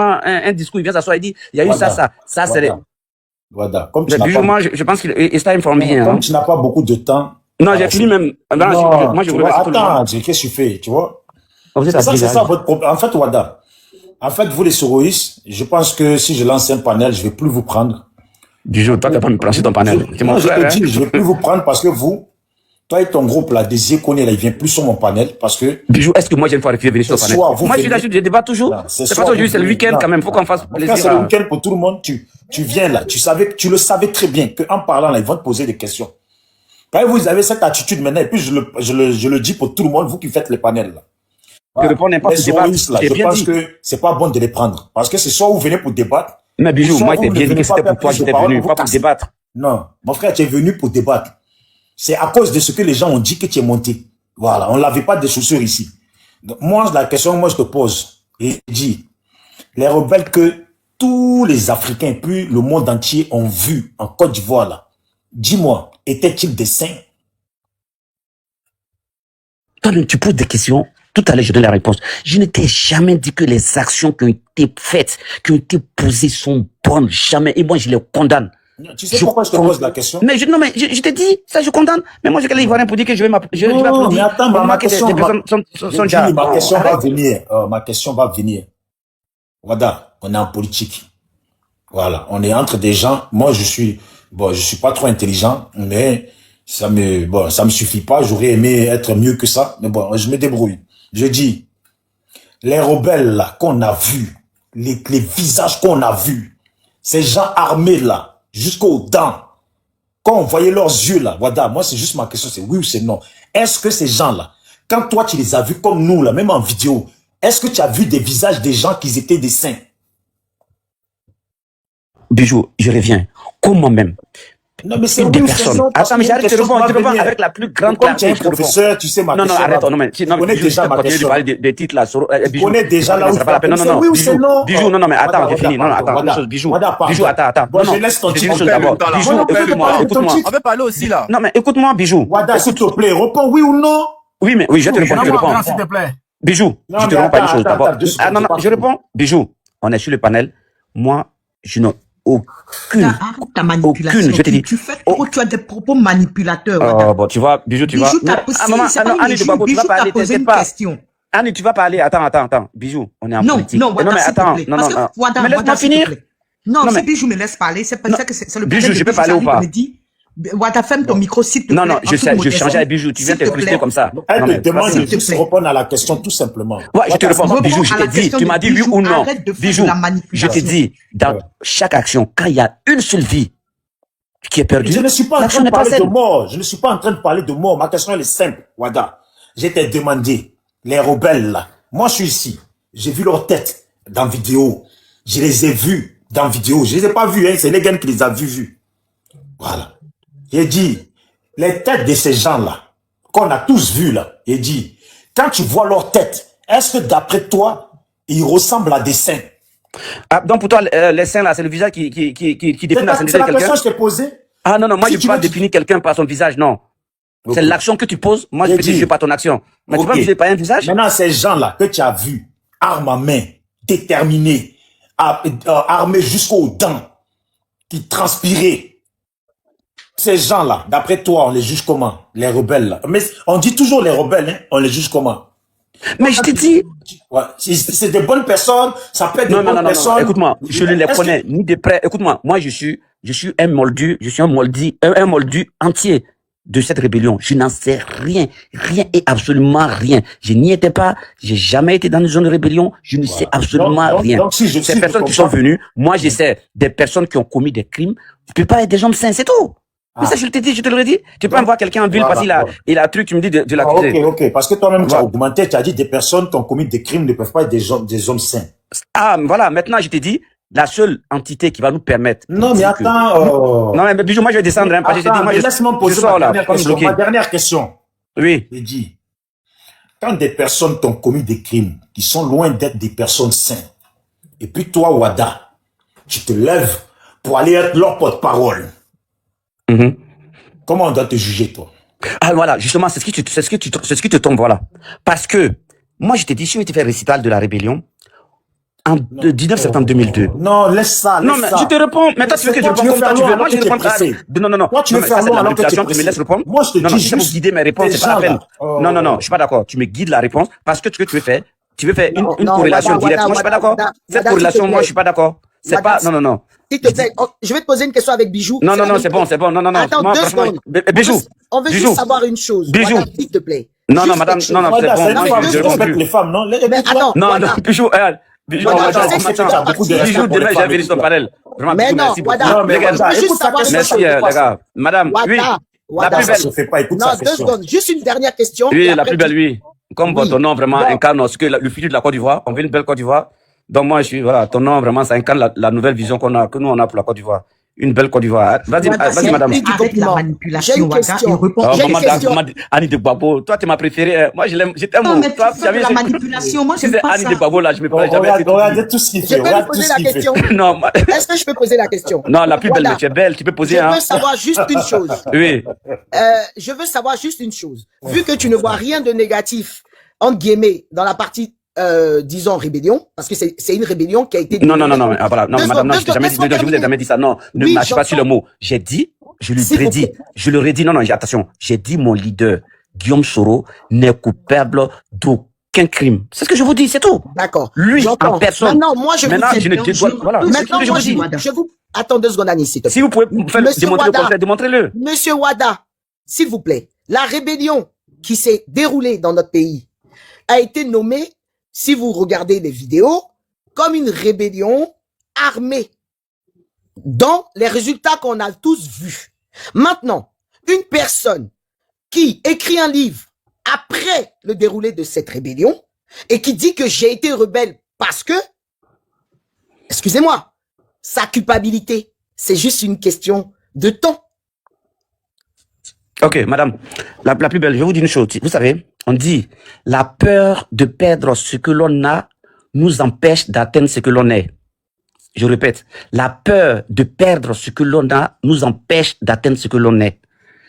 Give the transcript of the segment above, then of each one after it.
un discours, il vient s'asseoir, il dit, il y a eu Voilà. ça, c'est les... Voilà. Comme tu Mais n'as Bijou, pas, moi, je pense qu'il est informé bien. comme Hein. tu n'as pas beaucoup de temps, Non, j'ai voilà, fini même. Non, non, moi, je tu voulais vois, rester tout le temps. attends, qu'est-ce que tu fais, tu vois? Vous êtes C'est ça abusé. votre problème. En fait, Wada, en fait, vous les souroïstes, je pense que si je lance un panel, je vais plus vous prendre. Bijou, toi, tu vas pas me prendre sur ton panel. C'est mon Non, je frère. te dis, je vais plus vous prendre parce que vous, toi et ton groupe là, des éconés là, ils viennent plus sur mon panel parce que Bijou, est-ce que moi, j'ai une fois refusé de venir sur ton ce panel? soir, vous Moi, je suis là, venez. je débat toujours. Non, ce C'est soir, pas aujourd'hui, vous c'est le venez. week-end Non, quand même. Faut qu'on fasse Mon plaisir. frère, c'est le week-end pour tout le monde. Tu viens là, tu le savais très bien qu'en parlant là, ils vont te poser des questions. Quand vous avez cette attitude maintenant, et puis je le dis pour tout le monde, vous qui faites les panels là. Je Voilà. réponds n'importe Les quel débat. souroïstes là, J'ai je bien pense dit. que c'est pas bon de les prendre. Parce que c'est soit vous venez pour débattre, Mais Bijou, soit moi, vous j'étais ne bien dit venez que pas c'était faire pour toi que plus de j'étais paroles, venu, vous pas pour cassez. débattre. Non, mon frère, tu es venu pour débattre. C'est à cause de ce que les gens ont dit que tu es monté. Voilà, on n'avait pas de chaussures ici. Donc, moi, la question, moi, je te pose, et je dis, les rebelles que tous les Africains, puis le monde entier ont vu en Côte d'Ivoire, là, dis-moi, étaient-ils des saints? Toi-même, tu poses des questions. Tout à l'heure, je donne la réponse. Je ne t'ai jamais dit que les actions qui ont été faites, qui ont été posées sont bonnes. Jamais. Et moi, je les condamne. Tu sais pourquoi je te pose la question? Mais non, mais je t'ai dit, ça, je condamne. Mais moi, j'ai qu'à Ivoirien pour dire que je vais m'applaudir. Non, mais attends, ma question, des personnes sont déjà... ma question va Arrête. venir. Ma question va venir. Voilà, on est en politique. Voilà, on est entre des gens. Moi, je suis pas trop intelligent, mais ça me suffit pas. J'aurais aimé être mieux que ça, mais bon, je me débrouille. Je dis, les rebelles là qu'on a vus, les visages qu'on a vus, ces gens armés là, jusqu'aux dents, quand on voyait leurs yeux là, voilà, moi c'est juste ma question, c'est oui ou c'est non. Est-ce que ces gens là, quand toi tu les as vus comme nous là, même en vidéo, est-ce que tu as vu des visages des gens qui étaient des saints? Bijou, je reviens. Comment même? Non, mais c'est Des oui, personnes. Attends, mais j'arrête de répondre. Je réponds avec la plus grande comme tu es clarté. un professeur, tu sais ma Non, question. arrête. Non, mais tu connais déjà ma question. de parler des titres là. Tu connais déjà là où ça pas la peine. Non, oui ou c'est non. Bijou, non, mais attends, j'ai fini. Non, attends, une chose, Bijou. Bijou, attends. Bon, je laisse ton titre. Bijou, écoute-moi. On veut parler aussi là. Non, mais écoute-moi, Bijou. Wada, s'il te plaît, réponds oui ou non. Oui, je te réponds, je réponds. S'il te plaît. Bijou, je te réponds pas une chose d'abord. Ah non, je réponds. Bijou, on est sur le panel. Moi, je n'ai aucune, je te dis. Tu fais trop, tu as des propos manipulateurs. Oh, bon, tu vois, Bijou, tu vois. Annie, tu vas parler, t'inquiète pas. Annie, tu vas parler. Attends. Bijou, on est en politique. Non, mais attends, non. Mais laisse-moi finir. Non, si Bijou me laisse parler, c'est pas ça que c'est le Bijou, je peux parler ou pas? Wada, ferme ton micro, s'il te plaît. Non, je sais, je changeais à Bijou. Tu viens t'expliquer comme ça. Elle te demande de juste répondre à la question, tout simplement. Ouais, je te réponds. Bijou, je t'ai dit, tu m'as dit oui ou non. Bijou, je t'ai dit, dans chaque action, quand il y a une seule vie qui est perdue, je ne suis pas en train de parler de mort. Je ne suis pas en train de parler de mort. Ma question, elle est simple, Wada. Je t'ai demandé, les rebelles, là. Moi, je suis ici. J'ai vu leur tête dans vidéo. Je les ai vus dans vidéo. Je les ai pas vus, hein. C'est les gars qui les a vus. Voilà. J'ai dit, les têtes de ces gens-là, qu'on a tous vus là, j'ai dit, quand tu vois leur tête, est-ce que d'après toi, ils ressemblent à des saints? Ah, donc pour toi, les saints là, c'est le visage qui définit la sainteté de quelqu'un? C'est la question que je t'ai posée. Ah non, moi je ne peux pas définir quelqu'un par son visage, non. Okay. C'est l'action que tu poses, moi je peux te juger par ton action. Mais tu peux me juger par un visage? Maintenant, ces gens-là que tu as vus, armes à main, déterminés, armés jusqu'aux dents, qui transpiraient, ces gens-là, d'après toi, on les juge comment? Les rebelles, là. Mais on dit toujours les rebelles, hein? On les juge comment? Mais je t'ai dit... Ouais, c'est des bonnes personnes, ça peut être des bonnes personnes. Non, écoute-moi, je ne les connais ni de près. Écoute-moi, moi je suis un moldu, un moldu entier de cette rébellion. Je n'en sais rien et absolument rien. Je n'y étais pas, j'ai jamais été dans une zone de rébellion, je ne sais absolument rien. Donc, ces personnes qui sont venues, moi j'essaie des personnes qui ont commis des crimes, tu peux pas être des hommes sains, c'est tout. Mais ça, je te l'ai dit. Tu peux pas voir quelqu'un en ville parce qu'il a un truc, tu me dis de l'accuser. Ok. Parce que toi-même, tu as augmenté, tu as dit des personnes qui ont commis des crimes ne peuvent pas être des hommes sains. Ah, voilà. Maintenant, je t'ai dit, la seule entité qui va nous permettre. Non, mais attends. Non, mais Bijou, moi, je vais descendre, hein, parce que je t'ai dit, moi, laisse-moi poser ma dernière question. Oui. J'ai dit, quand des personnes qui ont commis des crimes, qui sont loin d'être des personnes saines, et puis toi, Wada, tu te lèves pour aller être leur porte-parole. Comment on doit te juger, toi? Ah, voilà, justement, c'est ce qui te tombe, voilà. Parce que, moi, je t'ai dit, si on était fait récital de la rébellion, Le 19 septembre 2002. Non, laisse ça, Non, mais je te réponds. Mais toi, tu veux que je réponde comme toi, tu veux. Moi, je réponds pressé. Non. Toi, tu veux faire long alors que tu es me laisses répondre. Moi, je te dis juste. Non, pour guider mes réponses, c'est pas la peine. Non, je suis pas d'accord. Tu me guides la réponse parce que ce que tu veux faire, tu veux faire une corrélation directe. Moi, je suis pas d'accord. Cette corrélation, moi, je suis pas d'accord. C'est pas, non. S'il te plaît, je vais te poser une question avec Bijou. Non, c'est bon. Non. Attends, 2 secondes. Bijou. On veut juste savoir une chose. Bijou. S'il te plaît. Non, madame, c'est bon. Moi, je respecte les femmes, non? Mais attends. Non, Bijou, Bijou, demain, j'ai vérifié ton panel. Vraiment, mais non, Wada, merci, les gars. Madame, oui, la plus belle. Non, 2 secondes. Juste une dernière question. Oui, la plus belle, oui. Comme votre nom vraiment incarne ce que le futur de la Côte d'Ivoire. On veut une belle Côte d'Ivoire. Donc moi, ton nom vraiment, ça incarne la nouvelle vision que nous on a pour la Côte d'Ivoire. Une belle Côte d'Ivoire. Vas-y, madame. Avec la manipulation, j'ai une question. Annie de Gbagbo, toi, tu m'as préféré. Moi, je l'aime. J'étais non, mais toi, tu fais de la manipulation. Moi, j'aime pas Annie ça. de Gbagbo, là, je me parlais jamais. Regardez tout ce qu'il fait. Je peux poser la question. Non, est-ce que je peux poser la question? Non, la plus belle, tu es belle. Tu peux poser. Je veux savoir juste une chose. Oui. Je veux savoir juste une chose. Vu que tu ne vois rien de négatif, entre guillemets, dans la partie disons rébellion, parce que c'est une rébellion qui a été... Non, voilà. Non, madame, non, je vous ai jamais dit ça. Non, ne me lâchez pas sur le mot. J'ai dit, je le redis, non, attention, j'ai dit mon leader, Guillaume Soro, n'est coupable d'aucun crime. C'est ce que je vous dis, c'est tout. D'accord. Lui, en personne. Maintenant, moi, je voilà. Maintenant, moi, je vous... Attends 2 secondes, Annie, s'il te plaît. Si vous pouvez démontrer le contraire, démontrez-le. Monsieur Wada, s'il vous plaît, la rébellion qui s'est déroulée dans notre pays a été nommée, si vous regardez les vidéos, comme une rébellion armée, dans les résultats qu'on a tous vus. Maintenant, une personne qui écrit un livre après le déroulé de cette rébellion et qui dit que j'ai été rebelle parce que, excusez-moi, sa culpabilité, c'est juste une question de temps. Ok, madame, la plus belle, je vais vous dire une chose. Vous savez, on dit, la peur de perdre ce que l'on a nous empêche d'atteindre ce que l'on est. Je répète, la peur de perdre ce que l'on a nous empêche d'atteindre ce que l'on est.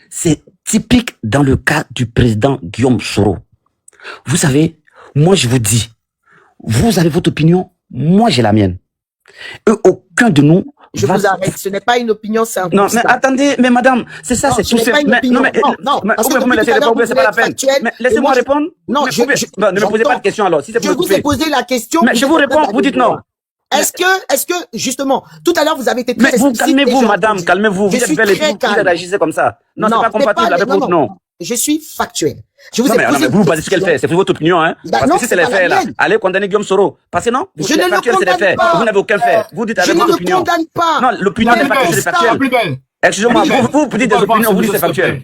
C'est typique dans le cas du président Guillaume Soro. Vous savez, moi je vous dis, vous avez votre opinion, moi j'ai la mienne. Et aucun de nous... Je vous arrête, ce n'est pas une opinion, c'est un Non, mais attendez, mais madame, c'est ça, c'est tout. Ce n'est pas une opinion. Non, parce que vous me laissez répondre, c'est pas la peine. Mais laissez-moi répondre. Non, ne me posez pas de questions alors. Si c'est je vous ai posé la question. Mais je vous réponds, vous dites non. Est-ce que, justement, tout à l'heure, vous avez été très explicite. Mais vous, calmez-vous, madame, calmez-vous. Vous êtes belle et vous réagissez comme ça. Non, c'est pas compatible avec votre nom. Je suis factuel. Je vous non, mais vous basez ce qu'elle fait. C'est pour votre opinion, hein. Parce que si c'est les faits, là, allez condamner Guillaume Soro. Parce que non, je ne le condamne pas. Vous n'avez aucun fait. Vous dites avec votre opinion. Je ne le condamne pas. Non, l'opinion n'est pas que c'est factuel. Excusez-moi, vous dites des opinions, vous dites c'est factuel.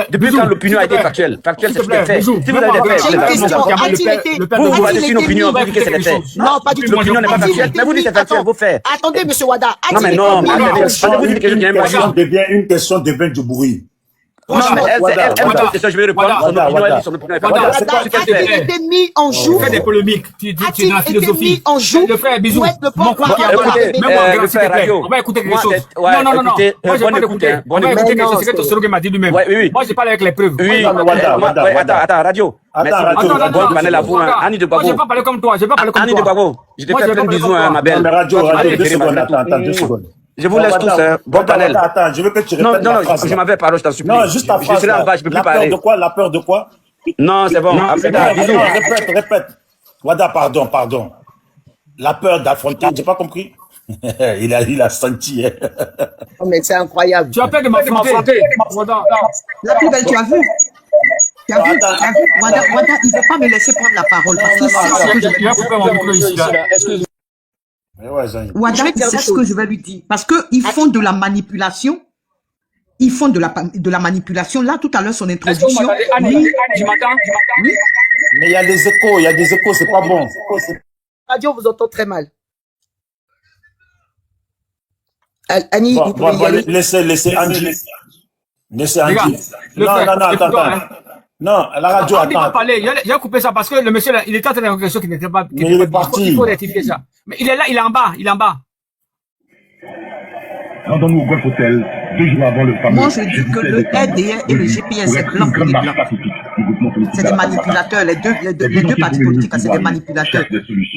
Depuis quand l'opinion a été factuelle? Factuelle, c'est ce qu'elle fait. Si vous avez des faits, vous basez une opinion, vous dites que c'est les faits. Non, pas du tout. L'opinion n'est pas factuelle. Mais vous dites c'est factuel, vos faits. Attendez, monsieur Wada. Non, mais non, vous dites que je n'aime pas. Une question devient du bruit. Non, mais elle me pose question, je vais répondre. Son opinion est pas a-t-il été mis en joue? Tu fais des polémiques. Tu es dans la philosophie. Mis en joue? Le frère, bisous. Mon frère, radio. On va écouter quelque chose. Non. Moi, j'ai pas d'écouter. On va écouter quelque chose que ton slogan m'a dit lui-même. Moi, j'ai parlé avec les preuves. Oui, attends, radio. Annie de Gbagbo. Moi, j'ai pas parlé comme toi. Annie de Gbagbo. Je t'ai fait plein de bisous, ma belle. Radio, 2 secondes, attends, 2 secondes. Je vous laisse tous, bon panel. Attends, je veux que tu répètes la phrase. Je m'avais parlé, je t'en supplie. Non, juste ta phrase. Je serai en bas, je peux plus parler. La peur de quoi? Non, c'est bon. Répète. Wada, pardon. La peur d'affronter, j'ai pas compris. Il a senti. Oh, mais c'est incroyable. Tu as peur de m'affronter. La plus belle, tu as vu? Wada, il ne veut pas me laisser prendre la parole. Parce que c'est ce que je vais couper mon micro ici. Wada, c'est ce que je vais lui dire. Parce qu'ils font de la manipulation. Ils font de la manipulation. Là, tout à l'heure, son introduction. Annie, tu m'entends? Oui. Mais il y a des échos, c'est pas bon. Radio, on vous entend très mal. Annie, vous pouvez y aller. Laissez Angie. Non, attends. Non, la radio, attends. Il a coupé ça parce que le monsieur, il était en train de dire quelque chose qui n'était pas... Mais il est parti. Il faut rectifier ça. Mais il est là, il est en bas. London Golf Hotel, 2 jours avant le fameux... Moi, je dis que le RDR et le GPS, c'est blanc pour des blancs. C'est des manipulateurs. Les deux partis politiques, c'est des manipulateurs.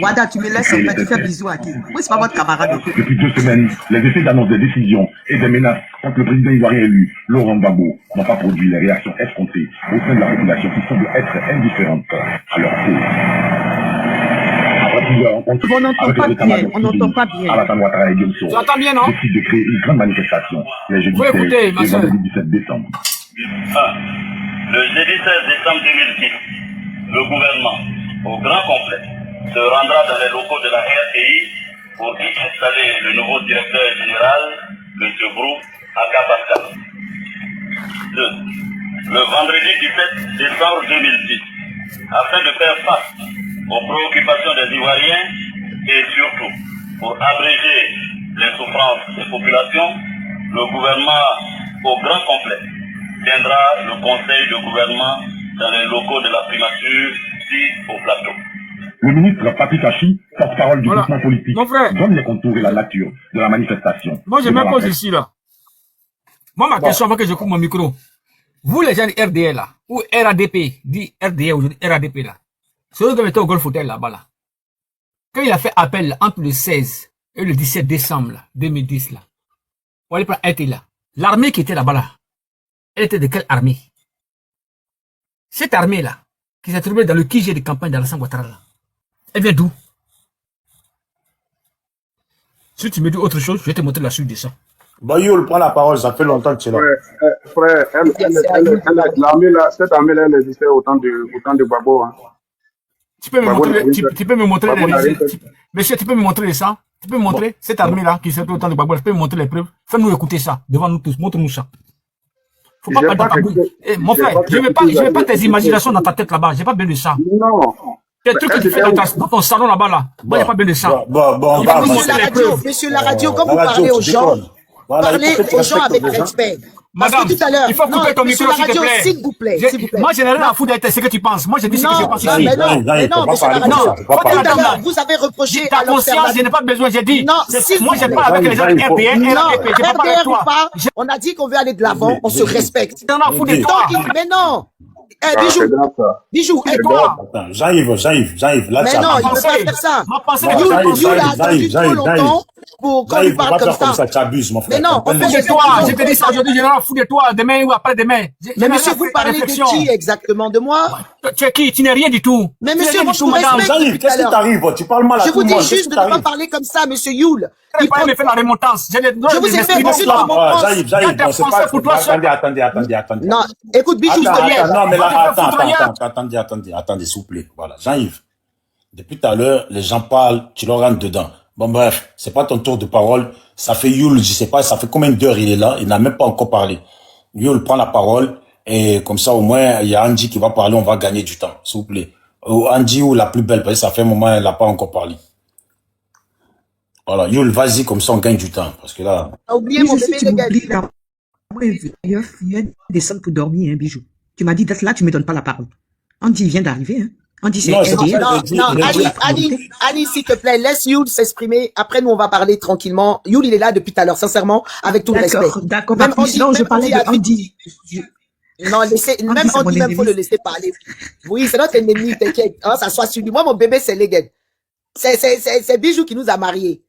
Wada, tu me laisses un petit faire bisous à qui? Moi, c'est pas votre camarade. Depuis 2 semaines, les effets d'annonce des décisions et des menaces contre le président ivoirien élu, Laurent Gbagbo, n'ont pas produit les réactions escomptées au sein de la population qui semble être indifférente à leur cause. On n'entend pas bien, on n'entend pas bien. J'entends bien, non? Décide de créer une grande manifestation le jeudi 16 et vendredi 17 décembre. Le jeudi 16 décembre 2010, le gouvernement, au grand complet, se rendra dans les locaux de la RTI pour y installer le nouveau directeur général, M. Brou, à Pascal. 2. Le vendredi 17 décembre 2010, afin de faire face aux préoccupations des Ivoiriens et surtout pour abréger les souffrances des populations, le gouvernement au grand complet tiendra le conseil de gouvernement dans les locaux de la primature ici au plateau. Le ministre Patrick Hachi, porte-parole du mouvement politique, donne les contours et la nature de la manifestation. Moi, je me pose ici, là. Moi, ma question, avant que je coupe mon micro. Vous, les gens de RDL, là, ou RADP, dit RDL aujourd'hui, RADP, là, celui qui était au Golf Hotel là-bas, là. Quand il a fait appel là, entre le 16 et le 17 décembre là, 2010, là, on allait était là. L'armée qui était là-bas, là, elle était de quelle armée? Cette armée-là, qui s'est trouvée dans le QG de campagne d'Alassane Ouattara, là, elle vient d'où? Si tu me dis autre chose, je vais te montrer la suite de ça. Bayoul, prends la parole, ça fait longtemps que tu es là. Frère, l'armée là, cette armée-là, elle existait au temps de Gbagbo. Hein. Tu peux me montrer monsieur, tu peux me montrer ça? Tu peux me montrer cette armée-là qui s'est au temps de Gbagbo? Tu peux me montrer les preuves? Fais-nous écouter ça, devant nous tous, montre-nous ça. Faut pas parler de tabou. Mon frère, je veux pas tes imaginations dans ta tête là-bas, j'ai pas besoin de ça. Non. Tes trucs que tu fais dans ton salon là-bas là, moi j'ai pas besoin de ça. Monsieur la radio, quand vous parlez aux gens, parlez aux gens avec respect. Madame, tout à l'heure, il faut couper ton micro, s'il te plaît. S'il vous plaît. Moi, je n'ai rien à foutre de ce que tu penses. Moi, je dis ce que je pense ici. Mais non, monsieur la radio. Vous avez reproché à conscience, je n'ai pas besoin, j'ai dit. Non, moi, je parle avec les gens de RDN, je parle avec toi. On a dit qu'on veut aller de l'avant, on se respecte. Mais non. Bijou, et toi? J'arrive. Là, mais non, il ne peut pas faire ça. You l'a attendu trop longtemps pour qu'on lui parle comme ça. Tu abuses, mon frère. Mais non, on fait de toi. Je te dis ça aujourd'hui, je n'en fous de toi, demain ou après-demain. Mais monsieur, vous parlez de qui exactement? De moi? Tu es qui? Tu n'es rien du tout. Mais monsieur, moi, je vous respecte. J'arrive, qu'est-ce qui t'arrive? Tu parles mal à tout le monde. Je vous dis juste de ne pas parler comme ça, monsieur Youl. Il me fait la remontance. Je vous ai fait monsieur de remontance. J'arrive. Attendez. Non, écoute, Bijou, s'il te plaît. Non, mais là, attendez, s'il vous plaît. Voilà, j'arrive. Depuis tout à l'heure, les gens parlent, tu leur rentres dedans. Bon, bref, c'est pas ton tour de parole. Ça fait Youl, je sais pas, ça fait combien d'heures il est là, il n'a même pas encore parlé. Youl prend la parole, et comme ça, au moins, il y a Andy qui va parler, on va gagner du temps, s'il vous plaît. Ou Andy ou la plus belle, parce que ça fait un moment, elle n'a pas encore parlé. Voilà, Youl, vas-y, comme ça, on gagne du temps, parce que là... Oubliez mon bébé, les gars. Il vient descendre pour dormir, hein, Bijou. Tu m'as dit d'être là, tu me donnes pas la parole. Andy vient d'arriver, hein. Andy, c'est Ali, s'il te plaît, laisse Youl s'exprimer. Après, nous, on va parler tranquillement. Youl, il est là depuis tout à l'heure, sincèrement, avec tout le respect. D'accord, non, je parlais de Andy. Non, même Andy, même faut le laisser parler. Oui, c'est notre ennemi, t'inquiète. Hein, ça soit sur lui. Moi, mon bébé, c'est Legend. C'est Bijou qui nous a mariés.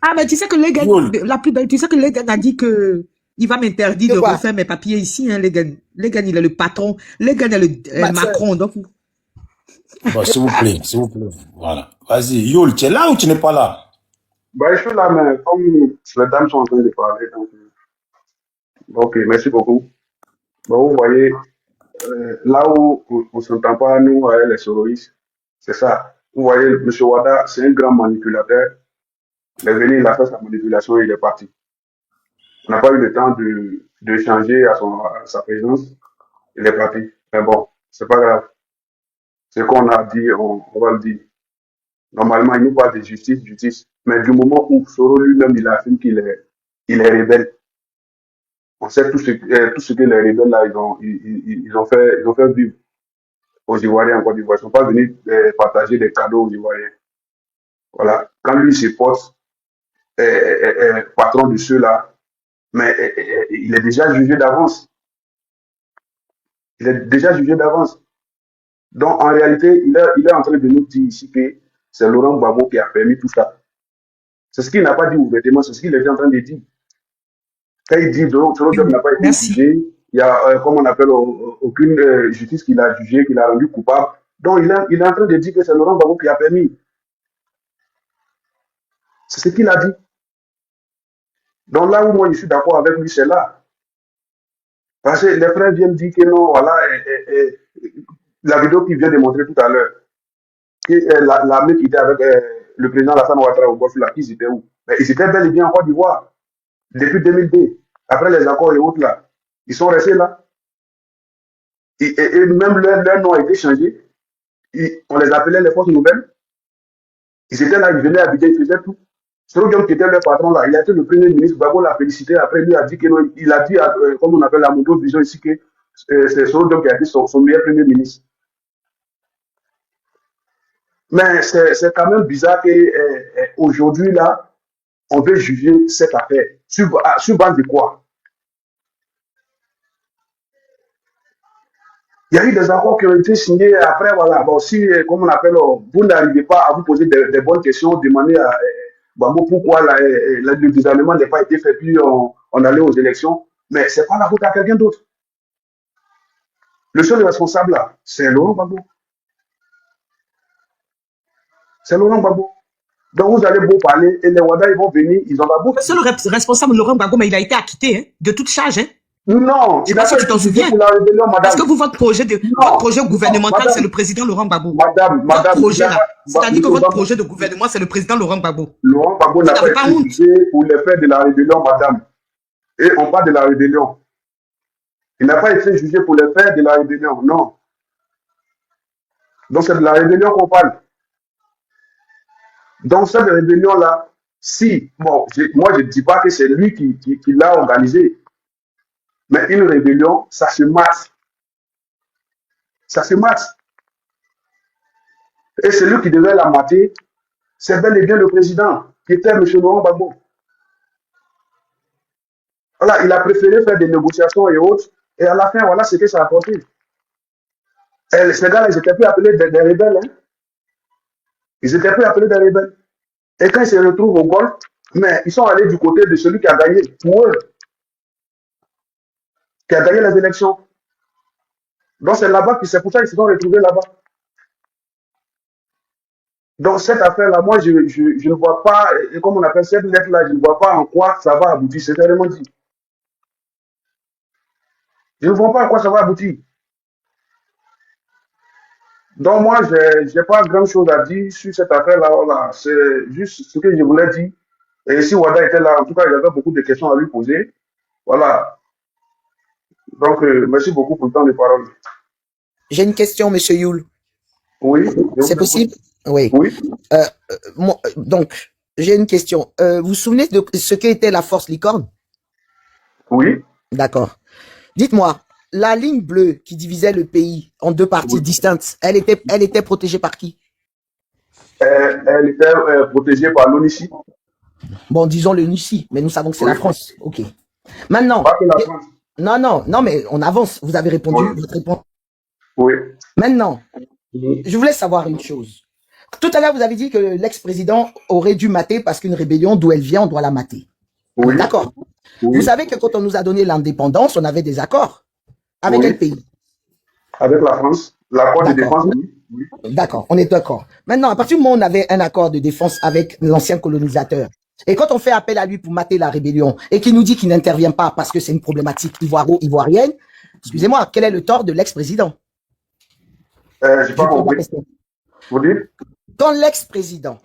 Ah, mais tu sais que Legend, la plus belle, tu sais que Legend a dit que il va m'interdire de refaire mes papiers ici, hein, Legend. Legend, il est le patron. Legend est le Macron, donc. Bon, s'il vous plaît. Voilà. Vas-y, Youl, tu es là ou tu n'es pas là? Bah, je suis là, mais comme les dames sont en train de parler, donc... Ok, merci beaucoup. Bon, vous voyez, là où on ne s'entend pas, nous, avec les soroïstes, c'est ça. Vous voyez, M. Wada, c'est un grand manipulateur. Il est venu, il a fait sa manipulation et il est parti. On n'a pas eu le temps de changer à sa présence. Il est parti. Mais bon, c'est pas grave. Ce qu'on a dit, on va le dire. Normalement, il nous parle de justice. Mais du moment où Soro lui-même, il affirme qu'il est rebelle, on sait tout ce que les rebelles là, ils ont fait vivre aux Ivoiriens en Côte d'Ivoire. Ils ne sont pas venus partager des cadeaux aux Ivoiriens. Voilà. Quand lui se porte patron de ceux-là, Mais il est déjà jugé d'avance. Il est déjà jugé d'avance. Donc, en réalité, il est en train de nous dire ici que c'est Laurent Gbagbo qui a permis tout ça. C'est ce qu'il n'a pas dit ouvertement, c'est ce qu'il est en train de dire. Quand il dit que Laurent n'a pas été jugé, il y a, comme on appelle, aucune justice qui l'a jugé, qui l'a rendu coupable. Donc, il est en train de dire que c'est Laurent Gbagbo qui a permis. C'est ce qu'il a dit. Donc, là où moi je suis d'accord avec lui, c'est là. Parce que les frères viennent dire que non, voilà, la vidéo qu'il vient de montrer tout à l'heure, que l'armée qui était avec le président Alassane Ouattara au Golfe, là, ils étaient où? Mais ils étaient bel et bien en Côte d'Ivoire, depuis 2002, après les accords et autres là. Ils sont restés là. Et même leur nom a été changé. On les appelait les forces nouvelles. Ils étaient là, ils venaient à Abidjan, ils faisaient tout. Soro qui était leur patron là, il a été le premier ministre, Gbagbo l'a félicité, après lui a dit que non, il a dit, comme on appelle la Mondo Vision ici, que c'est Soro qui a été son meilleur premier ministre. Mais c'est quand même bizarre qu'aujourd'hui là, on veut juger cette affaire. Sur base de quoi? Il y a eu des accords qui ont été signés après, voilà. Bon, si, comme on appelle, vous n'arrivez pas à vous poser des bonnes questions, demandez à Gbagbo pourquoi le désarmement n'a pas été fait, puis on allait aux élections. Mais c'est pas la faute à quelqu'un d'autre. Le seul responsable là, c'est Laurent Gbagbo. C'est Laurent Gbagbo. Donc vous allez beau parler et les Wada ils vont venir, ils ont la bouche. Le seul responsable, Laurent Gbagbo, mais il a été acquitté hein, de toute charge. Hein. Non, je ne sais pas si tu t'en souviens. Parce que vous, votre projet gouvernemental, c'est le président Laurent Gbagbo. Madame, c'est-à-dire que votre projet de gouvernement, c'est le président Laurent Gbagbo. Laurent Gbagbo n'a pas été jugé pour les faits de la rébellion, madame. Et on parle de la rébellion. Il n'a pas été jugé pour les faits de la rébellion, non. Donc c'est de la rébellion qu'on parle. Donc cette rébellion-là, si, bon, moi je ne dis pas que c'est lui qui l'a organisée. Mais une rébellion, ça se mate. Ça se mate. Et celui qui devait la mater, c'est bel et bien le président, qui était M. Laurent Gbagbo. Voilà, il a préféré faire des négociations et autres. Et à la fin, voilà ce que ça a apporté. Et ces gars-là, ils étaient plus appelés des rebelles. Hein. Ils étaient plus appelés des rebelles. Et quand ils se retrouvent au Golfe, mais ils sont allés du côté de celui qui a gagné pour eux. Qui a gagné les élections. Donc c'est là-bas, c'est pour ça qu'ils se sont retrouvés là-bas. Donc cette affaire-là, moi je ne vois pas, comme on appelle cette lettre-là, je ne vois pas en quoi ça va aboutir, c'est vraiment dit. Je ne vois pas en quoi ça va aboutir. Donc moi, je n'ai pas grand-chose à dire sur cette affaire-là. Voilà. C'est juste ce que je voulais dire. Et si Wada était là, en tout cas, il y avait beaucoup de questions à lui poser. Voilà. Donc, merci beaucoup pour le temps de parole. J'ai une question, M. Youl. Oui. C'est possible? Oui. Oui. Donc, j'ai une question. Vous vous souvenez de ce qu'était la force licorne? Oui. D'accord. Dites-moi, la ligne bleue qui divisait le pays en deux parties distinctes, elle était protégée par qui? Elle était protégée par l'ONUCI. Bon, disons l'ONUCI, mais nous savons que c'est la France. Ok. Maintenant. Pas que la France. Non, mais on avance. Vous avez répondu, votre réponse. Oui. Maintenant, je voulais savoir une chose. Tout à l'heure, vous avez dit que l'ex-président aurait dû mater parce qu'une rébellion, d'où elle vient, on doit la mater. Oui. D'accord. Oui. Vous savez que quand on nous a donné l'indépendance, on avait des accords. Avec quel pays? Avec la France. L'accord de défense, oui. D'accord, on est d'accord. Maintenant, à partir du moment où on avait un accord de défense avec l'ancien colonisateur, et quand on fait appel à lui pour mater la rébellion, et qu'il nous dit qu'il n'intervient pas parce que c'est une problématique ivoirienne, excusez-moi, quel est le tort de l'ex-président? J'ai pas compris. Vous dites? Quand l'ex-président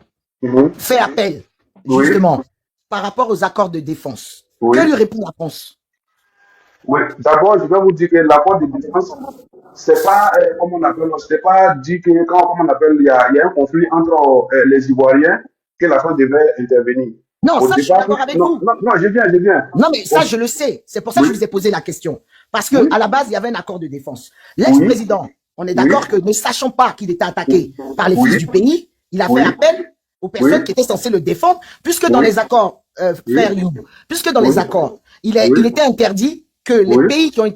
fait appel, justement, par rapport aux accords de défense, que lui répond la France? Oui, d'abord, je vais vous dire que l'accord de défense, c'est pas, comme on appelle, c'est pas dit que quand, comme on appelle, il y a un conflit entre les Ivoiriens, que la France devait intervenir. Non, ça, je suis d'accord avec vous. Non, je viens. Non, mais ça, je le sais. C'est pour ça que je vous ai posé la question. Parce que, à la base, il y avait un accord de défense. L'ex-président, on est d'accord que ne sachant pas qu'il était attaqué par les fils du pays, il a fait appel aux personnes qui étaient censées le défendre, puisque dans les accords, frère Youb, puisque dans les accords, il était interdit que les pays qui ont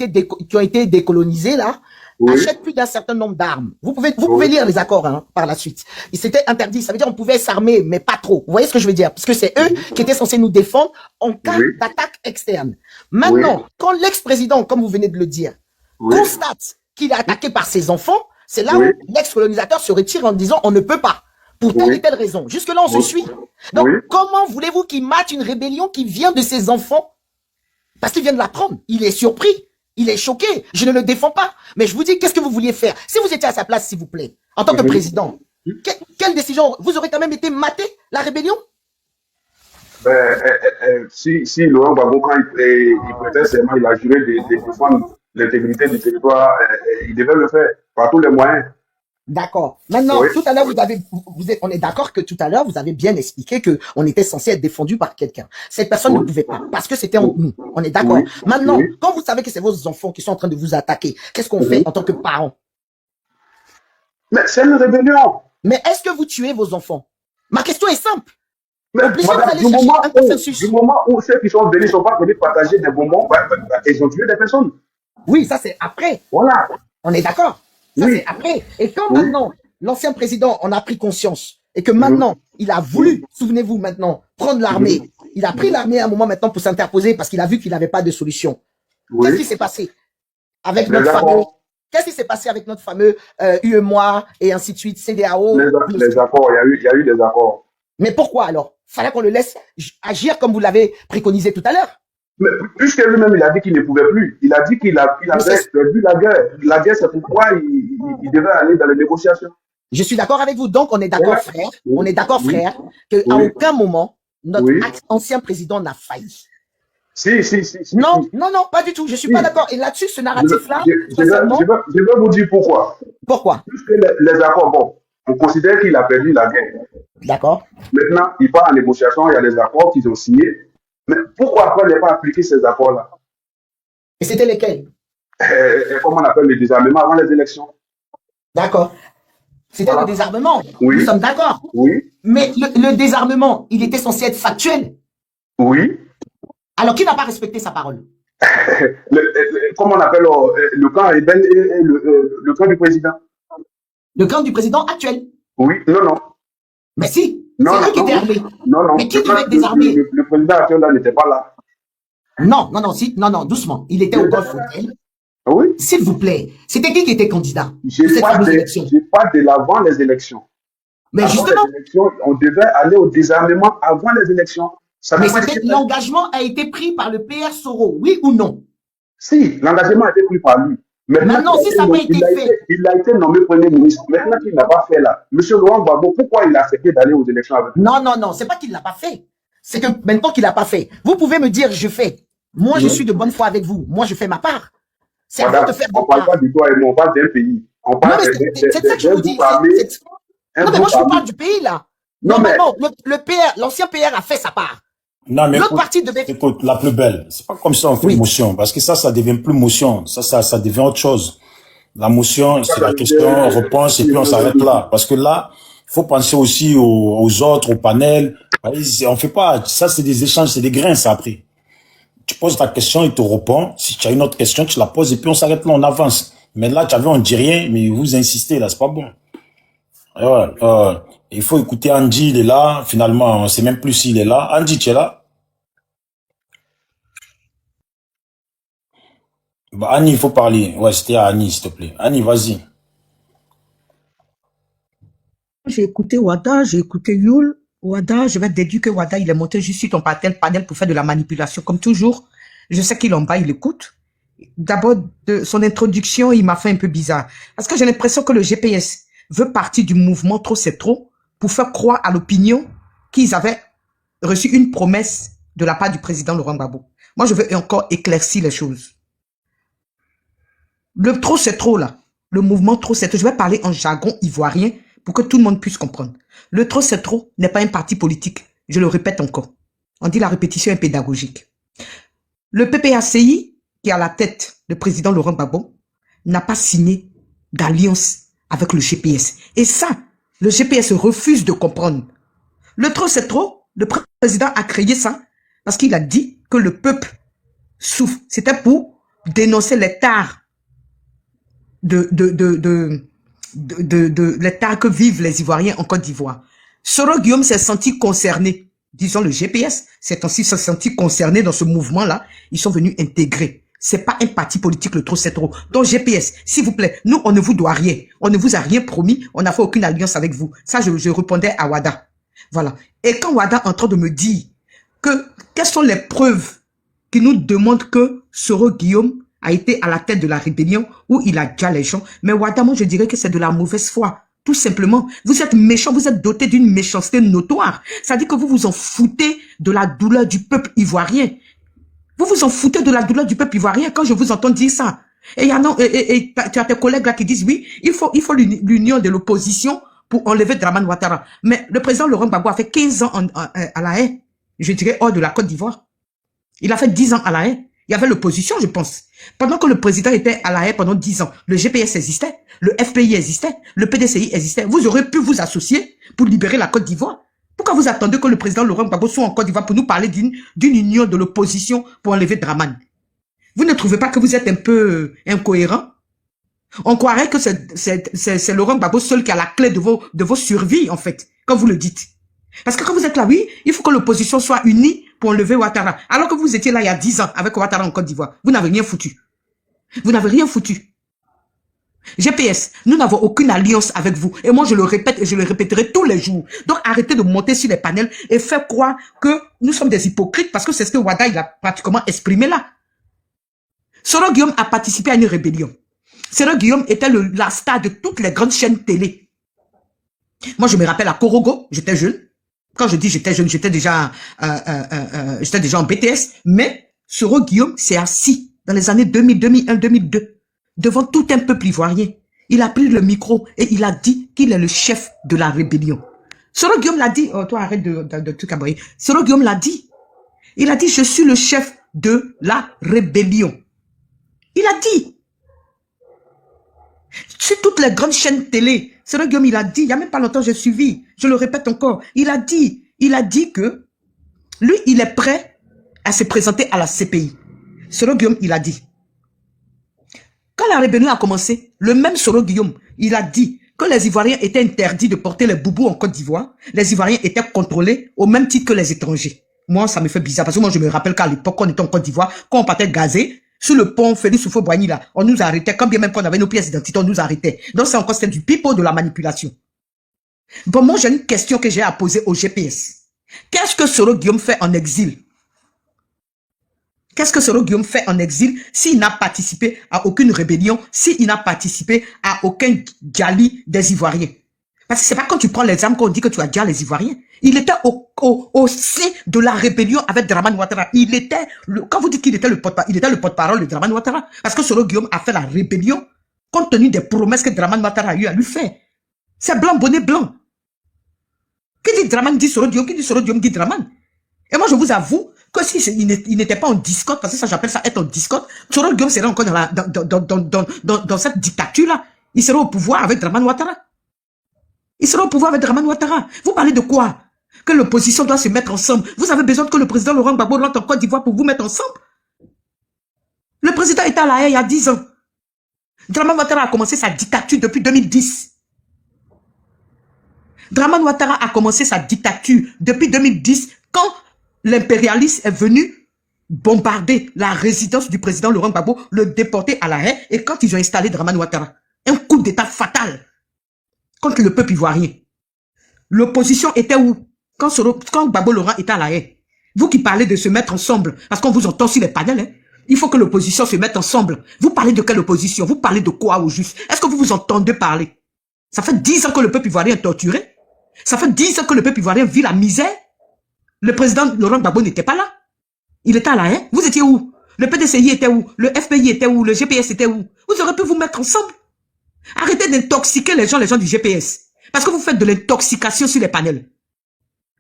été décolonisés, là, achètent plus d'un certain nombre d'armes. Vous pouvez lire les accords hein, par la suite. Et c'était interdit. Ça veut dire qu'on pouvait s'armer, mais pas trop. Vous voyez ce que je veux dire? Parce que c'est eux qui étaient censés nous défendre en cas d'attaque externe. Maintenant, quand l'ex-président, comme vous venez de le dire, constate qu'il est attaqué par ses enfants, c'est là où l'ex-colonisateur se retire en disant on ne peut pas. Pour telle et telle raison. Jusque-là, on se suit. Donc, comment voulez-vous qu'il mate une rébellion qui vient de ses enfants? Parce qu'il vient de l'apprendre. Il est surpris. Il est choqué. Je ne le défends pas. Mais je vous dis, qu'est-ce que vous vouliez faire? Si vous étiez à sa place, s'il vous plaît, en tant que président, quelle décision? Vous aurez quand même été maté, la rébellion? Si Laurent Gbagbo, quand il prêtait serment, il a juré de défendre l'intégrité du territoire, il devait le faire par tous les moyens. D'accord. Maintenant, tout à l'heure, on est d'accord que tout à l'heure, vous avez bien expliqué que on était censé être défendu par quelqu'un. Cette personne ne pouvait pas, parce que c'était entre nous. On est d'accord. Maintenant, quand vous savez que c'est vos enfants qui sont en train de vous attaquer, qu'est-ce qu'on fait en tant que parents? Mais c'est une rébellion. Mais est-ce que vous tuez vos enfants? Ma question est simple. Mais madame, du moment où ceux qui sont venus ne sont pas venus partager des bonbons, ils ont tué des personnes. Oui, ça c'est après. Voilà. On est d'accord. Ça, c'est après. Et quand maintenant, l'ancien président en a pris conscience et que maintenant, il a voulu, souvenez-vous maintenant, prendre l'armée. Il a pris l'armée à un moment maintenant pour s'interposer parce qu'il a vu qu'il n'avait pas de solution. Qu'est-ce qui s'est passé avec notre fameux, qu'est-ce qui s'est passé avec notre fameux UEMOA et ainsi de suite, CEDEAO? Les accords, il y a eu des accords. Mais pourquoi alors? Fallait qu'on le laisse agir comme vous l'avez préconisé tout à l'heure. Mais puisque lui-même, il a dit qu'il ne pouvait plus. Il a dit qu'il avait perdu la guerre. La guerre, c'est pourquoi il devait aller dans les négociations. Je suis d'accord avec vous. Donc, on est d'accord, frère. On est d'accord, frère, qu'à aucun moment, notre ancien président n'a failli. Si. Non, pas du tout. Je suis pas d'accord. Et là-dessus, ce narratif-là, je vais vous dire pourquoi. Pourquoi? Puisque les accords, bon, on considère qu'il a perdu la guerre. D'accord. Maintenant, il part en négociation, il y a les accords qu'ils ont signés. Mais pourquoi après ne pas appliquer ces accords-là? Et c'était lesquels? Comment on appelle le désarmement avant les élections? D'accord. C'était le désarmement. Oui. Nous sommes d'accord. Oui. Mais le désarmement, il était censé être factuel. Oui. Alors, qui n'a pas respecté sa parole? Comment on appelle le camp rebelle et le camp du président? Le camp du président actuel? Oui. Non. Mais si. C'est eux qui étaient armés. Non. Mais qui devait être désarmé? Le président actuel là n'était pas là. Non, doucement. Il était au Golfe Hotel. Oui. S'il vous plaît. C'était qui était candidat? J'ai pas de l'avant les élections. Mais avant justement. les élections, on devait aller au désarmement avant les élections. Mais l'engagement a été pris par le PR Soro, oui ou non? Si, l'engagement a été pris par lui. Maintenant, si ça n'a pas été fait. Il a été nommé Premier ministre. Maintenant qu'il n'a pas fait là. Monsieur Laurent Gbagbo, pourquoi il a accepté d'aller aux élections avec lui? Non, c'est pas qu'il ne l'a pas fait. C'est que maintenant qu'il n'a pas fait. Vous pouvez me dire, je fais. Moi, je suis de bonne foi avec vous. Moi, je fais ma part. C'est à vous de faire votre part. On ne parle pas de toi et moi, on parle d'un pays. On parle c'est ça que je vous dis. Non, mais moi, je vous parle du pays là. Normalement, le PR, l'ancien PR a fait sa part. Non, mais écoute, la plus belle. C'est pas comme ça on fait motion. Parce que ça devient plus motion. Ça devient autre chose. La motion, c'est la question, on repense et puis on s'arrête là. Parce que là, il faut penser aussi aux autres, au panel. On fait pas, ça c'est des échanges, c'est des grains, ça après. Tu poses ta question, il te répond. Si tu as une autre question, tu la poses et puis on s'arrête là, on avance. Mais là, tu as vu, on dit rien, mais vous insistez là, c'est pas bon. Il faut écouter Andy, il est là. Finalement, on sait même plus s'il est là. Andy, tu es là? Bah, Annie, il faut parler. Ouais, c'était à Annie, s'il te plaît. Annie, vas-y. J'ai écouté Wada, j'ai écouté Yul. Wada, je vais déduire que Wada, il est monté juste sur ton panel pour faire de la manipulation, comme toujours. Je sais qu'il en bas, il écoute. D'abord, de son introduction, il m'a fait un peu bizarre. Parce que j'ai l'impression que le GPS veut partir du mouvement Trop c'est trop pour faire croire à l'opinion qu'ils avaient reçu une promesse de la part du président Laurent Gbagbo. Moi, je veux encore éclaircir les choses. Le Trop c'est trop là, le mouvement Trop c'est trop, je vais parler en jargon ivoirien pour que tout le monde puisse comprendre. Le Trop c'est trop n'est pas un parti politique, je le répète encore. On dit la répétition est pédagogique. Le PPACI, qui est à la tête, le président Laurent Gbagbo, n'a pas signé d'alliance avec le GPS. Et ça, le GPS refuse de comprendre. Le trop, c'est trop. Le président a créé ça parce qu'il a dit que le peuple souffre. C'était pour dénoncer les tares les tares que vivent les Ivoiriens en Côte d'Ivoire. Soro Guillaume s'est senti concerné. Disons le GPS s'est aussi senti concerné dans ce mouvement-là. Ils sont venus intégrer. C'est pas un parti politique, le trop c'est trop. Donc GPS, s'il vous plaît, nous on ne vous doit rien. On ne vous a rien promis. On n'a fait aucune alliance avec vous. Ça, je répondais à Wada. Voilà. Et quand Wada est en train de me dire que quelles sont les preuves qui nous demandent que Soro Guillaume a été à la tête de la rébellion où il a déjà les gens. Mais Wada, moi je dirais que c'est de la mauvaise foi. Tout simplement. Vous êtes méchant, vous êtes doté d'une méchanceté notoire. Ça dit que vous vous en foutez de la douleur du peuple ivoirien. Vous vous en foutez de la douleur du peuple ivoirien quand je vous entends dire ça. Et tu as tes collègues là qui disent oui, il faut l'union de l'opposition pour enlever Dramane Ouattara. Mais le président Laurent Gbagbo a fait 15 ans à La Haye, je dirais hors de la Côte d'Ivoire. Il a fait 10 ans à La Haye. Il y avait l'opposition, je pense. Pendant que le président était à La Haye pendant 10 ans, le GPS existait, le FPI existait, le PDCI existait. Vous aurez pu vous associer pour libérer la Côte d'Ivoire. Pourquoi vous attendez que le président Laurent Gbagbo soit en Côte d'Ivoire pour nous parler d'une union de l'opposition pour enlever Dramane? Vous ne trouvez pas que vous êtes un peu incohérent? On croirait que c'est Laurent Gbagbo seul qui a la clé de vos survies, en fait, quand vous le dites. Parce que quand vous êtes là, oui, il faut que l'opposition soit unie pour enlever Ouattara. Alors que vous étiez là il y a 10 ans avec Ouattara en Côte d'Ivoire. Vous n'avez rien foutu. Vous n'avez rien foutu. GPS, nous n'avons aucune alliance avec vous. Et moi, je le répète et je le répéterai tous les jours. Donc, arrêtez de monter sur les panels et faire croire que nous sommes des hypocrites parce que c'est ce que Wada, il a pratiquement exprimé là. Soro Guillaume a participé à une rébellion. Soro Guillaume était la star de toutes les grandes chaînes télé. Moi, je me rappelle à Korogo, j'étais jeune. Quand je dis j'étais jeune, j'étais déjà en BTS. Mais Soro Guillaume s'est assis dans les années 2000, 2001, 2002. Devant tout un peuple ivoirien. Il a pris le micro et il a dit qu'il est le chef de la rébellion. Soro Guillaume l'a dit. Oh, toi, arrête de tout caboyer. Soro Guillaume l'a dit. Il a dit, je suis le chef de la rébellion. Il a dit. Sur toutes les grandes chaînes télé, Soro Guillaume, il a dit, il n'y a même pas longtemps, j'ai suivi, je le répète encore, il a dit que lui, il est prêt à se présenter à la CPI. Soro Guillaume, il a dit. Quand la rébellion a commencé, le même Soro Guillaume, il a dit que les Ivoiriens étaient interdits de porter les boubous en Côte d'Ivoire. Les Ivoiriens étaient contrôlés au même titre que les étrangers. Moi, ça me fait bizarre parce que moi, je me rappelle qu'à l'époque, on était en Côte d'Ivoire, quand on partait gazer, sur le pont Félix Houphouët-Boigny là, on nous arrêtait, quand bien même qu'on avait nos pièces d'identité, on nous arrêtait. Donc, c'est encore du pipeau de la manipulation. Bon, moi, j'ai une question que j'ai à poser au GPS. Qu'est-ce que Soro Guillaume fait en exil? Qu'est-ce que Soro Guillaume fait en exil s'il n'a participé à aucune rébellion, s'il n'a participé à aucun djali des Ivoiriens? Parce que c'est pas quand tu prends les armes qu'on dit que tu as déjà les Ivoiriens. Il était au sein de la rébellion avec Dramane Ouattara. Quand vous dites qu'il était le porte-parole de Dramane Ouattara, parce que Soro Guillaume a fait la rébellion compte tenu des promesses que Dramane Ouattara a eu à lui faire. C'est blanc, bonnet blanc. Qui dit Dramane dit Soro Guillaume, qui dit Soro Guillaume dit Dramane. Et moi je vous avoue que si il n'était pas en discorde, parce que ça j'appelle ça être en discorde, Soro Guillaume serait encore dans cette dictature-là. Il serait au pouvoir avec Dramane Ouattara. Il sera au pouvoir avec Dramane Ouattara. Vous parlez de quoi? Que l'opposition doit se mettre ensemble. Vous avez besoin que le président Laurent Gbagbo rentre en Côte d'Ivoire pour vous mettre ensemble? Le président était à La Haye il y a 10 ans. Dramane Ouattara a commencé sa dictature depuis 2010. Dramane Ouattara a commencé sa dictature depuis 2010 quand l'impérialiste est venu bombarder la résidence du président Laurent Gbagbo, le déporter à La Haye et quand ils ont installé Dramane Ouattara. Un coup d'état fatal contre le peuple ivoirien. L'opposition était où? Quand Gbagbo Laurent était à La Haye. Vous qui parlez de se mettre ensemble, parce qu'on vous entend sur les panels, hein, il faut que l'opposition se mette ensemble. Vous parlez de quelle opposition? Vous parlez de quoi au juste? Est-ce que vous vous entendez parler? Ça fait 10 ans que le peuple ivoirien est torturé. Ça fait 10 ans que le peuple ivoirien vit la misère. Le président Laurent Gbagbo n'était pas là. Il était à La Haye. Vous étiez où? Le PDCI était où? Le FPI était où? Le GPS était où? Vous aurez pu vous mettre ensemble. Arrêtez d'intoxiquer les gens du GPS. Parce que vous faites de l'intoxication sur les panels.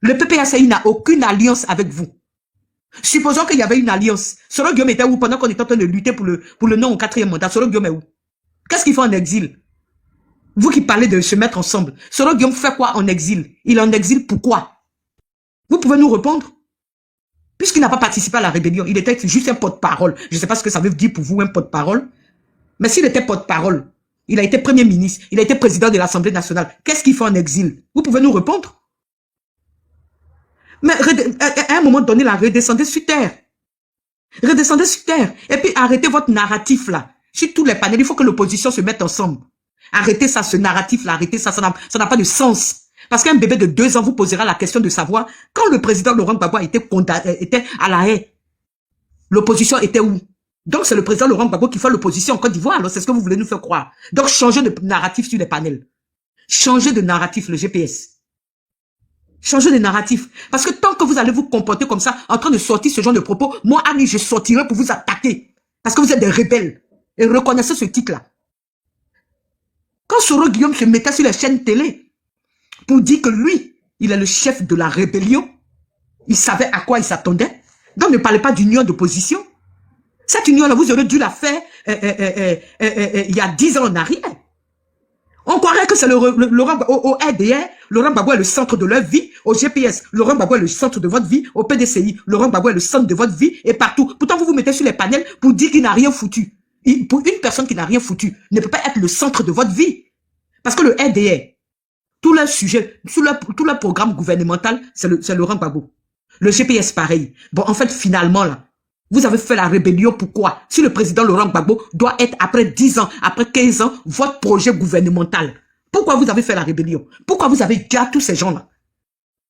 Le PPACI n'a aucune alliance avec vous. Supposons qu'il y avait une alliance. Soro Guillaume était où pendant qu'on était en train de lutter pour le non au 4e mandat? Soro Guillaume est où? Qu'est-ce qu'il fait en exil? Vous qui parlez de se mettre ensemble. Soro Guillaume fait quoi en exil? Il est en exil pourquoi? Vous pouvez nous répondre? Puisqu'il n'a pas participé à la rébellion, il était juste un porte-parole. Je ne sais pas ce que ça veut dire pour vous, un porte-parole. Mais s'il était porte-parle, il a été Premier ministre, il a été président de l'Assemblée nationale. Qu'est-ce qu'il fait en exil? Vous pouvez nous répondre? Mais à un moment donné, là, redescendez sur terre. Redescendez sur terre. Et puis arrêtez votre narratif là. Sur tous les panels, il faut que l'opposition se mette ensemble. Arrêtez ça, ce narratif là, arrêtez ça, ça n'a pas de sens. Parce qu'un bébé de 2 ans vous posera la question de savoir, quand le président Laurent Gbagbo était à La Haye, l'opposition était où? Donc c'est le président Laurent Gbagbo qui fait l'opposition en Côte d'Ivoire, alors c'est ce que vous voulez nous faire croire. Donc changez de narratif sur les panels. Changez de narratif, le GPS. Changez de narratif. Parce que tant que vous allez vous comporter comme ça, en train de sortir ce genre de propos, moi, Annie, je sortirai pour vous attaquer. Parce que vous êtes des rebelles. Et reconnaissez ce titre-là. Quand Soro Guillaume se mettait sur les chaînes télé pour dire que lui, il est le chef de la rébellion, il savait à quoi il s'attendait. Donc ne parlez pas d'union d'opposition. Cette union-là, vous aurez dû la faire il y a 10 ans en arrière. On croirait que c'est Laurent au RDR, Laurent Gbagbo est le centre de leur vie. Au GPS, Laurent Gbagbo est le centre de votre vie. Au PDCI, Laurent Gbagbo est le centre de votre vie et partout. Pourtant, vous vous mettez sur les panels pour dire qu'il n'a rien foutu. Pour une personne qui n'a rien foutu, ne peut pas être le centre de votre vie. Parce que le RDR, tout leur sujet, tout leur programme gouvernemental, c'est Laurent Gbagbo. Le GPS, pareil. Bon, en fait, finalement, là, vous avez fait la rébellion, pourquoi? Si le président Laurent Gbagbo doit être, après 10 ans, après 15 ans, votre projet gouvernemental. Pourquoi vous avez fait la rébellion? Pourquoi vous avez gardé tous ces gens-là?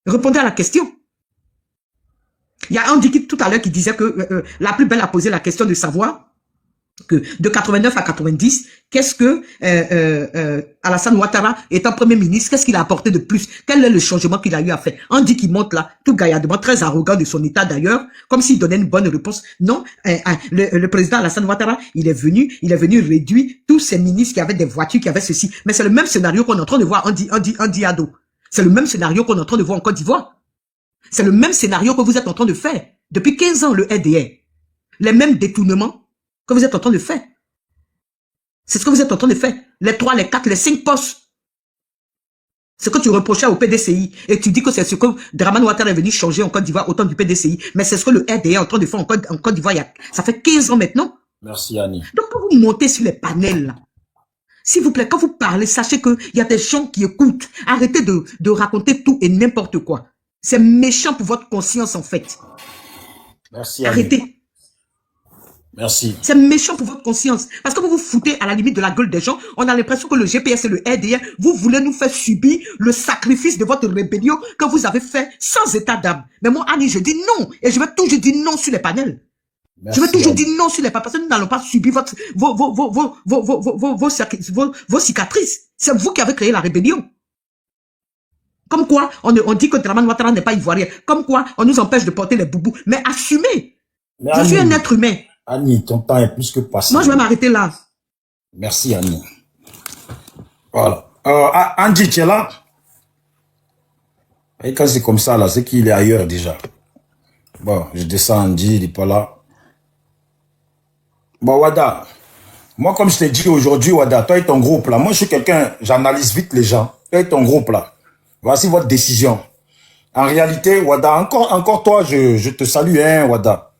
Répondez à la question. Il y a Andy tout à l'heure qui disait que la plus belle a posé la question de savoir que de 89 à 90, qu'est-ce que Alassane Ouattara étant Premier ministre, qu'est-ce qu'il a apporté de plus? Quel est le changement qu'il a eu à faire? On dit qu'il monte là, tout gaillardement, très arrogant de son état d'ailleurs, comme s'il donnait une bonne réponse. Non, le président Alassane Ouattara, il est venu réduire tous ces ministres qui avaient des voitures, qui avaient ceci. Mais c'est le même scénario qu'on est en train de voir, Andy Ado. C'est le même scénario qu'on est en train de voir en Côte d'Ivoire. C'est le même scénario que vous êtes en train de faire. Depuis 15 ans, le RDR. Les mêmes détournements que vous êtes en train de faire. C'est ce que vous êtes en train de faire. Les 3, les 4, les 5 postes. C'est ce que tu reprochais au PDCI. Et tu dis que c'est ce que Dramane Ouattara est venu changer en Côte d'Ivoire au temps du PDCI. Mais c'est ce que le RDA est en train de faire en Côte d'Ivoire. Ça fait 15 ans maintenant. Merci Annie. Donc quand vous montez sur les panels, là, s'il vous plaît, quand vous parlez, sachez qu'il y a des gens qui écoutent. Arrêtez de raconter tout et n'importe quoi. C'est méchant pour votre conscience en fait. Merci Annie. Arrêtez. Merci. C'est méchant pour votre conscience. Parce que vous vous foutez à la limite de la gueule des gens. On a l'impression que le GPS et le RDR, vous voulez nous faire subir le sacrifice de votre rébellion que vous avez fait sans état d'âme. Mais moi, Annie, je dis non. Et je vais toujours dire non sur les panels. Merci, je vais toujours dire non sur les panels. Parce que nous n'allons pas subir vos cicatrices. C'est vous qui avez créé la rébellion. Comme quoi, on dit que Dramane Ouattara n'est pas ivoirien. Comme quoi, on nous empêche de porter les boubous. Mais assumez. Mais je suis un être humain. Annie, ton temps est plus que passé. Moi, je vais m'arrêter là. Merci, Annie. Voilà. Andy, tu es là? Et quand c'est comme ça, là, c'est qu'il est ailleurs déjà. Bon, je descends Andy, il n'est pas là. Bon, Wada, moi, comme je t'ai dit aujourd'hui, Wada, toi et ton groupe, là, moi, je suis quelqu'un, j'analyse vite les gens. Toi et ton groupe, là, voici votre décision. En réalité, Wada, encore toi, je te salue, hein, Wada.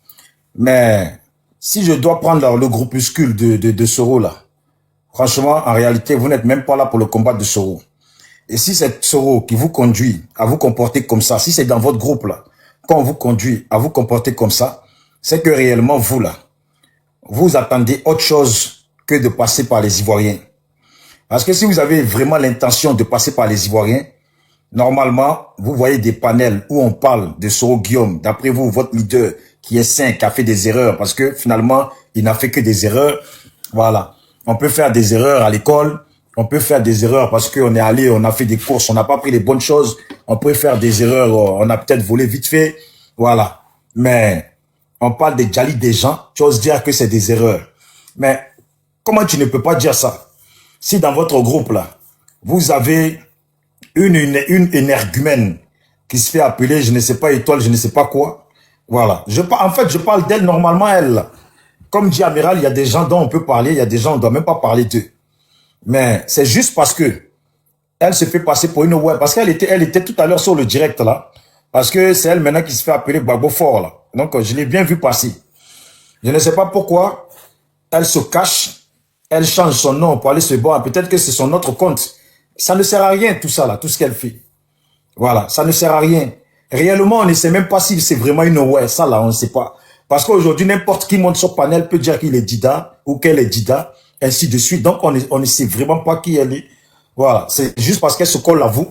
Mais si je dois prendre le groupuscule de Soro, là, franchement, en réalité, vous n'êtes même pas là pour le combat de Soro. Et si c'est Soro qui vous conduit à vous comporter comme ça, si c'est dans votre groupe, là, quand on vous conduit à vous comporter comme ça, c'est que réellement, vous, là, vous attendez autre chose que de passer par les Ivoiriens. Parce que si vous avez vraiment l'intention de passer par les Ivoiriens, normalement, vous voyez des panels où on parle de Soro Guillaume, d'après vous, votre leader, qui est sain, qui a fait des erreurs, parce que finalement, il n'a fait que des erreurs. Voilà. On peut faire des erreurs à l'école, on peut faire des erreurs parce qu'on est allé, on a fait des courses, on n'a pas pris les bonnes choses, on peut faire des erreurs, on a peut-être volé vite fait, voilà. Mais on parle des djalis des gens, tu oses dire que c'est des erreurs. Mais comment tu ne peux pas dire ça? Si dans votre groupe, là, vous avez une énergumène qui se fait appeler, je ne sais pas, étoile, je ne sais pas quoi, voilà. En fait, je parle d'elle normalement, elle. Comme dit Amiral, il y a des gens dont on peut parler, il y a des gens, on ne doit même pas parler d'eux. Mais c'est juste parce que elle se fait passer pour une web. Parce qu'elle était tout à l'heure sur le direct là. Parce que c'est elle maintenant qui se fait appeler Gbagbo Fort, là. Donc, je l'ai bien vu passer. Je ne sais pas pourquoi elle se cache, elle change son nom pour aller se boire. Peut-être que c'est son autre compte. Ça ne sert à rien, tout ça, là, tout ce qu'elle fait. Voilà, ça ne sert à rien. Réellement, on ne sait même pas si c'est vraiment une ouais, ça là, on ne sait pas. Parce qu'aujourd'hui, n'importe qui monte sur panel peut dire qu'il est Dida ou qu'elle est Dida, ainsi de suite. Donc, on ne sait vraiment pas qui elle est. Voilà, c'est juste parce qu'elle se colle à vous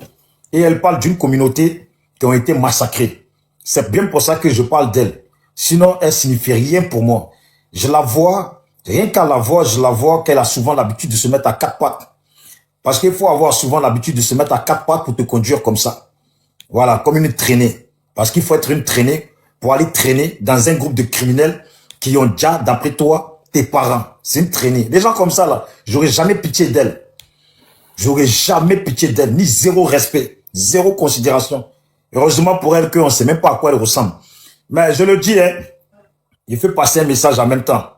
et elle parle d'une communauté qui ont été massacrées. C'est bien pour ça que je parle d'elle. Sinon, elle signifie rien pour moi. Je la vois, rien qu'à la voir, je la vois qu'elle a souvent l'habitude de se mettre à 4 pattes. Parce qu'il faut avoir souvent l'habitude de se mettre à 4 pattes pour te conduire comme ça. Voilà, comme une traînée. Parce qu'il faut être une traînée pour aller traîner dans un groupe de criminels qui ont déjà, d'après toi, tes parents. C'est une traînée. Des gens comme ça, là, j'aurais jamais pitié d'elle. J'aurais jamais pitié d'elle, ni zéro respect, zéro considération. Heureusement pour elle qu'on ne sait même pas à quoi elle ressemble. Mais je le dis, hein, il fait passer un message en même temps.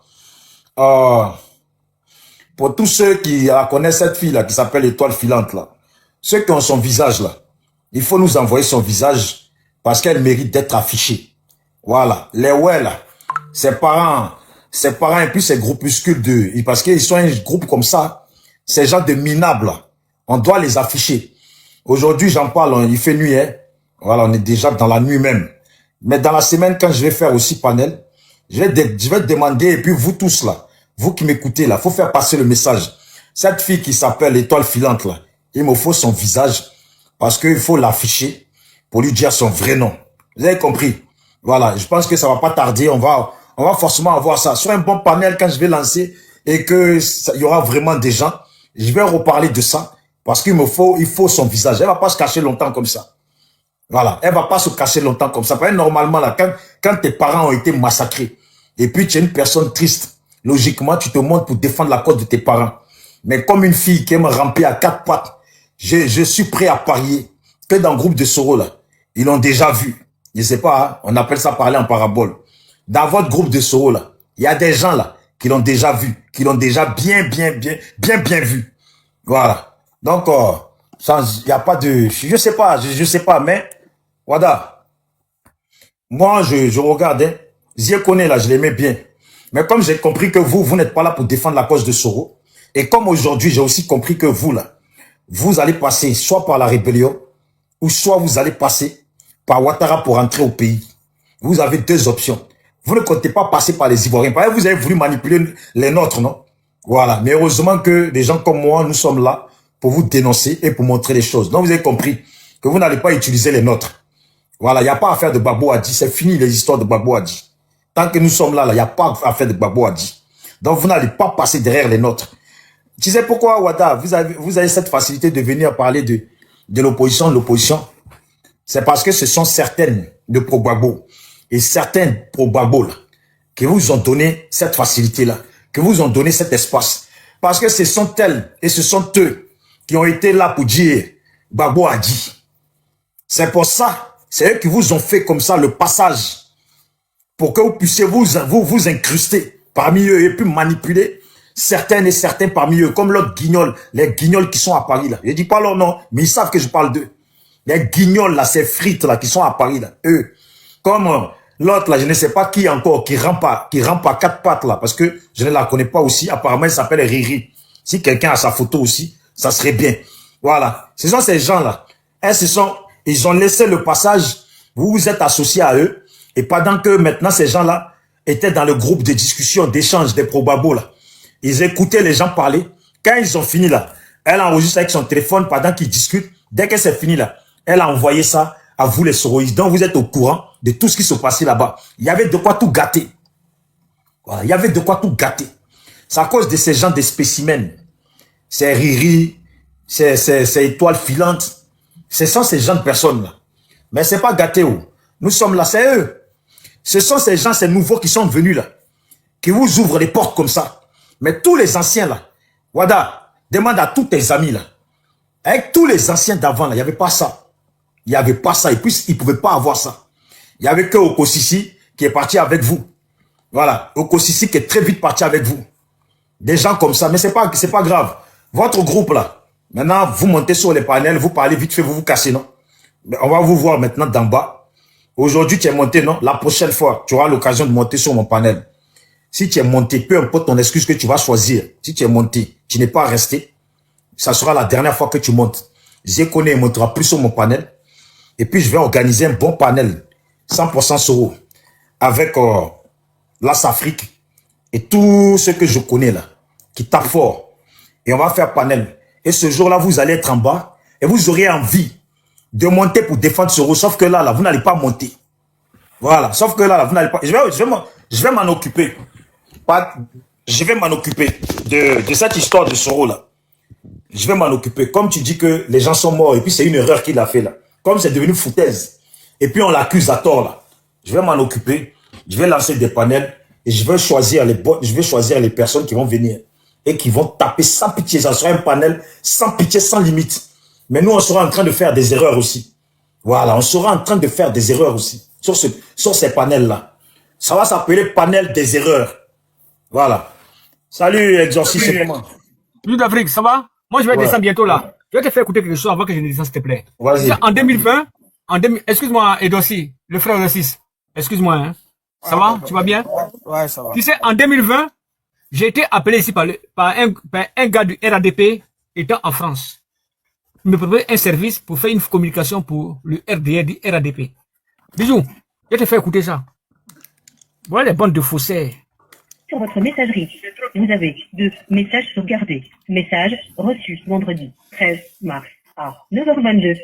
Pour tous ceux qui connaissent cette fille-là, qui s'appelle Étoile Filante, là, ceux qui ont son visage, là, il faut nous envoyer son visage parce qu'elle mérite d'être affichée. Voilà. Les ouais, là, ses parents et puis ces groupuscules parce qu'ils sont un groupe comme ça, ces gens de minables, là, on doit les afficher. Aujourd'hui, j'en parle, il fait nuit, hein. Voilà, on est déjà dans la nuit même. Mais dans la semaine, quand je vais faire aussi panel, je vais demander, et puis vous tous là, vous qui m'écoutez là, faut faire passer le message. Cette fille qui s'appelle Étoile Filante là, il me faut son visage parce qu'il faut l'afficher pour lui dire son vrai nom. Vous avez compris? Voilà, je pense que ça va pas tarder, on va forcément avoir ça. Sur un bon panel, quand je vais lancer et que il y aura vraiment des gens, je vais reparler de ça parce qu'il faut son visage. Elle va pas se cacher longtemps comme ça. Voilà, elle va pas se cacher longtemps comme ça. Parce que normalement, là, quand tes parents ont été massacrés, et puis tu es une personne triste, logiquement, tu te montres pour défendre la cause de tes parents. Mais comme une fille qui aime ramper à 4 pattes, je suis prêt à parier que dans le groupe de Soro, là, ils l'ont déjà vu. Je sais pas, hein, on appelle ça parler en parabole. Dans votre groupe de Soro, là, il y a des gens, là, qui l'ont déjà vu, qui l'ont déjà bien vu. Voilà. Donc, il n'y a pas de, je sais pas, mais, voilà. Moi, je regarde, hein. Ziekone, là, je l'aimais bien. Mais comme j'ai compris que vous n'êtes pas là pour défendre la cause de Soro, et comme aujourd'hui, j'ai aussi compris que vous, là, vous allez passer soit par la rébellion, ou soit vous allez passer par Ouattara pour entrer au pays. Vous avez 2 options. Vous ne comptez pas passer par les Ivoiriens. Parce que vous avez voulu manipuler les nôtres, non? Voilà. Mais heureusement que des gens comme moi, nous sommes là pour vous dénoncer et pour montrer les choses. Donc vous avez compris que vous n'allez pas utiliser les nôtres. Voilà, il n'y a pas à faire de Gbagbo Adi. C'est fini les histoires de Gbagbo Adi. Tant que nous sommes là, il n'y a pas à faire de Gbagbo Adi. Donc vous n'allez pas passer derrière les nôtres. Tu sais pourquoi, Wada, vous avez cette facilité de venir parler de l'opposition, c'est parce que ce sont certaines de pro-Gbagbo et certains pro-Gbagbo là, qui vous ont donné cette facilité-là, qui vous ont donné cet espace. Parce que ce sont elles et ce sont eux qui ont été là pour dire Gbagbo a dit. C'est pour ça, c'est eux qui vous ont fait comme ça le passage pour que vous puissiez vous incruster parmi eux et puis manipuler certaines et certains parmi eux, comme l'autre guignol, les guignols qui sont à Paris là. Je dis pas leur nom, mais ils savent que je parle d'eux. Les guignols là, ces frites là qui sont à Paris là, eux. Comme l'autre là, je ne sais pas qui encore, qui rampe à 4 pattes là, parce que je ne la connais pas aussi. Apparemment, elle s'appelle Riri. Si quelqu'un a sa photo aussi, ça serait bien. Voilà. Ce sont ces gens là. Ils ont laissé le passage. Vous vous êtes associés à eux. Et pendant que maintenant ces gens là étaient dans le groupe de discussion, d'échange des pro-Gbagbo là. Ils écoutaient les gens parler. Quand ils ont fini là, elle enregistre avec son téléphone pendant qu'ils discutent. Dès que c'est fini là, elle a envoyé ça à vous les soroïstes. Donc vous êtes au courant de tout ce qui se passait là-bas. Il y avait de quoi tout gâter. Voilà, il y avait de quoi tout gâter. C'est à cause de ces gens des spécimens. C'est Riri, c'est Étoile Filante. Ce sont ces gens de personnes là. Mais c'est pas gâté où. Nous sommes là, c'est eux. Ce sont ces gens, ces nouveaux qui sont venus là. Qui vous ouvrent les portes comme ça. Mais tous les anciens là, Wada, demande à tous tes amis là. Avec tous les anciens d'avant là, il n'y avait pas ça. Il n'y avait pas ça. Et puis, ils ne pouvaient pas avoir ça. Il n'y avait que Okosisi qui est parti avec vous. Voilà. Okosisi qui est très vite parti avec vous. Des gens comme ça. Mais c'est pas grave. Votre groupe là, maintenant, vous montez sur les panels, vous parlez vite fait, vous vous cassez, non? Mais on va vous voir maintenant d'en bas. Aujourd'hui, tu es monté, non? La prochaine fois, tu auras l'occasion de monter sur mon panel. Si tu es monté, peu importe ton excuse que tu vas choisir, si tu es monté, tu n'es pas resté, ça sera la dernière fois que tu montes. Zékoné ne montera plus sur mon panel. Et puis, je vais organiser un bon panel, 100% Soro, avec l'As Afrique et tous ceux que je connais là, qui tapent fort. Et on va faire panel. Et ce jour-là, vous allez être en bas et vous aurez envie de monter pour défendre Soro. Sauf que là, vous n'allez pas monter. Voilà. Sauf que là, vous n'allez pas. Je vais m'en occuper. Je vais m'en occuper de cette histoire de Soro là. Je vais m'en occuper. Comme tu dis que les gens sont morts et puis c'est une erreur qu'il a fait là. Comme c'est devenu foutaise. Et puis on l'accuse à tort là. Je vais m'en occuper. Je vais lancer des panels et je vais choisir les personnes qui vont venir et qui vont taper sans pitié. Ça sera un panel sans pitié, sans limite. Mais nous, on sera en train de faire des erreurs aussi. Voilà, on sera en train de faire des erreurs aussi sur ces panels-là. Ça va s'appeler panel des erreurs. Voilà. Salut, Exorciste, c'est comment? Lui d'Afrique, ça va? Moi, je vais descendre bientôt là. Je vais te faire écouter quelque chose avant que je ne descende, s'il te plaît. Vas-y. En 2020, excuse-moi, Edossi, le frère Edossi. Excuse-moi, hein. Ça va? Tu vas bien? Ouais, ça va. Tu sais, en 2020, j'ai été appelé ici par un gars du RADP étant en France. Il me proposait un service pour faire une communication pour le RDR du RADP. Bisous. Je vais te faire écouter ça. Voilà les bandes de faussaires. Sur votre messagerie, vous avez 2 messages sauvegardés. Message reçu vendredi 13 mars à 9h22.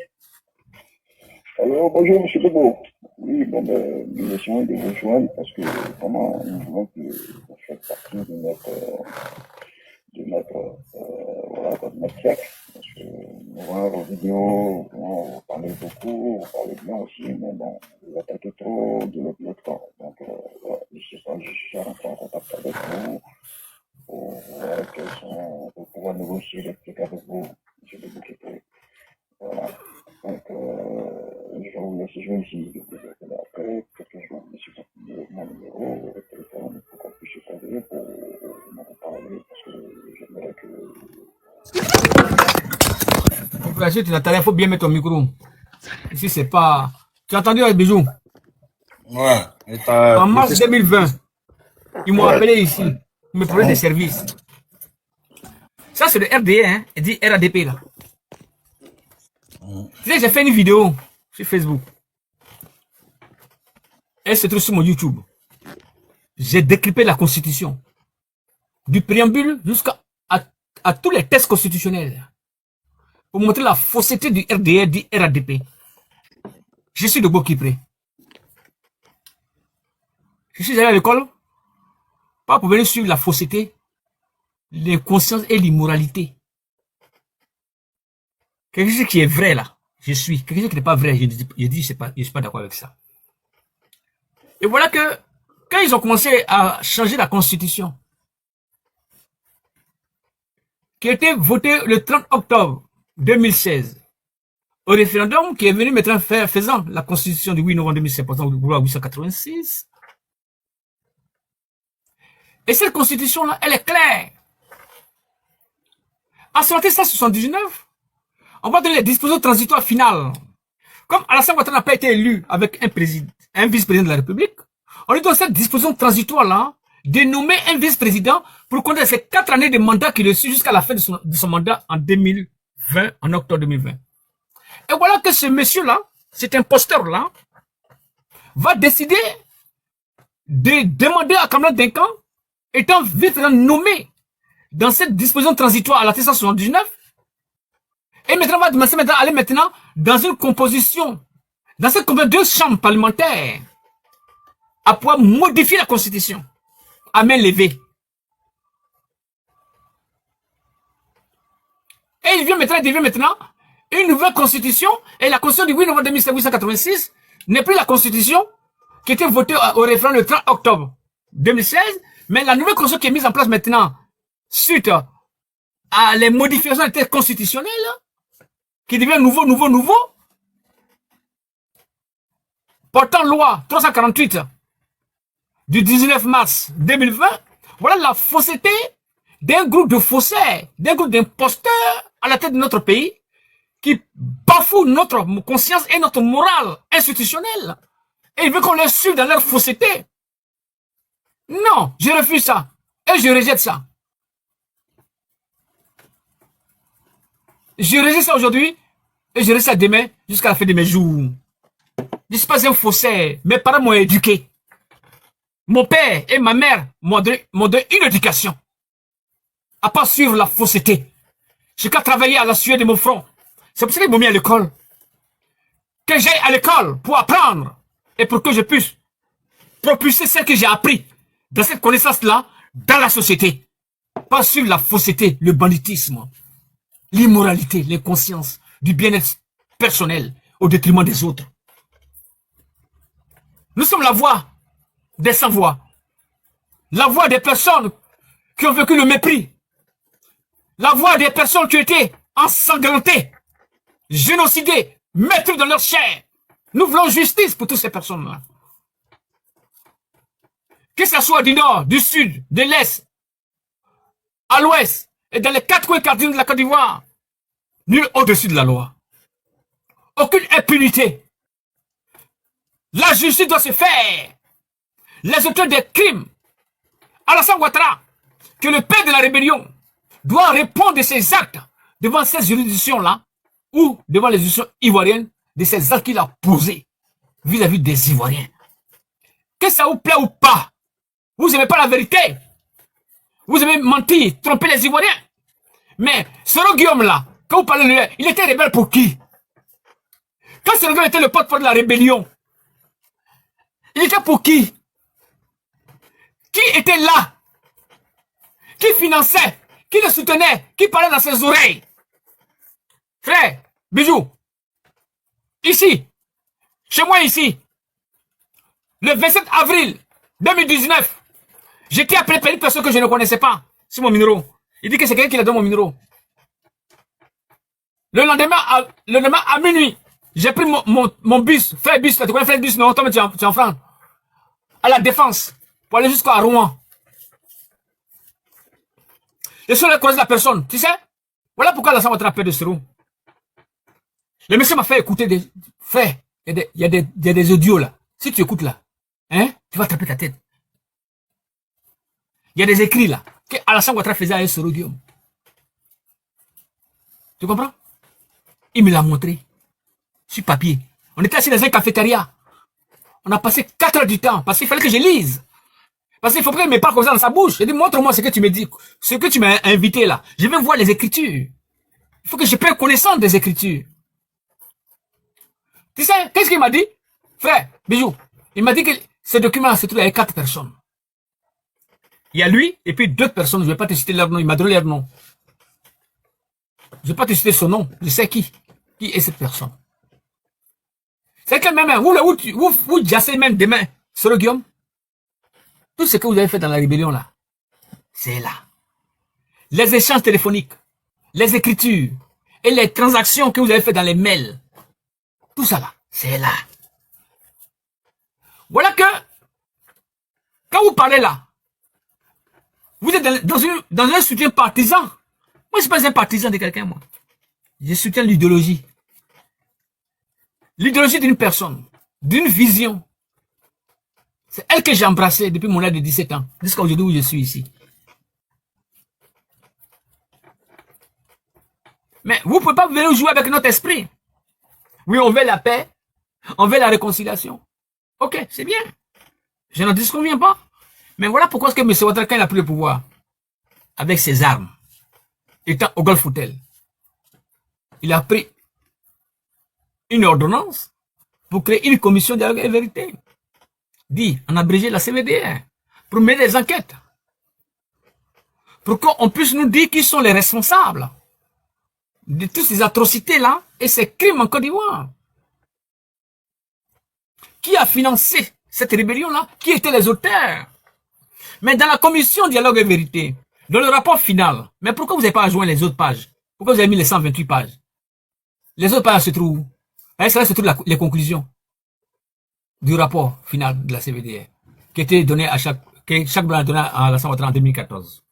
Alors, bonjour, M. Debo. Oui, bon, nous essayons de vous joindre parce que vraiment, nous voulons que vous faites partie de notre cercle. Parce que nous voyons vos vidéos, vous parlez beaucoup, vous parlez bien aussi, mais bon, vous attaquez trop de l'autre camp. Donc, je sais pas, je suis rentré en contact avec vous pour pouvoir négocier les trucs avec vous, M. Debo. Voilà. Donc, je vais vous laisser jouer ici. Après, quelques jours, je suis sorti de mon numéro, le téléphone, pour qu'on puisse se parler, pour m'en parler, parce que j'aimerais que... Tu n'attends, il faut bien mettre ton micro. Ici, c'est pas... Tu as entendu avec Bijou? Ouais. En mars 2020, ils m'ont appelé ici. Ils me prenaient des services. Ça, c'est le RDA, hein. Il dit RADP, là. Tu sais, j'ai fait une vidéo sur Facebook. Elle se trouve sur mon YouTube. J'ai décrypté la Constitution. Du préambule jusqu'à tous les textes constitutionnels. Pour montrer la fausseté du RDR, du RADP. Je suis de Bokipré. Je suis allé à l'école, pas pour venir suivre la fausseté, l'inconscience et l'immoralité. Quelque chose qui est vrai là, je suis. Quelque chose qui n'est pas vrai, je dis je ne suis pas d'accord avec ça. Et voilà que, quand ils ont commencé à changer la constitution, qui a été votée le 30 octobre 2016, au référendum qui est venu maintenant faisant la constitution du 8 novembre 2016, pourtant de loi 886. Et cette constitution-là, elle est claire. En 1779, on va donner les dispositions transitoires finales. Comme Alassane Ouattara n'a pas été élu avec un vice-président de la République, on lui donne cette disposition transitoire-là de nommer un vice-président pour connaître ces 4 années de mandat qu'il a reçu jusqu'à la fin de son mandat en 2020, en octobre 2020. Et voilà que ce monsieur-là, cet imposteur-là, va décider de demander à Kamel Dinkan, étant vice-président nommé dans cette disposition transitoire à l'article 179, et maintenant va aller maintenant dans une composition, dans cette composition de chambres parlementaires, à pouvoir modifier la constitution, à main levée. Et il devient maintenant une nouvelle constitution, et la constitution du 8 novembre 1886 n'est plus la constitution qui était votée au référendum le 30 octobre 2016, mais la nouvelle constitution qui est mise en place maintenant, suite à les modifications des textes constitutionnels, qui devient nouveau, portant loi 348 du 19 mars 2020, voilà la fausseté d'un groupe de faussaires, d'un groupe d'imposteurs à la tête de notre pays, qui bafoue notre conscience et notre morale institutionnelle. Et ils veulent qu'on les suive dans leur fausseté. Non, je refuse ça. Et je rejette ça. Je rejette ça aujourd'hui et je rejette ça demain jusqu'à la fin de mes jours. Je ne suis pas un faussaire. Mes parents m'ont éduqué. Mon père et ma mère m'ont donné une éducation. À pas suivre la fausseté. Je n'ai qu'à travailler à la sueur de mon front. C'est pour ça qu'ils m'ont mis à l'école. Que j'aille à l'école pour apprendre et pour que je puisse propulser ce que j'ai appris dans cette connaissance-là dans la société. Pas suivre la fausseté, le banditisme, l'immoralité, l'inconscience, du bien-être personnel au détriment des autres. Nous sommes la voix des sans-voix. La voix des personnes qui ont vécu le mépris. La voix des personnes qui ont été ensanglantées, génocidées, meurtries dans leur chair. Nous voulons justice pour toutes ces personnes-là. Que ce soit du nord, du sud, de l'est, à l'ouest, et dans les 4 coins cardinaux de la Côte d'Ivoire, nul au-dessus de la loi. Aucune impunité. La justice doit se faire. Les auteurs des crimes, Alassane Ouattara, que le père de la rébellion, doit répondre de ses actes devant ces juridictions-là, ou devant les juridictions ivoiriennes, de ces actes qu'il a posés vis-à-vis des Ivoiriens. Que ça vous plaît ou pas, vous n'aimez pas la vérité. Vous aimez mentir, tromper les Ivoiriens. Mais Soro Guillaume là, quand vous parlez de lui, il était rebelle pour qui? Quand Soro Guillaume était le porte-parole de la rébellion, il était pour qui? Qui était là? Qui finançait? Qui le soutenait? Qui parlait dans ses oreilles? Frère, Bijou, ici, chez moi ici, le 27 avril 2019, j'étais appelé par une personne que je ne connaissais pas sur mon numéro. Il dit que c'est quelqu'un qui a donné mon numéro. Le lendemain à minuit, j'ai pris mon bus, frère bus, tu connais frère bus, non, toi, tu es en France, à la Défense, pour aller jusqu'à Rouen. Je suis allé croiser la personne, tu sais? Voilà pourquoi Alassane Ouattara a peur de ce roux. Le monsieur m'a fait écouter des... Frère, il y a des audios là. Si tu écoutes là, hein, tu vas taper ta tête. Il y a des écrits là, que Alassane Ouattara faisait à ce Guillaume. Tu comprends? Il me l'a montré. Sur papier. On était assis dans un cafétéria. On a passé 4 heures du temps, parce qu'il fallait que je lise. Parce qu'il faut qu'il me parle comme ça dans sa bouche. J'ai dit, montre-moi ce que tu me dis, ce que tu m'as invité là. Je veux voir les écritures. Il faut que je prenne connaissance des écritures. Tu sais, qu'est-ce qu'il m'a dit? Frère, Bijou, il m'a dit que ce document se trouve avec 4 personnes. Il y a lui, et puis 2 personnes, je ne vais pas te citer leur nom, il m'a donné leur nom. Je ne vais pas te citer son nom, je sais qui est cette personne. C'est que même, vous jassez même demain, Soro Guillaume. Tout ce que vous avez fait dans la rébellion là, c'est là. Les échanges téléphoniques, les écritures et les transactions que vous avez fait dans les mails, tout ça là, c'est là. Voilà que, quand vous parlez là, vous êtes dans un soutien partisan. Moi, je ne suis pas un partisan de quelqu'un, moi. Je soutiens l'idéologie. L'idéologie d'une personne, d'une vision. C'est elle que j'ai embrassée depuis mon âge de 17 ans, jusqu'à aujourd'hui où je suis ici. Mais vous ne pouvez pas venir jouer avec notre esprit. Oui, on veut la paix, on veut la réconciliation. Ok, c'est bien. Je n'en disconviens pas. Mais voilà pourquoi est-ce que M. Ouattara, quand il a pris le pouvoir, avec ses armes, étant au Golfe Hôtel, il a pris une ordonnance pour créer une commission de dialogue et vérité. Dit, en abrégé la CVDR, pour mener des enquêtes. Pour qu'on puisse nous dire qui sont les responsables de toutes ces atrocités-là et ces crimes en Côte d'Ivoire. Qui a financé cette rébellion-là? Qui étaient les auteurs? Mais dans la commission dialogue et vérité, dans le rapport final, mais pourquoi vous n'avez pas joint les autres pages? Pourquoi vous avez mis les 128 pages? Les autres pages se trouvent où? Ça se trouve les conclusions du rapport final de la CVDR, qui était donné à chaque blanc a donné à Alassane Ouattara en 2014.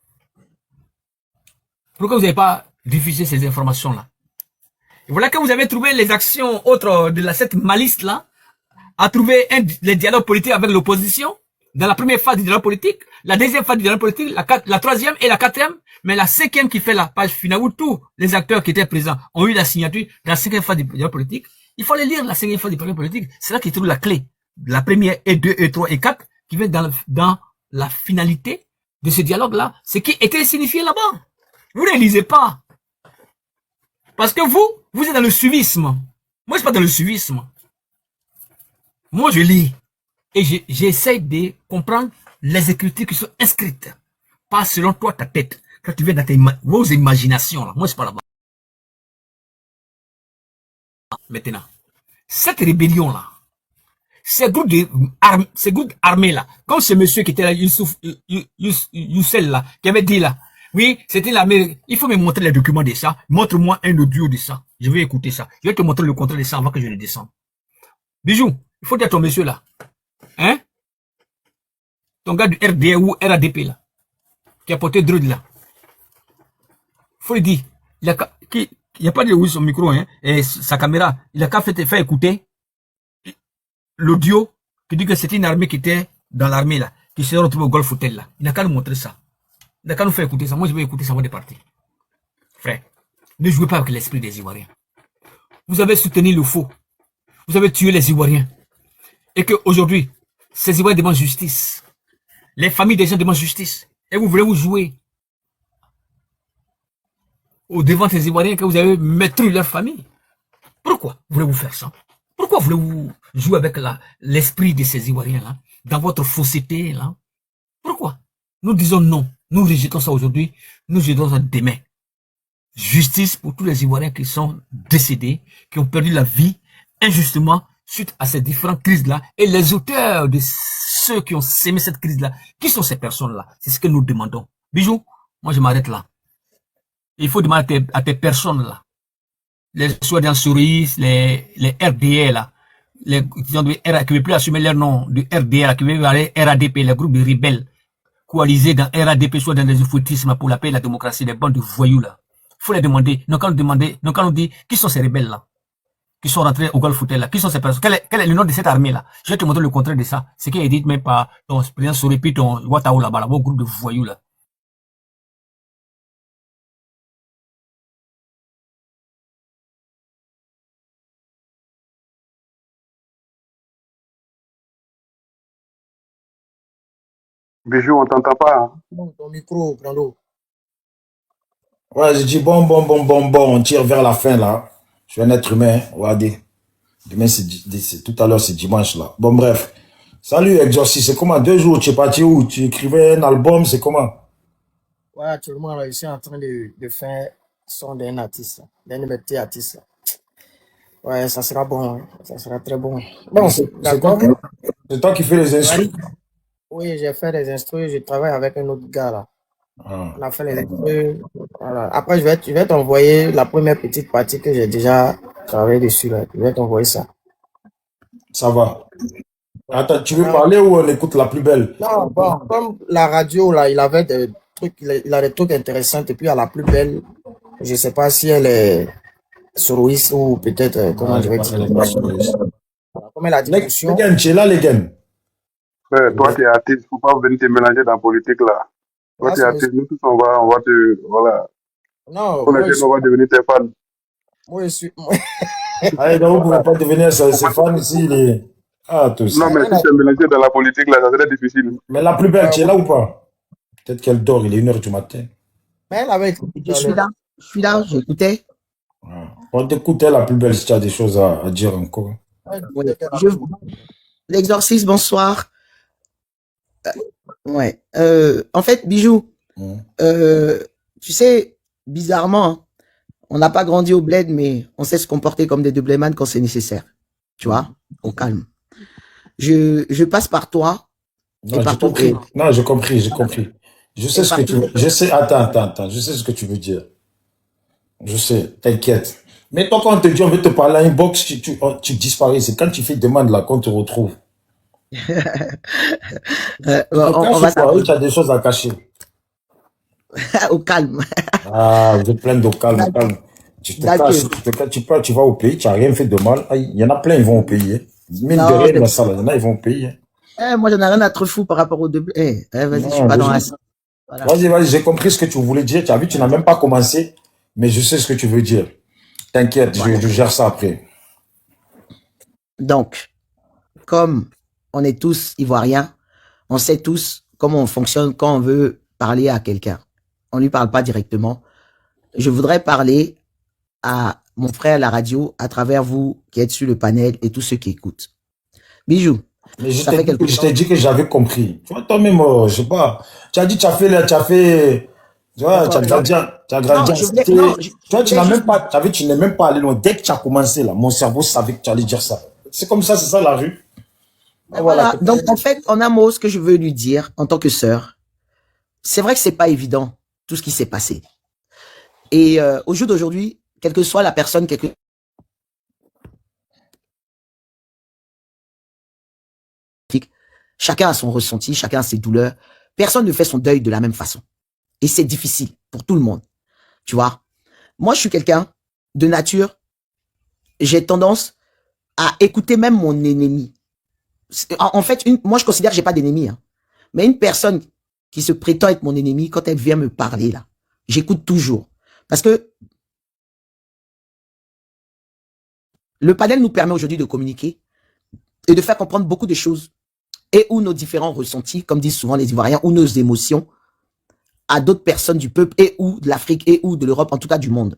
Pourquoi vous n'avez pas diffusé ces informations-là? Et voilà que vous avez trouvé les actions autres de cette malice-là, à trouver les dialogues politiques avec l'opposition, dans la première phase du dialogue politique, la deuxième phase du dialogue politique, la troisième et la quatrième, mais la cinquième qui fait la page finale où tous les acteurs qui étaient présents ont eu la signature dans la cinquième phase du dialogue politique. Il faut aller lire la cinquième phase du dialogue politique. C'est là qu'il trouve la clé. La première et 2 et 3 et 4 qui vient dans la finalité de ce dialogue-là, ce qui était signifié là-bas. Vous ne lisez pas. Parce que vous êtes dans le suivisme. Moi, je suis pas dans le suivisme. Moi, je lis. Et j'essaie de comprendre les écritures qui sont inscrites. Pas selon toi, ta tête. Quand tu viens dans vos imaginations, là. Moi, je suis pas là-bas. Maintenant, cette rébellion-là, ces groupes armés là, comme ce monsieur qui était là, Youssel là, qui avait dit là, oui, c'était l'armée, il faut me montrer les documents de ça, montre-moi un audio de ça, je vais écouter ça, je vais te montrer le contrat de ça avant que je le descende. Bijou, il faut dire ton monsieur là, hein, ton gars du RDA ou RADP là, qui a porté Drud là, faut lui dire, il n'y a pas de son micro, hein, et sa caméra, il a qu'à faire écouter l'audio qui dit que c'était une armée qui était dans l'armée là, qui s'est retrouvée au Golf Hotel là. Il n'a qu'à nous montrer ça. Il n'a qu'à nous faire écouter ça. Moi, je vais écouter ça avant de partir. Frère, ne jouez pas avec l'esprit des Ivoiriens. Vous avez soutenu le faux. Vous avez tué les Ivoiriens. Et qu'aujourd'hui, ces Ivoiriens demandent justice. Les familles des gens demandent justice. Et vous voulez vous jouer au devant des Ivoiriens que vous avez maîtrisé leur famille. Pourquoi voulez-vous faire ça? Pourquoi voulez-vous jouer avec l'esprit de ces Ivoiriens-là, dans votre fausseté, là? Pourquoi? Nous disons non. Nous rejetons ça aujourd'hui. Nous rejetons ça demain. Justice pour tous les Ivoiriens qui sont décédés, qui ont perdu la vie injustement suite à ces différentes crises-là. Et les auteurs de ceux qui ont sémé cette crise-là, qui sont ces personnes-là? C'est ce que nous demandons. Bijou, moi je m'arrête là. Il faut demander à tes personnes-là, les soi-disant souris, les RDA là, les qui ne veulent plus assumer leur nom du RDA là, qui veulent aller RADP, les groupes de rebelles coalisés dans RADP, soit dans les foutismes pour la paix et la démocratie, les bandes de voyous là. Faut les demander. Donc quand on dit qui sont ces rebelles là, qui sont rentrés au Golf Hotel là, qui sont ces personnes, quel est le nom de cette armée là? Je vais te montrer le contraire de ça. Ce qui est dit même par ton président Sorepi, ton Ouattao là-bas, là, vos groupes de voyous là. Bijou, on t'entend pas. Hein? Bon, ton micro, prends-le. Ouais, j'ai dit bon, on tire vers la fin là. Je suis un être humain, regardez. Demain, tout à l'heure, c'est dimanche là. Bon, bref. Salut, Exorcist, c'est comment? 2 jours, tu es parti où? Tu écrivais un album, c'est comment? Ouais, actuellement, là, je suis en train de faire son d'un artiste, d'un petit artiste. Là. Ouais, ça sera bon, hein. Ça sera très bon. Bon, c'est toi qui fais les instruments? Oui, j'ai fait des instruments, je travaille avec un autre gars là. Ah. On a fait les instruments. Voilà. Après, je vais t'envoyer la première petite partie que j'ai déjà travaillé dessus là. Je vais t'envoyer ça. Ça va. Attends, tu veux parler ou on écoute la plus belle? Non, bon, comme la radio là, il avait des trucs, il a des trucs intéressants et puis à la plus belle, je sais pas si elle est soloiste ou peut-être comment je vais dire. Comme elle a dit. Tu es là, les gars. Toi, tu es artiste, faut pas venir te mélanger dans la politique là. Toi, tu es artiste, nous tous on va te. Voilà. Non, on va devenir tes fans. Moi, je suis. Allez, donc vous ne pouvez pas devenir ses fans ici. Ah, tout ça. Non, mais si tu es mélangé dans la politique là, ça serait difficile. Mais la plus belle, tu es là ou pas? Peut-être qu'elle dort, il est 1h du matin. Mais elle avait. Je suis là, j'écoutais. On t'écoutait la plus belle si tu as des choses à dire encore. L'exorcisme, bonsoir. Ouais. En fait, Bijou, tu sais, bizarrement, on n'a pas grandi au bled, mais on sait se comporter comme des doublemans quand c'est nécessaire. Tu vois, au calme. Je passe par toi. Non, j'ai compris. Non, j'ai compris. Je sais ce que tu veux. Je sais. Attends. Je sais ce que tu veux dire. Je sais. T'inquiète. Mais toi, quand on te dit, on veut te parler à inbox, tu disparais. C'est quand tu fais demande là qu'on te retrouve. On va savoir. Tu as des choses à cacher. Au calme. Ah, vous êtes plein d'au calme. Tu te caches, tu vas au pays, tu n'as rien fait de mal. Il y en a plein, ils vont au pays. Mine de Non, rien, dans ça, là, il y en a, ils vont payer. moi, j'en ai rien à trop fou par rapport au début. Vas-y, je suis Non, pas dans la... vas-y, Voilà. vas-y, j'ai compris ce que tu voulais dire. Tu as vu, tu n'as même pas commencé, mais je sais ce que tu veux dire. T'inquiète, Voilà. je gère ça après. Donc, comme on est tous ivoiriens, on sait tous comment on fonctionne quand on veut parler à quelqu'un. On lui parle pas directement. Je voudrais parler à mon frère à la radio à travers vous qui êtes sur le panel et tous ceux qui écoutent. Bijou, Mais ça fait quelque je temps. t'ai dit que j'avais compris. Tu vois, toi-même, je sais pas. Tu as dit, tu as fait, tu vois, tu as grandi, Non, je voulais, non, je toi, tu voulais n'as juste... même pas, tu n'es même pas allé loin. Dès que tu as commencé, là, mon cerveau savait que tu allais dire ça. C'est comme ça, c'est ça la rue. Ben voilà. Donc, en fait, en un mot, ce que je veux lui dire en tant que sœur, c'est vrai que c'est pas évident, tout ce qui s'est passé. Et au jour d'aujourd'hui, quelle que soit la personne, chacun a son ressenti, chacun a ses douleurs. Personne ne fait son deuil de la même façon. Et c'est difficile pour tout le monde. Tu vois? Moi, je suis quelqu'un de nature, j'ai tendance à écouter même mon ennemi. En fait, moi, je considère que j'ai pas d'ennemi, hein. Mais une personne qui se prétend être mon ennemi, quand elle vient me parler, là, j'écoute toujours. Parce que le panel nous permet aujourd'hui de communiquer et de faire comprendre beaucoup de choses et où nos différents ressentis, comme disent souvent les Ivoiriens, ou nos émotions à d'autres personnes du peuple et ou de l'Afrique et ou de l'Europe, en tout cas du monde.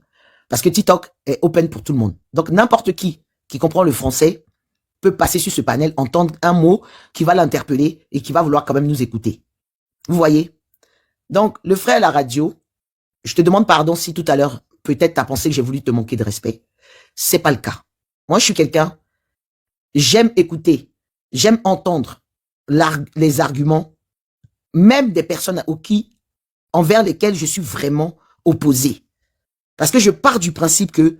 Parce que TikTok est open pour tout le monde. Donc n'importe qui comprend le français peut passer sur ce panel, entendre un mot qui va l'interpeller et qui va vouloir quand même nous écouter. Vous voyez? Donc le frère à la radio, je te demande pardon si tout à l'heure, peut-être tu as pensé que j'ai voulu te manquer de respect. C'est pas le cas. Moi, je suis quelqu'un, j'aime écouter, j'aime entendre les arguments, même des personnes envers lesquelles je suis vraiment opposé. Parce que je pars du principe que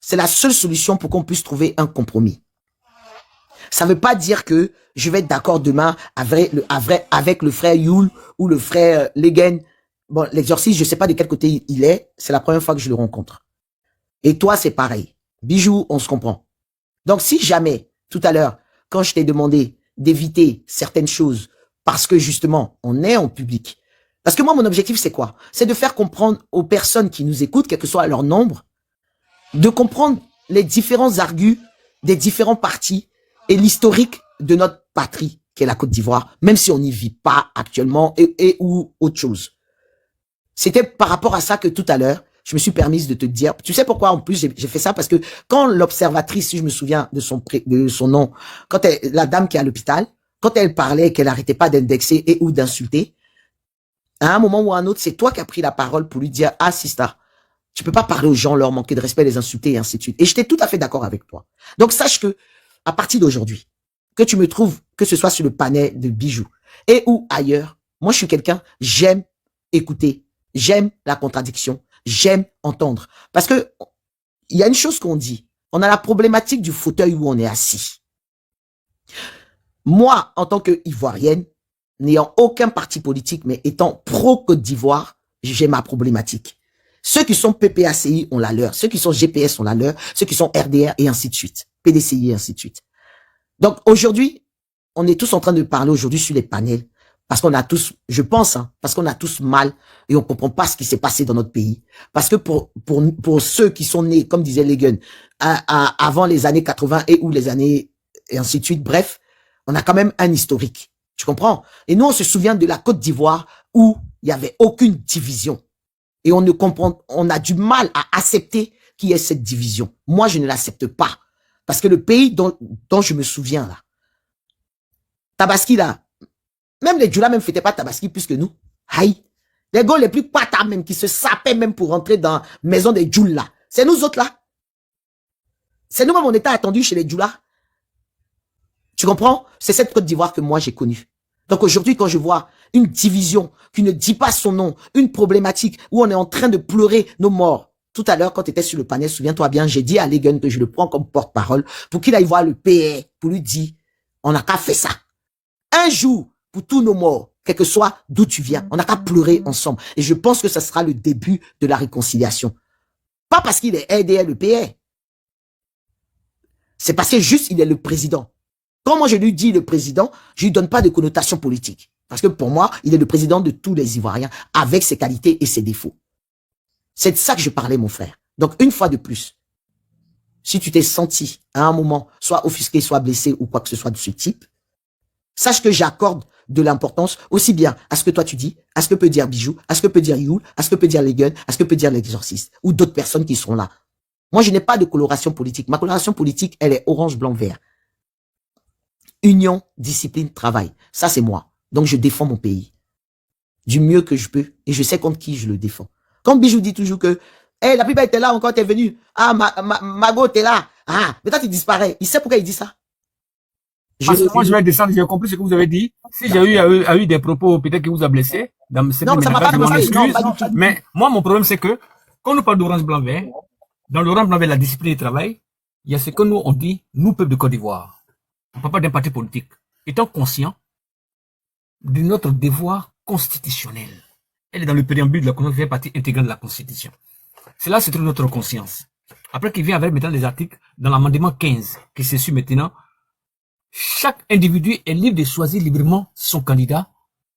c'est la seule solution pour qu'on puisse trouver un compromis. Ça ne veut pas dire que je vais être d'accord demain avec le frère Yul ou le frère Legen. Bon, l'exorciste, je ne sais pas de quel côté il est. C'est la première fois que je le rencontre. Et toi, c'est pareil. Bijou, on se comprend. Donc, si jamais, tout à l'heure, quand je t'ai demandé d'éviter certaines choses parce que justement, on est en public. Parce que moi, mon objectif, c'est quoi? C'est de faire comprendre aux personnes qui nous écoutent, quel que soit leur nombre, de comprendre les différents argus des différents partis et l'historique de notre patrie, qui est la Côte d'Ivoire, même si on n'y vit pas actuellement et ou autre chose. C'était par rapport à ça que tout à l'heure, je me suis permise de te dire, tu sais pourquoi en plus j'ai fait ça? Parce que quand l'observatrice, si je me souviens de son nom, quand la dame qui est à l'hôpital, quand elle parlait qu'elle n'arrêtait pas d'indexer et ou d'insulter, à un moment ou à un autre, c'est toi qui as pris la parole pour lui dire, ah, Sista, tu peux pas parler aux gens, leur manquer de respect, les insulter et ainsi de suite. Et j'étais tout à fait d'accord avec toi. Donc, sache que, à partir d'aujourd'hui, que tu me trouves, que ce soit sur le panel de Bijou et ou ailleurs, moi, je suis quelqu'un, j'aime écouter, j'aime la contradiction, j'aime entendre. Parce que, il y a une chose qu'on dit. On a la problématique du fauteuil où on est assis. Moi, en tant qu'Ivoirienne, n'ayant aucun parti politique, mais étant pro-Côte d'Ivoire, j'ai ma problématique. Ceux qui sont PPACI ont la leur, ceux qui sont GPS ont la leur, ceux qui sont RDR et ainsi de suite, PDCI et ainsi de suite. Donc aujourd'hui, on est tous en train de parler aujourd'hui sur les panels, parce qu'on a tous, je pense, parce qu'on a tous mal et on comprend pas ce qui s'est passé dans notre pays. Parce que pour ceux qui sont nés, comme disait Legen, avant les années 80 et ou les années et ainsi de suite, bref, on a quand même un historique. Tu comprends? Et nous, on se souvient de la Côte d'Ivoire où il n'y avait aucune division. Et on a du mal à accepter qu'il y ait cette division. Moi, je ne l'accepte pas. Parce que le pays dont je me souviens, là, Tabaski, là, même les Djoula même fêtaient pas Tabaski plus que nous. Aïe. Les gars les plus patas même, qui se sapaient même pour rentrer dans la maison des Djoula, là. C'est nous autres, là. C'est nous-mêmes, on était attendus chez les Djoula. Tu comprends? C'est cette Côte d'Ivoire que moi j'ai connue. Donc aujourd'hui, quand je vois une division qui ne dit pas son nom, une problématique où on est en train de pleurer nos morts. Tout à l'heure, quand tu étais sur le panel, souviens-toi bien, j'ai dit à Legen que je le prends comme porte-parole pour qu'il aille voir le PR, pour lui dire, on n'a qu'à faire ça. Un jour, pour tous nos morts, quel que soit d'où tu viens, on n'a qu'à pleurer ensemble. Et je pense que ça sera le début de la réconciliation. Pas parce qu'il est aidé à le PR. C'est parce que juste, il est le président. Quand moi je lui dis le président, je lui donne pas de connotation politique. Parce que pour moi, il est le président de tous les Ivoiriens, avec ses qualités et ses défauts. C'est de ça que je parlais, mon frère. Donc, une fois de plus, si tu t'es senti à un moment, soit offusqué, soit blessé, ou quoi que ce soit de ce type, sache que j'accorde de l'importance aussi bien à ce que toi tu dis, à ce que peut dire Bijou, à ce que peut dire Youl, à ce que peut dire les Guns, à ce que peut dire l'exorciste, ou d'autres personnes qui seront là. Moi, je n'ai pas de coloration politique. Ma coloration politique, elle est orange, blanc, vert. Union, discipline, travail. Ça, c'est moi. Donc, je défends mon pays du mieux que je peux et je sais contre qui je le défends. Quand Bijou dit toujours que hey, la plupart était là encore, t'es venu. Ah, Mago, t'es là. Ah, mais toi, tu disparais. Il sait pourquoi il dit ça. Moi, je vais descendre, j'ai compris ce que vous avez dit. Si j'ai eu des propos, peut-être qui vous a blessé, dans ce non, ça m'a pas blessé. Mais moi, mon problème, c'est que, quand nous parlons d'orange blanc vert, dans l'orange blanc vert, la discipline du travail, il y a ce que nous, on dit, nous, peuple de Côte d'Ivoire. On ne parle pas d'un parti politique. Étant conscient de notre devoir constitutionnel. Elle est dans le préambule de la Constitution, fait partie intégrante de la Constitution. Cela, c'est notre conscience. Après qu'il vient avec maintenant les articles dans l'amendement 15, qui se suit maintenant, chaque individu est libre de choisir librement son candidat,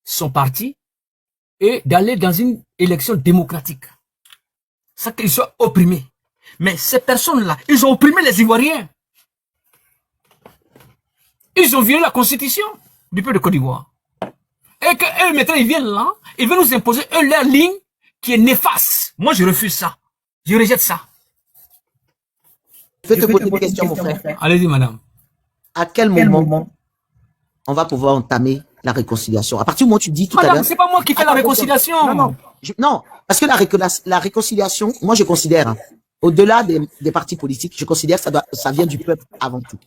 son parti, et d'aller dans une élection démocratique. Sans qu'ils soient opprimés. Mais ces personnes-là, ils ont opprimé les Ivoiriens. Ils ont violé la constitution du peuple de Côte d'Ivoire. Et qu'eux, maintenant, ils viennent là, ils veulent nous imposer leur ligne qui est néfaste. Moi, je refuse ça. Je rejette ça. Je vais te poser une question, mon frère. Allez-y, madame. À quel moment on va pouvoir entamer la réconciliation? À partir du moment où tu dis tout à l'heure... Madame, c'est pas moi qui fais la réconciliation. Non, parce que la réconciliation, moi je considère, hein, au-delà des partis politiques, je considère que ça vient du peuple avant tout.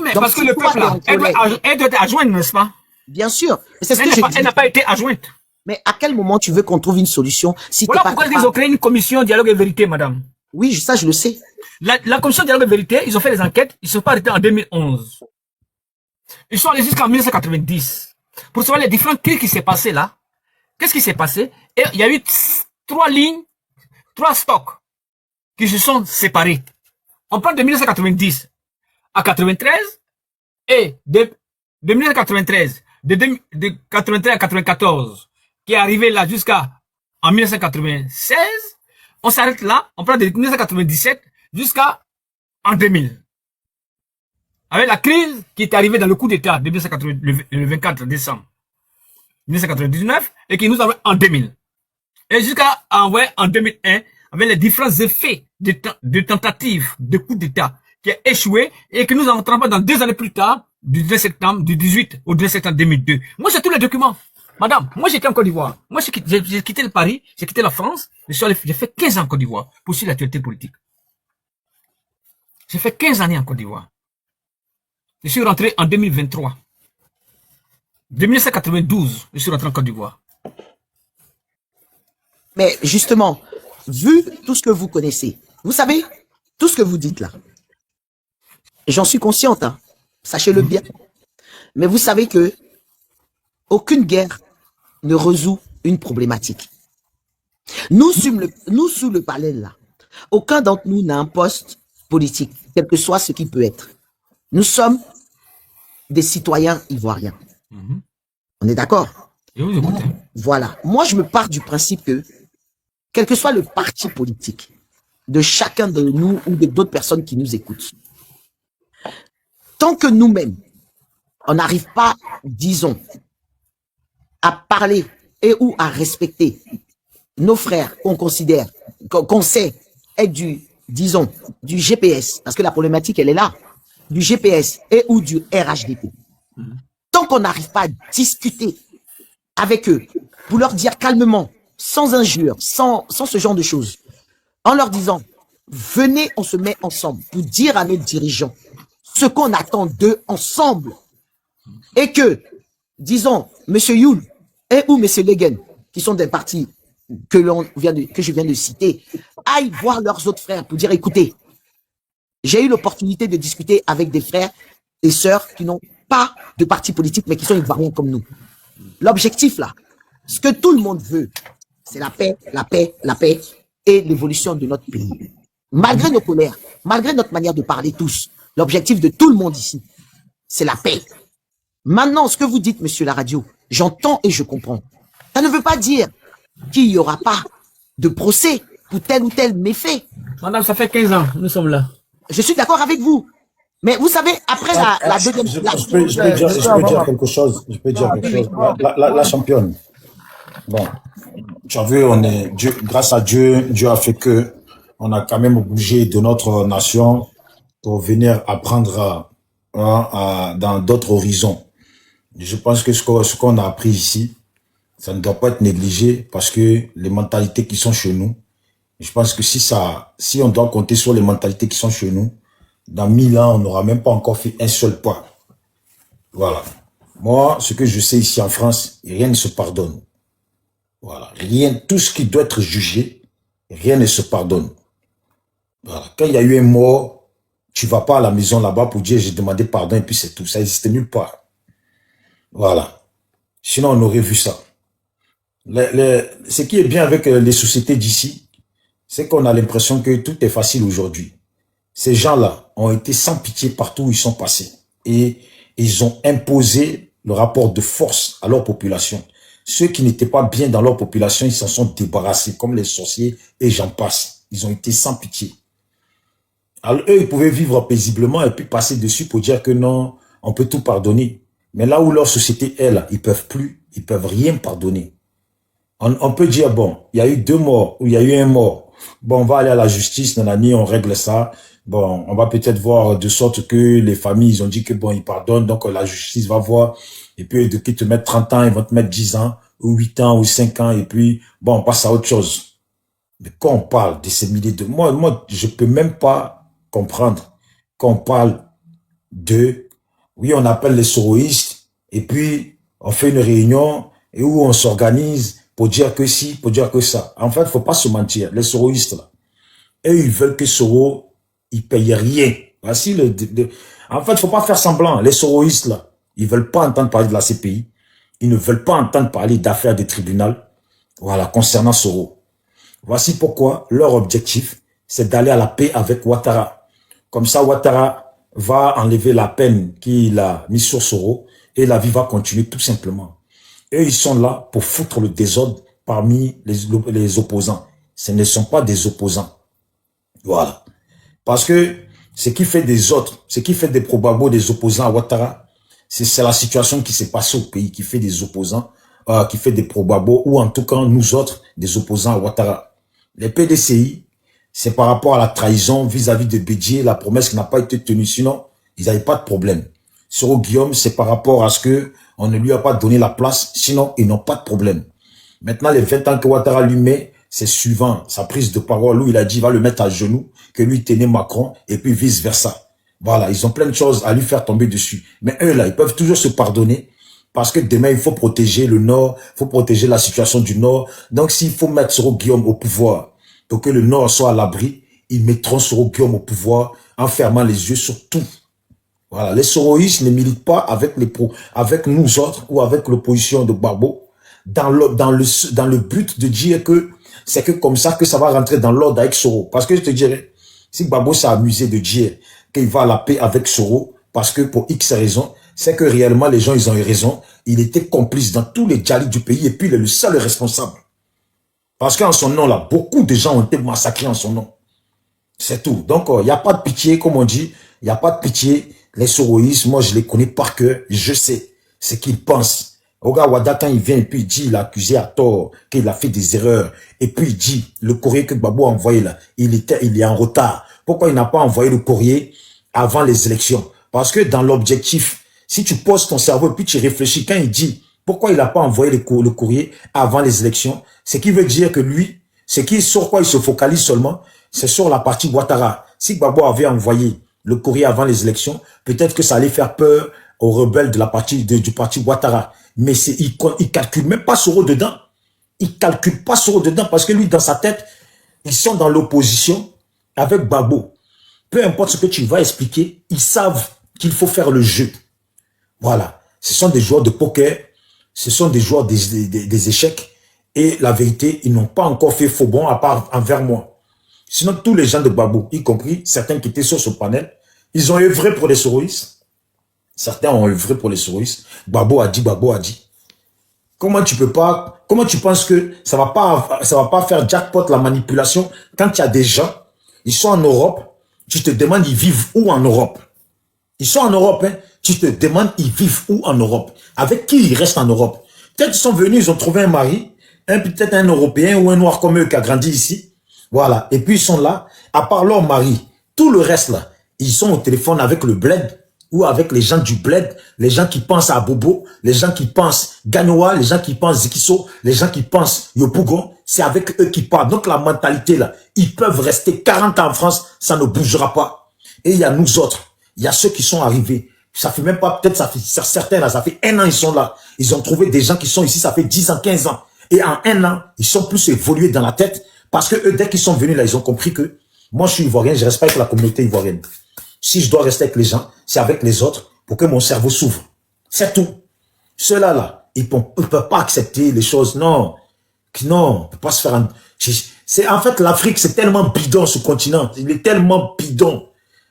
Mais donc, parce que le peuple, là, elle doit être adjointe, n'est-ce pas? Bien sûr. C'est ce que je dis. Elle n'a pas été adjointe. Mais à quel moment tu veux qu'on trouve une solution si voilà pourquoi ils ont créé une commission dialogue et vérité, madame. Oui, ça je le sais. La commission dialogue et vérité, ils ont fait les enquêtes, ils ne sont pas arrêtés en 2011. Ils sont allés jusqu'en 1990. Pour savoir les différents crimes qui s'est passé là. Qu'est-ce qui s'est passé? Et il y a eu 3 lignes, 3 stocks qui se sont séparés. On parle de 1990 à 93 et de 1993, de 93 à 94, qui est arrivé là jusqu'à en 1996. On s'arrête là, on parle de 1997 jusqu'à en 2000. Avec la crise qui est arrivée dans le coup d'État de le 24 décembre 1999 et qui nous a envoyé en 2000. Et jusqu'à envoyer en 2001 avec les différents effets de tentatives de coup d'État qui a échoué et que nous avons trempé dans 2 années plus tard, du 18 au 2 septembre 2002. Moi, j'ai tous les documents. Madame, moi j'étais en Côte d'Ivoire. Moi, j'ai quitté le Paris, j'ai quitté la France, j'ai fait 15 ans en Côte d'Ivoire pour suivre l'actualité politique. J'ai fait 15 années en Côte d'Ivoire. Je suis rentré en 2023. De 1992, je suis rentré en Côte d'Ivoire. Mais justement, vu tout ce que vous connaissez, vous savez, tout ce que vous dites là, j'en suis consciente, hein, sachez-le bien. Mais vous savez que aucune guerre ne résout une problématique. Nous, sous le palais là, aucun d'entre nous n'a un poste politique, quel que soit ce qui peut être. Nous sommes des citoyens ivoiriens. On est d'accord? Voilà. Moi, je me pars du principe que, quel que soit le parti politique de chacun de nous ou de d'autres personnes qui nous écoutent, tant que nous-mêmes, on n'arrive pas, disons, à parler et ou à respecter nos frères qu'on considère, qu'on sait être disons, du GPS, parce que la problématique, elle est là, du GPS et ou du RHDP. Tant qu'on n'arrive pas à discuter avec eux, pour leur dire calmement, sans injure, sans ce genre de choses, en leur disant, venez, on se met ensemble pour dire à nos dirigeants ce qu'on attend d'eux ensemble. Et que, disons, M. Youl et ou M. Legen, qui sont des partis que je viens de citer, aillent voir leurs autres frères pour dire, écoutez, j'ai eu l'opportunité de discuter avec des frères et sœurs qui n'ont pas de parti politique, mais qui sont ivoiriens comme nous. L'objectif là, ce que tout le monde veut, c'est la paix, la paix, la paix et l'évolution de notre pays. Malgré nos colères, malgré notre manière de parler tous, l'objectif de tout le monde ici, c'est la paix. Maintenant, ce que vous dites, monsieur la radio, j'entends et je comprends. Ça ne veut pas dire qu'il n'y aura pas de procès pour tel ou tel méfait. Madame, ça fait 15 ans, nous sommes là. Je suis d'accord avec vous. Mais vous savez, après la deuxième... Je peux dire quelque chose. Je peux dire quelque chose. La championne. Bon, tu as vu, grâce à Dieu, Dieu a fait que on a quand même bougé de notre nation pour venir apprendre dans d'autres horizons. Je pense que ce qu'on a appris ici, ça ne doit pas être négligé parce que les mentalités qui sont chez nous, je pense que si on doit compter sur les mentalités qui sont chez nous, dans 1000 ans, on n'aura même pas encore fait un seul pas. Voilà. Moi, ce que je sais ici en France, rien ne se pardonne. Voilà. Rien, tout ce qui doit être jugé, rien ne se pardonne. Voilà. Quand il y a eu un mort, tu vas pas à la maison là-bas pour dire j'ai demandé pardon et puis c'est tout. Ça n'existe nulle part. Voilà. Sinon, on aurait vu ça. Ce qui est bien avec les sociétés d'ici, c'est qu'on a l'impression que tout est facile aujourd'hui. Ces gens-là ont été sans pitié partout où ils sont passés. Et ils ont imposé le rapport de force à leur population. Ceux qui n'étaient pas bien dans leur population, ils s'en sont débarrassés, comme les sorciers, et j'en passe. Ils ont été sans pitié. Alors eux, ils pouvaient vivre paisiblement et puis passer dessus pour dire que non, on peut tout pardonner. Mais là où leur société est là, ils peuvent plus, ils peuvent rien pardonner. On peut dire, bon, il y a eu 2 morts, ou il y a eu 1 mort. Bon, on va aller à la justice, nanani, on règle ça. Bon, on va peut-être voir de sorte que les familles, ils ont dit que bon, ils pardonnent, donc la justice va voir. Et puis, de qui te mettent 30 ans, ils vont te mettre 10 ans, ou 8 ans, ou 5 ans, et puis, bon, on passe à autre chose. Mais quand on parle de ces milliers de... Moi, je peux même pas comprendre qu'on parle de... Oui, on appelle les soroïstes, et puis, on fait une réunion, et où on s'organise pour dire que si, pour dire que ça. En fait, faut pas se mentir. Les soroïstes, là, eux, ils veulent que Soro, ils payent rien. Voici en fait, faut pas faire semblant. Les soroïstes, là, ils veulent pas entendre parler de la CPI. Ils ne veulent pas entendre parler d'affaires des tribunaux. Voilà, concernant Soro. Voici pourquoi leur objectif, c'est d'aller à la paix avec Ouattara. Comme ça, Ouattara va enlever la peine qu'il a mise sur Soro et la vie va continuer tout simplement. Eux, ils sont là pour foutre le désordre parmi les opposants. Ce ne sont pas des opposants. Voilà. Parce que ce qui fait des autres, ce qui fait des probabos des opposants à Ouattara, c'est la situation qui s'est passée au pays, qui fait des opposants, qui fait des probabos, ou en tout cas, nous autres, des opposants à Ouattara. Les PDCI, c'est par rapport à la trahison vis-à-vis de Bédier, la promesse qui n'a pas été tenue, sinon, ils n'avaient pas de problème. Sur Guillaume, c'est par rapport à ce que on ne lui a pas donné la place, sinon, ils n'ont pas de problème. Maintenant, les 20 ans que Ouattara lui met, c'est suivant sa prise de parole où il a dit, il va le mettre à genoux, que lui tenait Macron, et puis vice versa. Voilà, ils ont plein de choses à lui faire tomber dessus. Mais eux, là, ils peuvent toujours se pardonner, parce que demain, il faut protéger le Nord, il faut protéger la situation du Nord. Donc, s'il faut mettre Soro Guillaume au pouvoir, pour que le Nord soit à l'abri, ils mettront Soro Guillaume au pouvoir, en fermant les yeux sur tout. Voilà, les soroïstes ne militent pas avec nous autres, ou avec l'opposition de Gbagbo, dans le but de dire que c'est que comme ça que ça va rentrer dans l'ordre avec Soro. Parce que je te dirais, si Gbagbo s'est amusé de dire qu'il va à la paix avec Soro, parce que pour X raisons, c'est que réellement les gens, ils ont eu raison. Il était complice dans tous les djalis du pays et puis il est le seul responsable. Parce qu'en son nom, là, beaucoup de gens ont été massacrés en son nom. C'est tout. Donc, il n'y a pas de pitié, comme on dit, il n'y a pas de pitié. Les soroïstes, moi, je les connais par cœur, je sais ce qu'ils pensent. Oga Wada, quand il vient et puis il dit, il a accusé à tort, qu'il a fait des erreurs, et puis il dit, le courrier que Gbagbo a envoyé là, il est en retard. Pourquoi il n'a pas envoyé le courrier avant les élections? Parce que dans l'objectif, si tu poses ton cerveau et puis tu réfléchis, quand il dit, pourquoi il n'a pas envoyé le courrier avant les élections, ce qui veut dire que lui, sur quoi il se focalise seulement, c'est sur la partie Ouattara. Si Gbagbo avait envoyé le courrier avant les élections, peut-être que ça allait faire peur aux rebelles de la partie du parti Ouattara. Mais il calcule même pas Soro dedans. Il calcule pas Soro dedans parce que lui, dans sa tête, ils sont dans l'opposition avec Gbagbo. Peu importe ce que tu vas expliquer, ils savent qu'il faut faire le jeu. Voilà. Ce sont des joueurs de poker, ce sont des joueurs des échecs. Et la vérité, ils n'ont pas encore fait faux bon à part envers moi. Sinon, tous les gens de Gbagbo, y compris certains qui étaient sur ce panel, ils ont œuvré pour les soroïstes. Certains ont œuvré pour les souris. Gbagbo a dit. Comment tu penses que ça va pas faire jackpot la manipulation quand il y a des gens, ils sont en Europe, tu te demandes ils vivent où en Europe? Ils sont en Europe, hein, tu te demandes ils vivent où en Europe? Avec qui ils restent en Europe? Peut-être qu'ils sont venus, ils ont trouvé un mari, peut-être un Européen ou un Noir comme eux qui a grandi ici. Voilà. Et puis ils sont là, à part leur mari, tout le reste là, ils sont au téléphone avec le bled ou avec les gens du bled, les gens qui pensent à Bobo, les gens qui pensent Ganoa, les gens qui pensent Zikiso, les gens qui pensent Yopougon, c'est avec eux qui parlent. Donc la mentalité là, ils peuvent rester 40 ans en France, ça ne bougera pas. Et il y a nous autres, il y a ceux qui sont arrivés. Ça fait même pas, peut-être ça fait, certains là, ça fait 1 an ils sont là. Ils ont trouvé des gens qui sont ici, ça fait 10 ans, 15 ans. Et en 1 an, ils sont plus évolués dans la tête parce que eux, dès qu'ils sont venus là, ils ont compris que moi je suis ivoirien, je respecte la communauté ivoirienne. Si je dois rester avec les gens, c'est avec les autres pour que mon cerveau s'ouvre. C'est tout. Ceux-là, là, ils ne peuvent pas accepter les choses. Non, on ne peut pas se faire... En fait, l'Afrique, c'est tellement bidon, ce continent. Il est tellement bidon.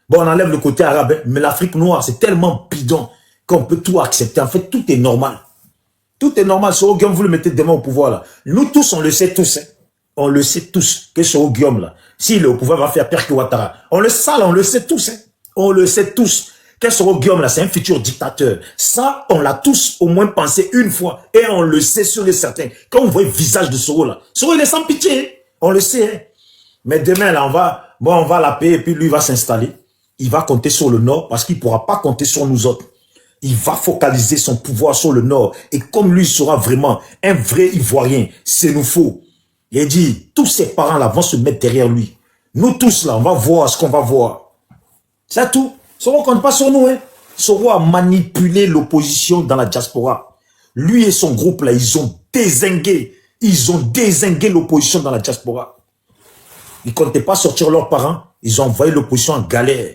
Bon, on enlève le côté arabe, mais l'Afrique noire, c'est tellement bidon qu'on peut tout accepter. En fait, tout est normal. Tout est normal. Ce Guillaume, vous le mettez demain au pouvoir, là. Nous tous, on le sait tous. Hein. On le sait tous que ce Guillaume, là, s'il est au pouvoir, va faire pire que Ouattara. On le sait, là, on le sait tous. Hein. On le sait tous. Qu'est-ce Guillaume là, c'est un futur dictateur. Ça, on l'a tous au moins pensé une fois. Et on le sait sur les certains. Quand on voit le visage de Soro là, Soro il est sans pitié. Hein. On le sait. Hein. Mais demain là, on va la payer et puis lui va s'installer. Il va compter sur le Nord parce qu'il ne pourra pas compter sur nous autres. Il va focaliser son pouvoir sur le Nord. Et comme lui sera vraiment un vrai Ivoirien, c'est nous faut. Il dit, tous ses parents là vont se mettre derrière lui. Nous tous là, on va voir ce qu'on va voir. C'est tout. Soro ne compte pas sur nous. Hein. Soro a manipulé l'opposition dans la diaspora. Lui et son groupe, là, ils ont dézingué. Ils ont dézingué l'opposition dans la diaspora. Ils ne comptaient pas sortir leurs parents. Ils ont envoyé l'opposition en galère.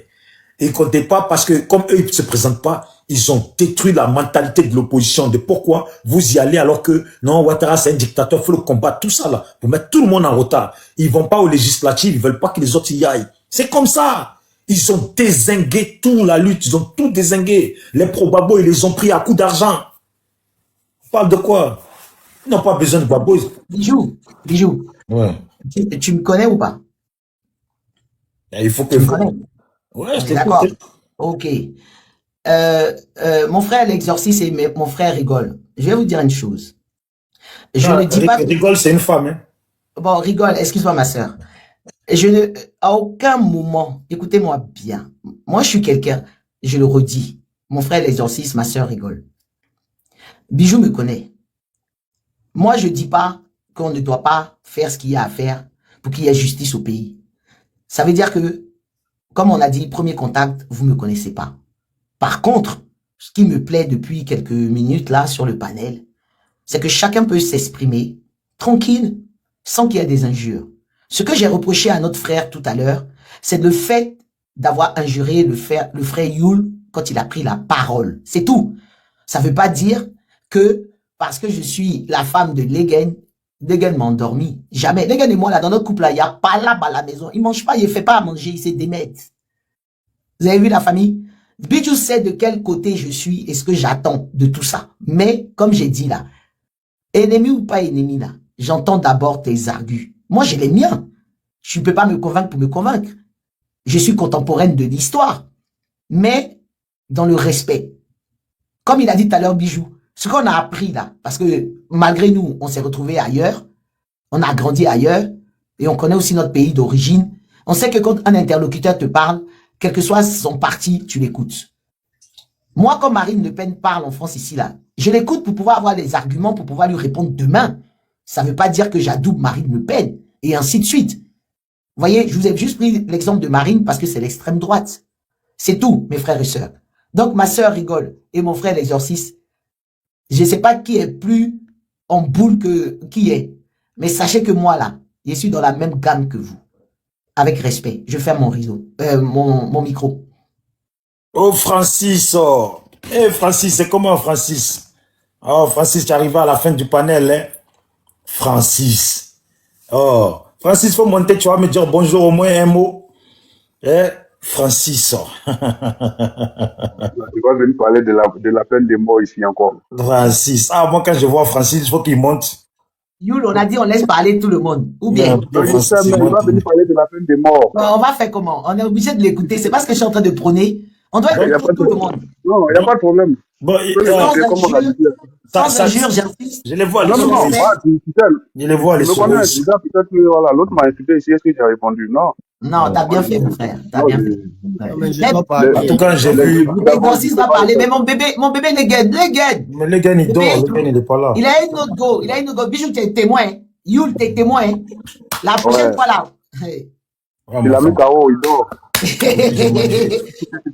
Ils ne comptaient pas parce que, comme eux, ils ne se présentent pas, ils ont détruit la mentalité de l'opposition. De pourquoi vous y allez alors que, non, Ouattara, c'est un dictateur, il faut le combattre. Tout ça, là, pour mettre tout le monde en retard. Ils ne vont pas aux législatives, ils ne veulent pas que les autres y aillent. C'est comme ça. Ils ont dézingué toute la lutte, ils ont tout dézingué. Les probabos, ils les ont pris à coups d'argent. On parle de quoi? Ils n'ont pas besoin de babos. Bijou. Ouais. Tu me connais ou pas? Il faut que... Tu me connais? Ouais, je d'accord. t'écoute. Ok. Mon frère l'exorciste et mon frère rigole. Je vais vous dire une chose. Je ne dis pas... Rigole, c'est une femme. Hein? Bon, rigole, excuse-moi ma soeur. À aucun moment, écoutez-moi bien, moi je suis quelqu'un, je le redis, mon frère l'exorciste, ma soeur rigole. Bijou me connaît. Moi je dis pas qu'on ne doit pas faire ce qu'il y a à faire pour qu'il y ait justice au pays. Ça veut dire que, comme on a dit, premier contact, vous ne me connaissez pas. Par contre, ce qui me plaît depuis quelques minutes là sur le panel, c'est que chacun peut s'exprimer tranquille, sans qu'il y ait des injures. Ce que j'ai reproché à notre frère tout à l'heure, c'est le fait d'avoir injuré le frère Youl quand il a pris la parole. C'est tout. Ça ne veut pas dire que parce que je suis la femme de Legen m'a endormi. Jamais. Legen et moi, là, dans notre couple, là, il n'y a pas là à la maison. Il ne mange pas, il ne fait pas à manger, il se démette. Vous avez vu la famille? Bijou sait de quel côté je suis et ce que j'attends de tout ça. Mais, comme j'ai dit là, ennemi ou pas ennemi là, j'entends d'abord tes arguments. Moi, j'ai les miens. Tu ne peux pas me convaincre pour me convaincre. Je suis contemporaine de l'histoire. Mais dans le respect. Comme il a dit tout à l'heure, Bijou, ce qu'on a appris là, parce que malgré nous, on s'est retrouvés ailleurs, on a grandi ailleurs, et on connaît aussi notre pays d'origine, on sait que quand un interlocuteur te parle, quel que soit son parti, tu l'écoutes. Moi, comme Marine Le Pen parle en France ici, là, je l'écoute pour pouvoir avoir les arguments, pour pouvoir lui répondre demain. Ça ne veut pas dire que j'adoube Marine Le Pen, et ainsi de suite. Vous voyez, je vous ai juste pris l'exemple de Marine parce que c'est l'extrême droite. C'est tout, mes frères et sœurs. Donc, ma sœur rigole, et mon frère l'exorciste. Je ne sais pas qui est plus en boule que qui est, mais sachez que moi, là, je suis dans la même gamme que vous. Avec respect, je ferme mon micro. Oh, Francis, oh. Eh, Francis, c'est comment, Francis? Oh, Francis, tu arrives à la fin du panel, hein? Francis. Oh, Francis, faut monter, tu vas me dire bonjour au moins un mot. Eh, Francis. Tu vas venir parler de la peine de mort ici encore. Francis. Ah, moi, quand je vois Francis, il faut qu'il monte. Youl, on a dit on laisse parler tout le monde. Ou bien. Il va venir parler de la peine de mort. On va faire comment? On est obligé de l'écouter. C'est pas ce que je suis en train de prôner. On doit écouter tout le monde. Non, il n'y a pas de problème. Bon, sans injure, j'insiste. Je les vois. Non, je les vois, les souris. Peut-être que voilà, l'autre m'a insulté ici. Est-ce que j'ai répondu? Non. Non, t'as bien fait, mon frère. T'as bien fait. En tout cas, j'ai vu. L'exorciste va parler, mais mon bébé, les gars. Mais les gars, il dort, le gars, il n'est pas là. Il a une autre go. Bijou, tu es témoin. Youl, tu es témoin. La prochaine fois, là. Il a mis KO, il dort.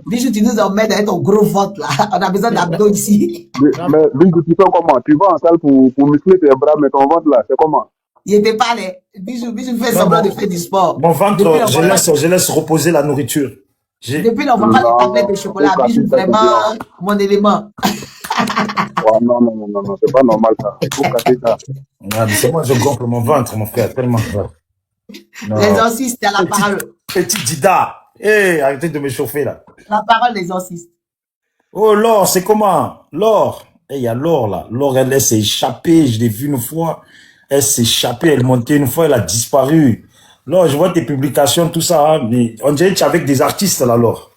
Bijou, tu nous emmènes avec ton gros ventre, là. On a besoin d'abdos ici. Mais Bijou, tu fais comment? Tu vas en salle pour muscler tes bras, mais ton ventre, là, c'est comment? Il n'était pas là. Bijou fait semblant de faire du sport. Mon ventre, je laisse reposer la nourriture. Depuis, on ne voit pas les tablettes de chocolat. Bijou, vraiment, mon élément. Non, c'est pas normal, ça. Il faut casser ça. C'est moi, je gonfle mon ventre, mon frère, tellement. L'exorciste, tu as la parole. Petit Dida. Arrêtez de me chauffer, là. La parole, l'exorciste. Oh, Laure, c'est comment? Laure. Il y a Laure, là. Laure, elle s'est échappée. Je l'ai vue une fois. Elle s'est échappée, elle montait une fois, elle a disparu. Là, je vois tes publications, tout ça, hein, mais on dirait que tu es avec des artistes, là, alors.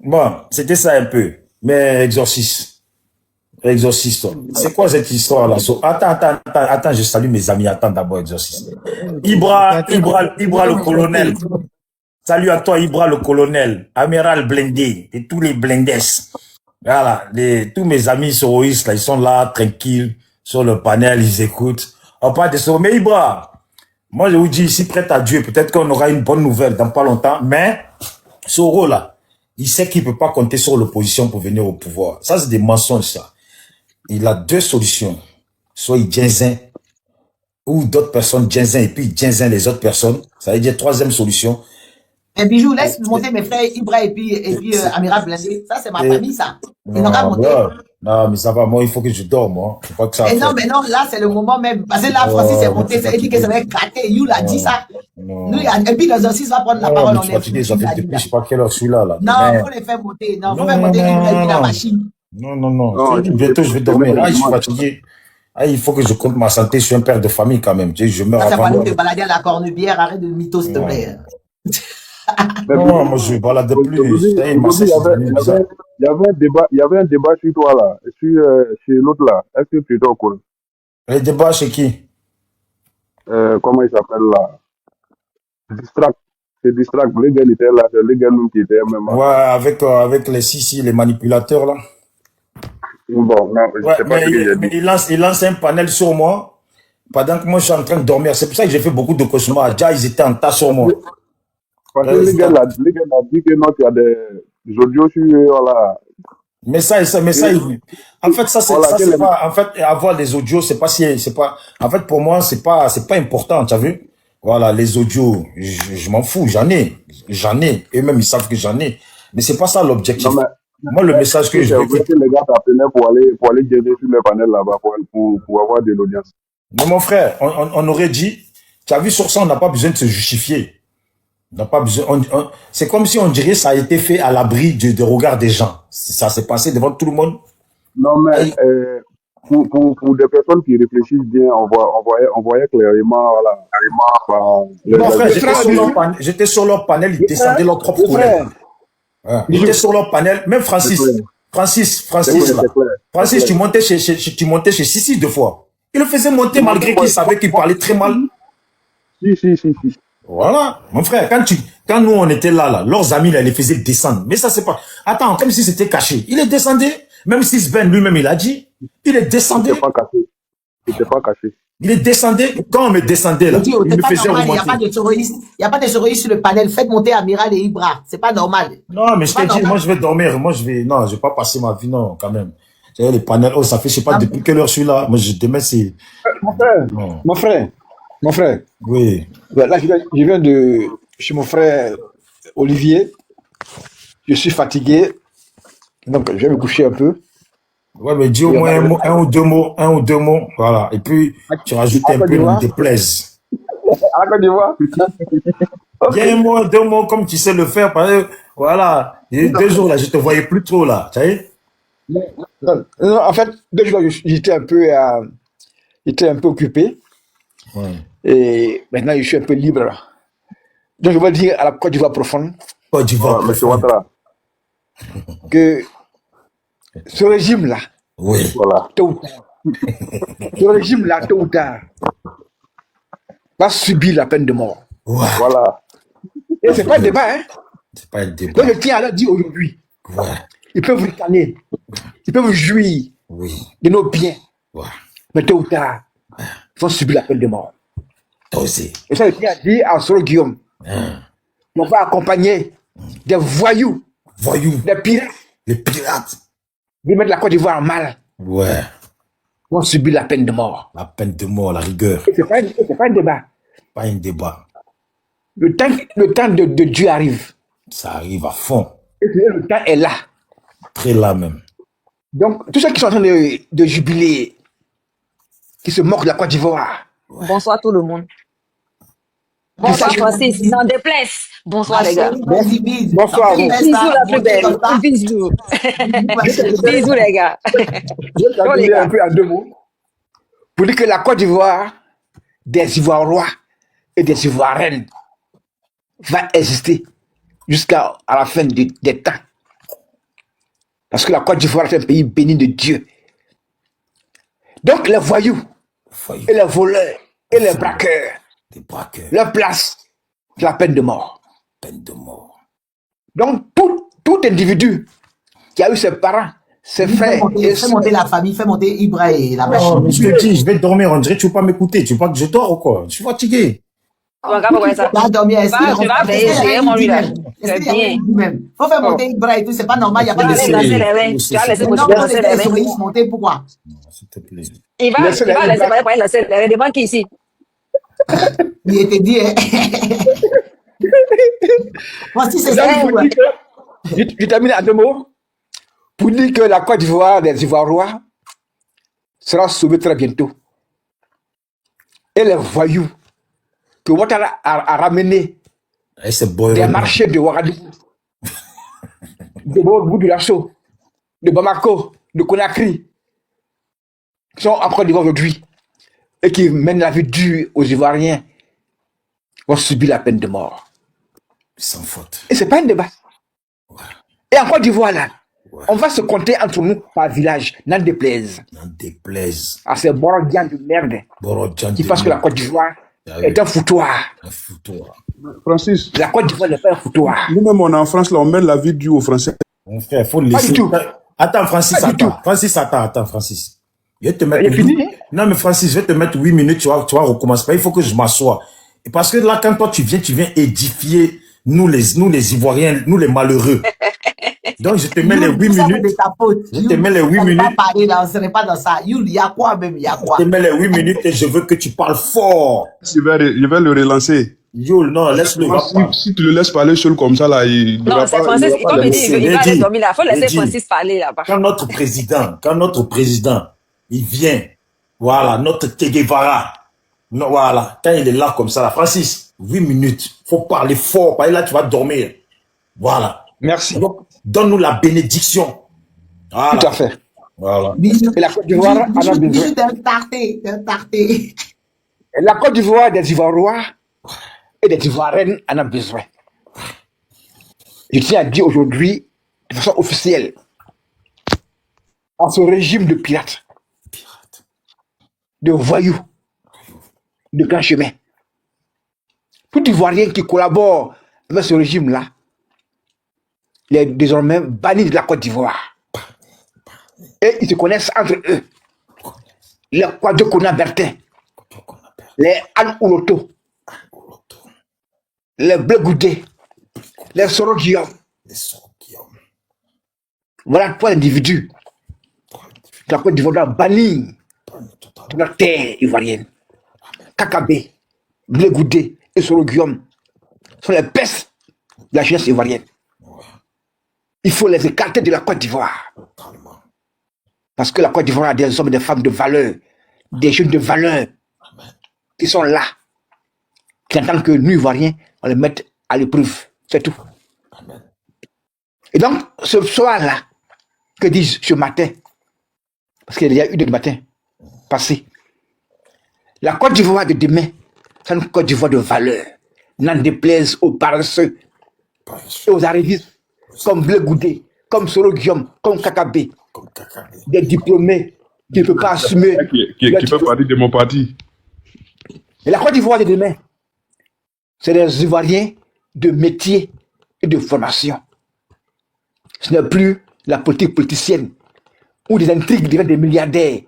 Bon, c'était ça un peu. Mais exorciste. C'est quoi cette histoire-là? Attends, je salue mes amis. Attends d'abord, exorciste. Ibra le colonel. Salut à toi, Ibra le colonel. Amiral blindé et tous les blindés. Voilà, tous mes amis soroïstes, là, ils sont là, tranquilles. Sur le panel, ils écoutent. On parle de ça. Mais Ibra, moi je vous dis ici, prête à Dieu, peut-être qu'on aura une bonne nouvelle dans pas longtemps, mais Soro là, il sait qu'il ne peut pas compter sur l'opposition pour venir au pouvoir. Ça, c'est des mensonges, ça. Il a deux solutions. Soit il djinzin, ou d'autres personnes djinzin, et puis il djinzin les autres personnes. Ça veut dire troisième solution. Mais Bijou, laisse monter mes frères Ibra et puis Amiral Blindé. Ça, c'est ma famille, ça. Ils n'ont qu'à monter. Non, mais ça va, moi, il faut que je dorme, moi. Faut pas que ça. Mais non, là, c'est le moment même. Parce que là, Francis est monté, il dit que ça va être gratté. You l'a dit ça. Nous, et puis l'exorciste va prendre la parole. Non, mais tu ça fait depuis, je sais pas quelle heure je suis là. Non, il faut les faire monter. Non, il faut faire monter la machine. Non. Bientôt, je vais dormir. Là, je suis fatigué. Il faut que je compte ma santé. Je suis un père de famille quand même. Je meurs avant. Ça va nous te balader à la cornebière. Arrête de mythos, s'il te plaît. Non, moi je balade plus. Il y avait un débat sur toi là, chez l'autre là. Est-ce que tu es au courant? Le débat chez qui? Comment il s'appelle là? Distract. C'est Distract. Les gars étaient là, c'est les gars même qui étaient même. Ouais, avec les manipulateurs là. Bon, non, je sais pas ce que j'ai dit. Il lance un panel sur moi pendant que moi je suis en train de dormir. C'est pour ça que j'ai fait beaucoup de cauchemars. Déjà, ils étaient en tas sur moi. Parce que les gars ont dit que non, tu as des audios sur voilà. Mais ça, en fait, ça, c'est pas, en fait, avoir des audios, c'est pas, en fait, pour moi, c'est pas important, tu as vu? Voilà, les audios, je m'en fous, j'en ai, eux-mêmes, ils savent que j'en ai. Mais c'est pas ça l'objectif. Moi, le message que je veux que les gars t'appelaient pour aller guider sur les panels là-bas, pour avoir de l'audience. Mais mon frère, on aurait dit, tu as vu, sur ça, on n'a pas besoin de se justifier. On n'a pas besoin, c'est comme si on dirait ça a été fait à l'abri du regard des gens. Ça s'est passé devant tout le monde. Non, mais pour des personnes qui réfléchissent bien, on voyait clairement, voilà. Mon frère, j'étais sur leur panel, ils descendaient leur propre couleur. Ils étaient sur leur panel, même Francis, tu montais chez Sissi 2 fois. Il le faisait monter malgré qu'il savait qu'il parlait très mal. Si. Voilà, mon frère, quand nous on était là, leurs amis là, ils les faisaient descendre. Mais ça c'est pas. Attends, comme si c'était caché. Il est descendu. Même si Ben lui-même il a dit, il est descendu. Il n'était pas caché. Il est descendu. Quand on me descendait là, il me faisait remonter. Il n'y a pas de terroristes. Il n'y a pas de terroristes sur le panel. Faites monter Amiral et Ibra. C'est pas normal. Non, mais je t'ai dit, moi je vais dormir. Non, je vais pas passer ma vie, non, quand même. Les panels, ça fait, je sais pas depuis quelle heure je suis là. Moi, demain c'est. Mon frère. Oui. Là, je viens de chez mon frère Olivier. Je suis fatigué. Donc, je vais me coucher un peu. Ouais, mais dis au moins un ou deux mots. Voilà. Et puis, tu rajoutes un peu, il me déplaise. À la Côte d'Ivoire. Ok. Viens un mois, 2 mois, comme tu sais le faire. Parce que, voilà. Et 2 jours, là, je te voyais plus trop, là. Tu sais? Non, non, en fait, 2 jours, j'étais un peu occupé. Ouais. Et maintenant, je suis un peu libre. Là. Donc, je vais dire à la Côte d'Ivoire profonde Côte d'Ivoire. Monsieur Ouattara. que ce régime-là, Oui. Voilà. tôt ou tard, ce régime-là, tôt ou tard, va subir la peine de mort. Ouais. Voilà. Et c'est pas un débat, hein. C'est pas un débat. Donc, je tiens à leur dire aujourd'hui, Ouais. ils peuvent ricaner, ils peuvent jouir Oui. de nos biens, Ouais. mais tôt ou tard, ils vont subir la peine de mort. Toi aussi. Et ça, je tiens à dire à Soro Guillaume, Hein. on va accompagner des voyous, Voyous. des pirates, Les pirates. de mettre la Côte d'Ivoire en mal, Ouais. vont subir la peine de mort. La peine de mort, la rigueur. Et c'est pas un débat. Pas un débat. Le temps de Dieu arrive. Ça arrive à fond. Et le temps est là. Très là même. Donc, tous ceux qui sont en train de jubiler, qui se moquent de la Côte d'Ivoire, Bonsoir tout le monde. Bonsoir Francis, n'en déplaise. Bonsoir les gars. Vas-y, bise. bonsoir à vous. Bisous la plus belle. Bisous. Bisous les gars. Je vais Oh, les terminer un gars. peu en 2 mots pour dire que la Côte d'Ivoire, des Ivoirois et des Ivoiriennes, va exister jusqu'à la fin des temps. Parce que la Côte d'Ivoire est un pays béni de Dieu. Donc les voyous Voyous. et les voleurs et les braqueurs, Des braqueurs. leur place, c'est la peine de mort. Peine de mort. Donc tout individu qui a eu ses parents, ses frères et Fais monter la famille, fais monter Ibra et la Oh, machine. mais je te dis, je vais dormir. On dirait que tu ne veux pas m'écouter. Tu veux pas que je dors ou quoi? Je suis fatigué. Tu vas regarder ça. Va dormir, est-ce Va, tu vas veiller, j'ai mon lui là. Est-ce C'est bien. même? Faut faire monter Ibra et tout, c'est pas normal, il n'y a pas Tu de vas laisser- laisser les reins. Tu vas laisser Non, Mochi on lancer les laisse les reins. souris monter, pourquoi? S'il te plaît. Il va Laissez les reins, laisser pour aller lancer les reins. Devant qui ici? Il était dit, hein. Voici, c'est Donc, ça. pour dire que- je termine à 2 mots pour dire que la Côte d'Ivoire des Ivoirois sera sauvée très bientôt. Et les voyous que Ouattara a ramenés Et c'est beau. des marchés de Ouagadougou, de Bourg-du-Lasso, de Bamako, de Conakry, qui sont en Côte d'Ivoire aujourd'hui et qui mènent la vie dure aux Ivoiriens, vont subir la peine de mort. Sans faute. Et c'est pas un débat. Et en Côte d'Ivoire, là, on va se compter entre nous par village, n'en déplaise N'en déplaise. à ces borodiens de merde Borodjan qui de pensent que la merde. Côte d'Ivoire Ah oui. est un foutoir. Un foutoir. Francis, La Côte d'Ivoire n'est pas un foutoir. nous-mêmes, on est en France, là, on met la vie due aux Français. Mon frère, faut le Pas laisser. du tout. Attends, Francis, Pas du attends. tout. Francis, attends, Francis. Je vais te mettre. Il est fini? Non, mais Francis, je vais te mettre 8 minutes, tu vas recommencer. Il faut que je m'assoie. Et parce que là, quand toi, tu viens édifier nous les Ivoiriens, nous les malheureux. Donc, je te mets les 8 minutes. de ta faute. Je te mets les 8 On ne minutes. pas parler là, on ne serait pas dans ça. Il y a quoi même, il y a quoi? Je te mets les 8 minutes et je veux que tu parles fort. Je vais le relancer. Yo, non, laisse-le. va pas. Si tu le laisses parler seul comme ça, là, il ne Non, va c'est pas. Francis. il va pas Comme il dit, laisser. il va aller Lady, dormir là. Il faut laisser Lady. Francis parler là-bas. Quand notre président, il vient, voilà, notre Che Guevara, non, voilà, quand il est là comme ça, là, Francis, 8 minutes, faut parler fort, parce que là, tu vas dormir. Voilà. Merci. Donc, donne-nous la bénédiction. Voilà. Tout à fait. Voilà. Bijou, Et la Côte d'Ivoire en a besoin. Bijou, t'es un tarté, t'es un tarté. Et la Côte d'Ivoire des Ivoirois et des Ivoiriennes en a besoin. Je tiens à dire aujourd'hui, de façon officielle, à ce régime de pirates, de voyous, de grands chemins, tout Ivoirien qui collabore avec ce régime-là, il est désormais banni de la Côte d'Ivoire. Et ils se connaissent entre eux. Les Kwadjo Kona Bertin, les Anne Ouloto, les Bleu Goudé, les Soro Guillaume. Voilà 3 individus que la Côte d'Ivoire doit bannir de la terre ivoirienne. Kakabé, Bleu Goudé et Soro Guillaume sont les pestes de la jeunesse ivoirienne. Il faut les écarter de la Côte d'Ivoire. Parce que la Côte d'Ivoire a des hommes et des femmes de valeur, des jeunes de valeur qui sont là, qui entendent que nous, Ivoiriens, on les mette à l'épreuve. C'est tout. Et donc, ce soir-là, que dis-je ce matin, parce qu'il y a eu du matin passé, la Côte d'Ivoire de demain, c'est une Côte d'Ivoire de valeur. N'en déplaise aux paresseux et aux arrivistes, comme Blé Goudé, comme Soro Guillaume, comme Kakabé, des diplômés qui ne peuvent pas assumer. Qui fait partie de mon parti. Et la Côte d'Ivoire de demain, c'est des Ivoiriens de métier et de formation. Ce n'est plus la politique politicienne ou des intrigues deviennent des milliardaires.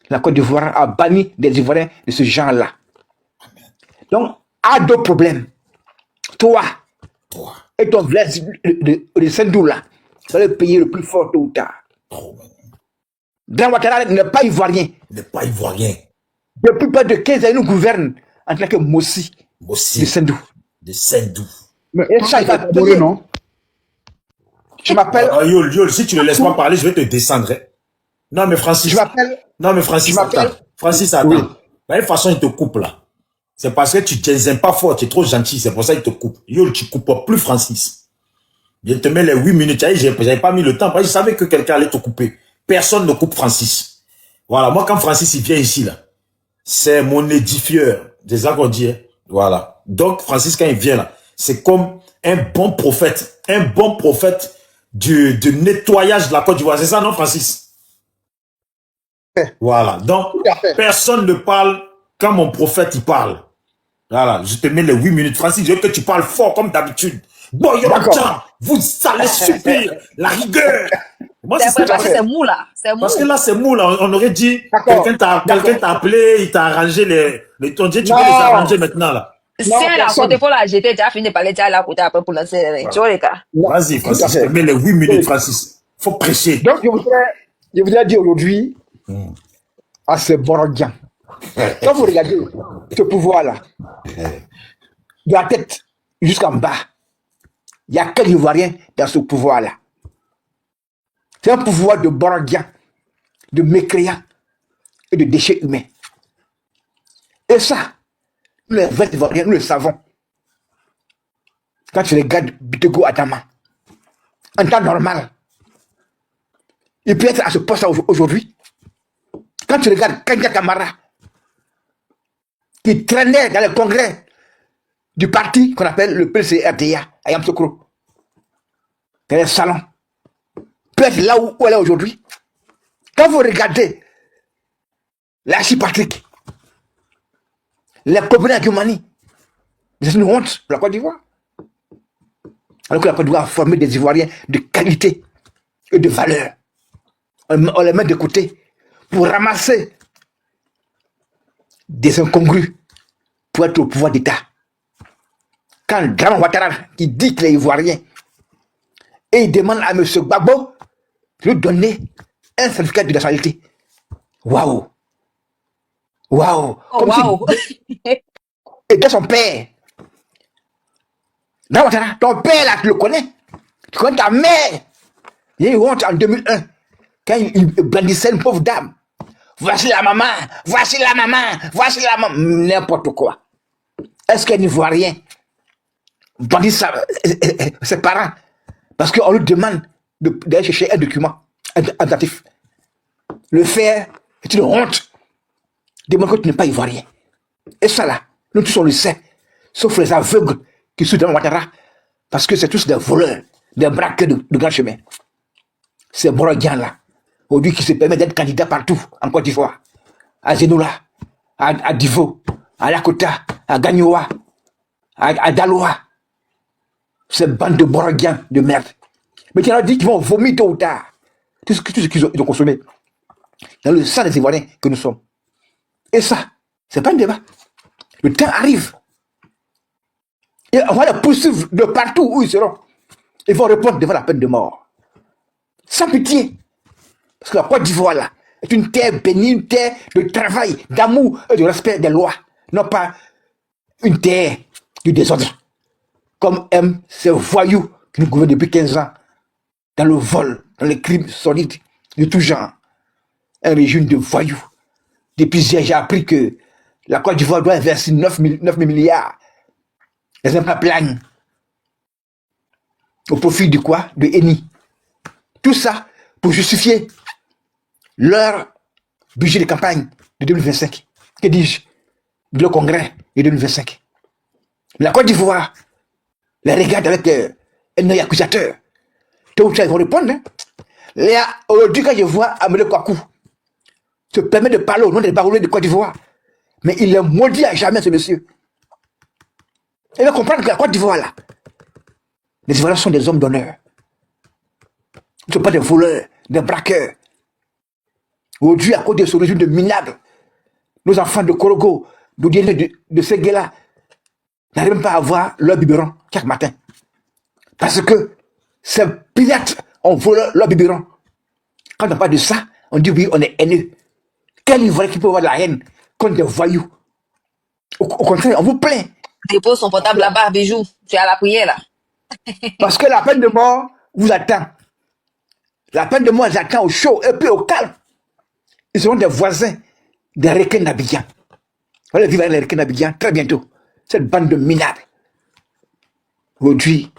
La Côte d'Ivoire a banni des Ivoiriens de ce genre-là. Donc, a deux problèmes. Toi et ton village de Sendou là, c'est le pays le plus fort tôt ou tard. Grand Ouattara n'est pas ivoirien. Depuis près de 15 ans, il nous gouverne en tant que Mossi de Sendou. Mais ça, il va Boré, non? Je m'appelle. Yol, si tu ne laisses pas parler, je vais te descendre. Non, mais Francis. Francis, attends. Oui. De la même façon, il te coupe là. C'est parce que tu n'aimes pas fort, tu es trop gentil, c'est pour ça qu'il te coupe. Yol, tu ne coupes plus Francis. Je te mets les 8 minutes, j'avais pas mis le temps, parce que je savais que quelqu'un allait te couper. Personne ne coupe Francis. Voilà, moi quand Francis il vient ici là, c'est mon édifieur, c'est ça qu'on dit. Voilà. Donc Francis quand il vient là, c'est comme un bon prophète du nettoyage de la Côte d'Ivoire. C'est ça, non, Francis? Voilà. Donc, personne ne parle quand mon prophète il parle. Voilà. Je te mets les 8 minutes. Francis, je veux que tu parles fort comme d'habitude. Bon, il y a longtemps. Vous allez subir la rigueur. Moi, c'est mou là. Parce que là, c'est mou là. On aurait dit, quelqu'un t'a appelé, il t'a arrangé les ton Dieu, tu veux les arranger maintenant là. C'est la faute, il faut la jeter, tu as fini de parler, tu as la côté après pour lancer. Tu vois les gars. Vas-y, Francis, je te mets les 8 minutes, Francis. Faut prêcher. Donc, je voudrais dire aujourd'hui à ces Borodiens, quand vous regardez ce pouvoir-là, de la tête jusqu'en bas, il n'y a qu'un Ivoirien dans ce pouvoir-là. C'est un pouvoir de Borodiens, de mécréants et de déchets humains. Et ça, nous les vrais Ivoiriens, nous le savons. Quand tu regardes Bitego Adama, en temps normal, il peut être à ce poste aujourd'hui. Quand tu regardes Kenya Kamara, qui traînait dans le congrès du parti qu'on appelle le PCRDA à Yamoussoukro, dans les salons, peut être là où elle est aujourd'hui. Quand vous regardez l'archipatrique, les compagnies Guimani, c'est une honte pour la Côte d'Ivoire. Alors que la Côte d'Ivoire a formé des Ivoiriens de qualité et de valeur. On les met de côté pour ramasser des incongrus pour être au pouvoir d'État. Quand Grand Ouattara, qui dit qu'il est Ivoirien, et il demande à M. Gbagbo de lui donner un certificat de nationalité. Waouh! Waouh! Et de son père. Grand Ouattara, ton père là, tu le connais? Tu connais ta mère? Il y a eu honte en 2001, quand il blandissait une pauvre dame. Voici la maman, voici la maman, voici la maman. N'importe quoi. Est-ce qu'un Ivoirien bandit ses parents parce qu'on lui demande d'aller chercher un document administratif? Le faire est une honte. Demande que tu n'es pas Ivoirien. Et ça là, nous tous on le sait, sauf les aveugles qui sont dans Ouattara, parce que c'est tous des voleurs, des braqueurs de grand chemin. Ces Borodiens là, aujourd'hui qui se permettent d'être candidats partout en Côte d'Ivoire, à Zenoula, à Divo, à Lakota, à Gagnoa, à Daloa, ces bandes de Borodiens de merde. Mais tu leur dis qu'ils vont vomir tôt ou tard tout ce qu'ils ont consommé dans le sang des Ivoiriens que nous sommes. Et ça, c'est pas un débat. Le temps arrive. Et on va les poursuivre de partout où ils seront. Ils vont répondre devant la peine de mort. Sans pitié. Parce que la Côte d'Ivoire, là, est une terre bénie, une terre de travail, d'amour et de respect des lois. Non pas une terre du désordre. Comme aiment ces voyous qui nous gouvernent depuis 15 ans. Dans le vol, dans les crimes solides de tout genre. Un régime de voyous. Depuis hier, j'ai appris que la Côte d'Ivoire doit investir 9 milliards Les pipelines. Au profit de quoi? De Eni. Tout ça pour justifier leur budget de campagne de 2025. Que dis-je? Le congrès de 2025. La Côte d'Ivoire les regarde avec un œil accusateur. Tôt ou tard, ils vont répondre. Hein? Là, aujourd'hui, quand je vois Amélie Kouakou se permet de parler au nom des baroulés de Côte d'Ivoire, mais il est maudit à jamais, ce monsieur. Il va comprendre que la Côte d'Ivoire, là, les Ivoiriens sont des hommes d'honneur. Ils ne sont pas des voleurs, des braqueurs. Aujourd'hui, à cause de ce régime de minables, nos enfants de Korogo, de Séguéla, n'arrivent même pas à avoir leur biberon chaque matin. Parce que ces pirates ont volé leur biberon. Quand on parle de ça, on dit oui, on est haineux. Quel Ivoirien qui peut avoir de la haine contre des voyous? Au contraire, on vous plaint. Dépose son portable là-bas, bijou. Tu es à la prière là. Parce que la peine de mort vous attend. La peine de mort vous attend au chaud et puis au calme. Ils seront des voisins des requins d'Abidjan. On va vivre avec les requins d'Abidjan très bientôt. Cette bande de minables. Aujourd'hui,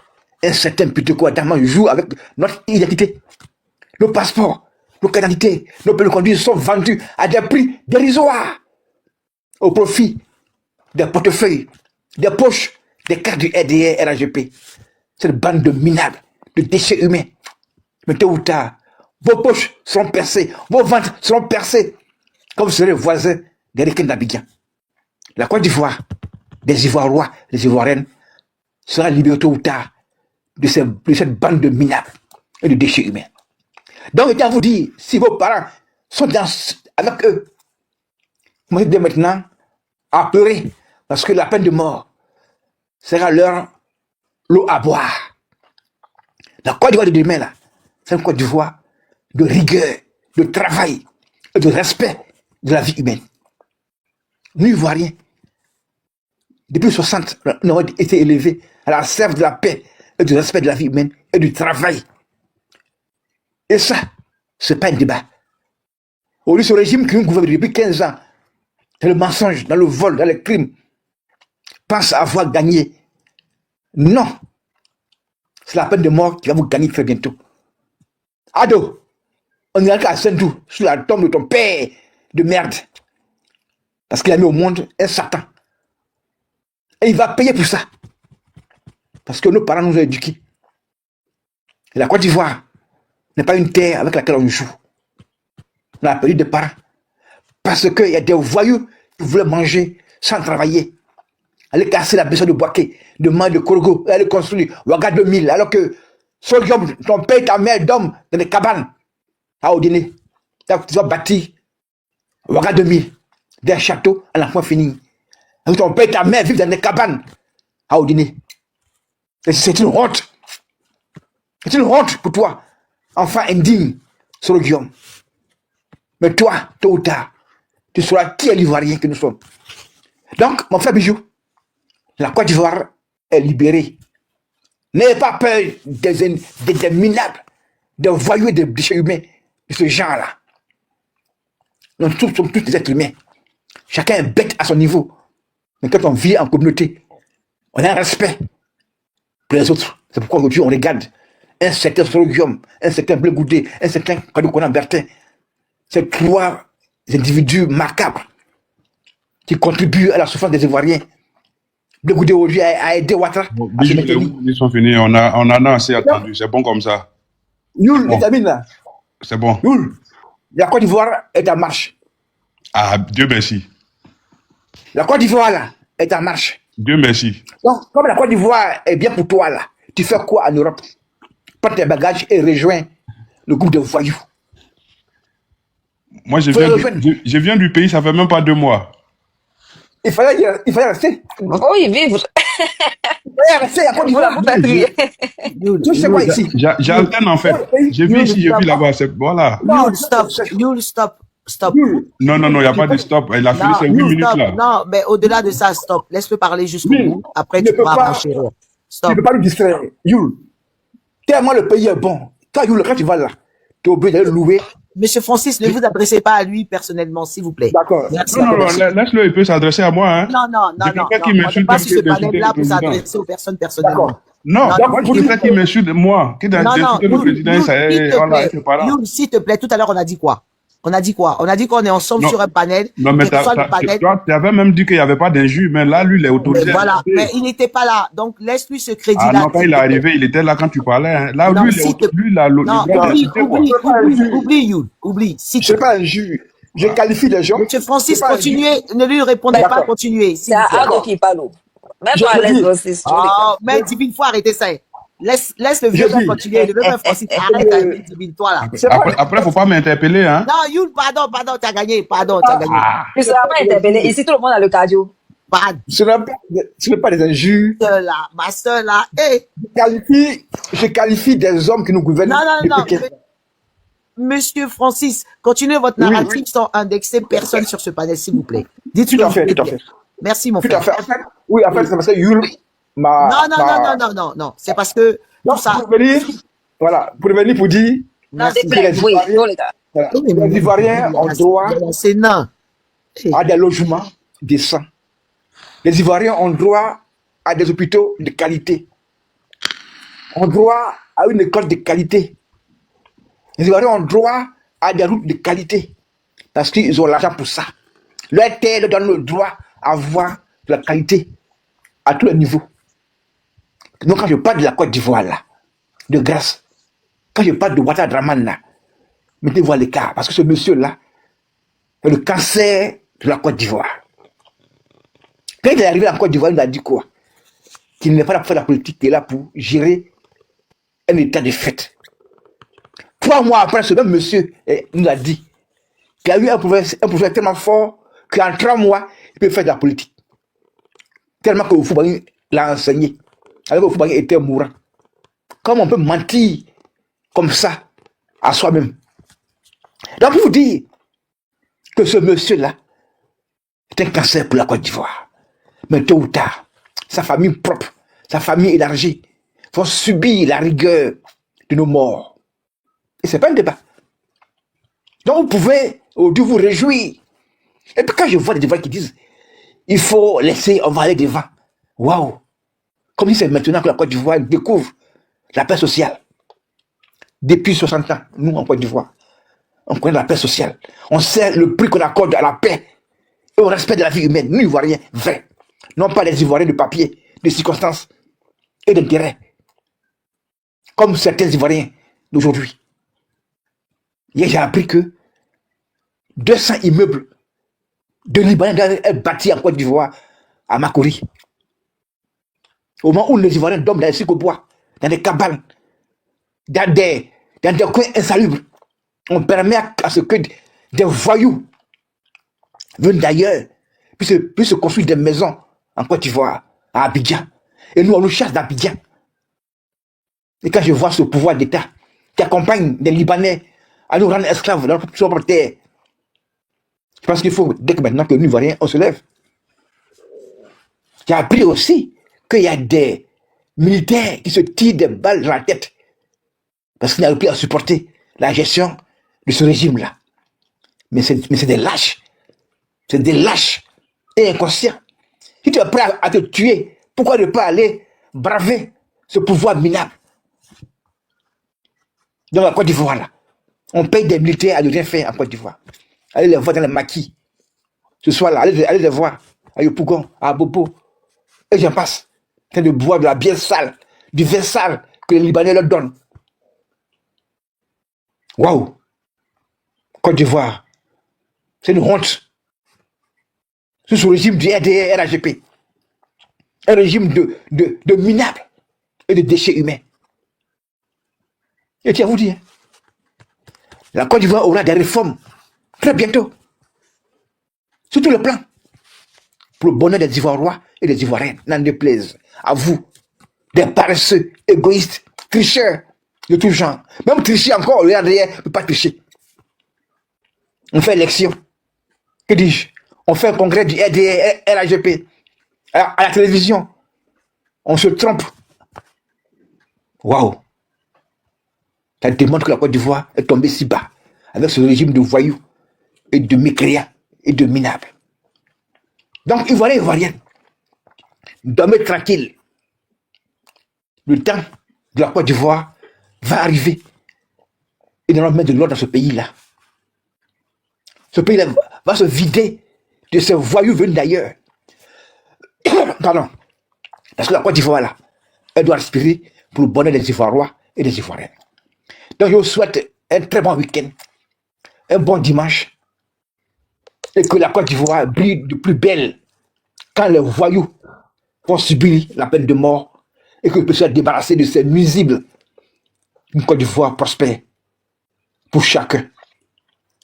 un certain Pitoko Adama joue avec notre identité. Nos passeports, nos cartes d'identité, nos permis de conduire sont vendus à des prix dérisoires au profit des portefeuilles, des poches, des cartes du RDR, RAGP. Cette bande de minables, de déchets humains. Mais tôt ou tard, vos poches seront percées, vos ventres seront percées, quand vous serez voisins des requins d'Abidjan. La Côte d'Ivoire, des Ivoirois, des Ivoiriennes, sera libérée tôt ou tard de cette bande de minables et de déchets humains. Donc, je tiens à vous dire, si vos parents sont avec eux, vous dès maintenant à pleurer, parce que la peine de mort sera leur l'eau à boire. La Côte d'Ivoire de demain, là, c'est une Côte d'Ivoire de rigueur, de travail et de respect de la vie humaine. Nous, Ivoiriens, depuis 60, nous avons été élevés à la serve de la paix et du respect de la vie humaine et du travail. Et ça, ce n'est pas un débat. Aujourd'hui, ce régime qui nous gouverne depuis 15 ans, dans le mensonge, dans le vol, dans les crimes, pense avoir gagné. Non. C'est la peine de mort qui va vous gagner très bientôt. Ado, on ira à Saint-Dou, sous la tombe de ton père de merde. Parce qu'il a mis au monde un Satan. Et il va payer pour ça. Parce que nos parents nous ont éduqués. Et la Côte d'Ivoire n'est pas une terre avec laquelle on joue. On a perdu des parents. Parce qu'il y a des voyous qui voulaient manger sans travailler. Aller casser la maison de Boaké, de Man de Korogo, aller construire Ouaga 2000, alors que ton père et ta mère dorment dans des cabanes à Odine. Tu vas bâtir Ouaga 2000, des châteaux à l'enfant fini. Alors ton père et ta mère vivent dans des cabanes à Odine. C'est une honte. C'est une honte pour toi, enfant indigne sur le Guillaume. Mais toi, tôt ou tard, tu sauras qui est l'Ivoirien que nous sommes. Donc, mon frère Bijou, la Côte d'Ivoire est libérée. N'ayez pas peur des minables, des voyous et des déchets humains de ce genre-là. Nous sommes tous des êtres humains. Chacun est bête à son niveau. Mais quand on vit en communauté, on a un respect pour les autres. C'est pourquoi aujourd'hui on regarde un certain Soroguium, un certain Blé Goudé, un certain Kadoukonan Bertin. Ces trois individus marquables qui contribuent à la souffrance des Ivoiriens. Blé Goudé aujourd'hui a aidé Ouattara à se maintenir. Ils sont finis, on en a assez attendu, c'est bon comme ça. Youl, les amis là. C'est bon. Youl, la Côte d'Ivoire est en marche. Ah, Dieu merci. La Côte d'Ivoire là est en marche. Dieu merci. Donc, comme la Côte d'Ivoire est bien pour toi là, tu fais quoi en Europe? Prends tes bagages et rejoins le groupe de voyous. Moi, je viens du pays, ça fait même pas 2 mois. Il fallait rester. Oh, y vivre. Il fallait rester à Côte d'Ivoire. Tu sais quoi ici? J'alterne en fait. J'ai vu ici, j'ai vu là-bas. Voilà. You'll stop. Non, il n'y a pas de stop. Il a fini ses 8 minutes là. Non, mais au-delà de ça, stop. Laisse-le parler jusqu'au bout. Après, tu pourras marcher. Stop. Tu ne peux pas nous distraire. Youl, tellement le pays est bon. Toi, Youl, quand tu vas là, tu es obligé de louer. Monsieur Francis, ne vous adressez pas à lui personnellement, s'il vous plaît. D'accord. Merci. Non, laisse-le, il peut s'adresser à moi. Hein. Non. C'est quelqu'un qui On n'est m'insulte pas comme sur ce qui d'insulter panel-là le pour président. s'adresser aux personnes personnellement. D'accord. Non, Non, moi, non, je préfère qu'il m'insulte moi, qu'il d'insulter le président et ça, voilà, et ses parents. Youl, s'il te plaît, tout à l'heure, on a dit quoi? On a dit qu'on est ensemble Non. sur un panel. Non, mais toi, tu avais même dit qu'il n'y avait pas d'injure, mais là, lui, il est autorisé. Mais voilà, mais il n'était pas là. Donc, laisse-lui ce crédit-là. Ah non, quand il est arrivé, il était là quand tu parlais. Hein. Là, Non, lui, si te- lui, il a le Non, droit d'insulter, quoi. oublie, Youl. Oublie. Si Je ne suis pas un juge. Je qualifie les gens. Monsieur Francis, C'est pas un continuez. Ne lui répondez pas, D'accord. continuez. C'est à Ado qui parle. Même Je pas à vous l'aise, dis. Francis. Oh, mais Divine, faut arrêter ça. Laisse le vieux Je gars dis. continuer. Le vieux gars Francis, arrête, Divine, toi là. Après, faut pas m'interpeller, hein. Non, Youl, pardon, t'as gagné. T'as gagné. Tu ne seras pas interpellé. Ici, tout le monde a le cardio. Pardon, Ce n'est pas des injures. là, ma soeur là. Hey. Je qualifie des hommes qui nous gouvernent. Non. depuis mais- Monsieur Francis, continuez votre narratif sans indexer personne sur ce panel, s'il vous plaît. Dites ce Tout que à vous fait, voulez tout à dire. fait. Merci, mon Tout frère. à fait. En fait, c'est parce que Yul m'a. Non. C'est parce que Non, tout ça. pour venir, voilà, pour venir pour dire, Non, Merci. déplaise. Oui, oh, les gars. voilà, les Ivoiriens ont droit C'est nain. à des logements décents. Les Ivoiriens ont droit à des hôpitaux de qualité. Ont droit à une école de qualité. Les Ivoiriens ont droit à des routes de qualité. Parce qu'ils ont l'argent pour ça. Leur terre leur donne le droit à avoir de la qualité à tous les niveaux. Donc quand je parle de la Côte d'Ivoire là, de grâce, quand je parle de Ouattara-Dramane là, mettez-vous à l'écart. Parce que ce monsieur-là est le cancer de la Côte d'Ivoire. Quand il est arrivé en Côte d'Ivoire, il a dit quoi? Qu'il n'est pas là pour faire la politique, qu'il est là pour gérer un état de fait. 3 mois après, ce même monsieur nous a dit qu'il a eu un projet tellement fort qu'en 3 mois, il peut faire de la politique. Tellement que Oufoubangi l'a enseigné. Alors que Oufoubangi était mourant. Comment on peut mentir comme ça à soi-même? Donc, pour vous dire que ce monsieur-là est un cancer pour la Côte d'Ivoire. Mais tôt ou tard, sa famille propre, sa famille élargie, vont subir la rigueur de nos morts. Et ce n'est pas un débat. Donc vous pouvez aujourd'hui vous réjouir. Et puis quand je vois des Ivoiriens qui disent il faut laisser, on va aller devant. Waouh! Comme si c'est maintenant que la Côte d'Ivoire découvre la paix sociale. Depuis 60 ans, nous en Côte d'Ivoire, on connaît la paix sociale. On sait le prix qu'on accorde à la paix et au respect de la vie humaine. Nous, Ivoiriens, vrais. Non pas les Ivoiriens de papier, de circonstances et d'intérêt. Comme certains Ivoiriens d'aujourd'hui. Hier, j'ai appris que 200 immeubles de Libanais doivent être bâtis en Côte d'Ivoire, à Makori. Au moment où les Ivoiriens dorment dans les bois, dans des cabanes, dans des coins insalubres, on permet à ce que des voyous viennent d'ailleurs, puissent se construire des maisons en Côte d'Ivoire, à Abidjan. Et nous, on nous chasse d'Abidjan. Et quand je vois ce pouvoir d'État qui accompagne des Libanais à nous rendre esclaves dans notre propre terre, je pense qu'il faut, dès que maintenant que nous, Ivoiriens, on se lève. J'ai appris aussi qu'il y a des militaires qui se tirent des balles dans la tête parce qu'ils n'arrivent plus à supporter la gestion de ce régime-là. Mais c'est des lâches. C'est des lâches et inconscients. Si tu es prêt à te tuer, pourquoi ne pas aller braver ce pouvoir minable? Dans la Côte d'Ivoire, là, on paye des militaires à ne rien faire en Côte d'Ivoire. Allez les voir dans les maquis. Ce soir-là, allez les voir à Yopougon, à Bobo. Et j'en passe. En train de boire de la bière sale, du vin sale que les Libanais leur donnent. Waouh! Côte d'Ivoire, c'est une honte. C'est ce régime du RDR, RAGP. Un régime de minables et de déchets humains. Et tiens, vous dire, la Côte d'Ivoire aura des réformes très bientôt. Sur tout le plan. Pour le bonheur des Ivoiriens et des Ivoiriennes. N'en déplaise à vous, des paresseux, égoïstes, tricheurs de tout genre. Même tricher encore, le RDR ne peut pas tricher. On fait élection. Que dis-je? On fait un congrès du RDR, RAGP. À la télévision. On se trompe. Waouh! Ça démontre que la Côte d'Ivoire est tombée si bas, avec ce régime de voyous et de mécréants et de minables. Donc, Ivoiriens et Ivoiriennes, dormez tranquille. Le temps de la Côte d'Ivoire va arriver. Et nous allons mettre de l'ordre dans ce pays-là. Ce pays-là va se vider de ces voyous venus d'ailleurs. Pardon. Parce que la Côte d'Ivoire, là, elle doit respirer pour le bonheur des Ivoiriens et des Ivoiriennes. Donc, je vous souhaite un très bon week-end, un bon dimanche, et que la Côte d'Ivoire brille de plus belle quand les voyous vont subir la peine de mort et que puissent se débarrasser de ces nuisibles. Une Côte d'Ivoire prospère pour chacun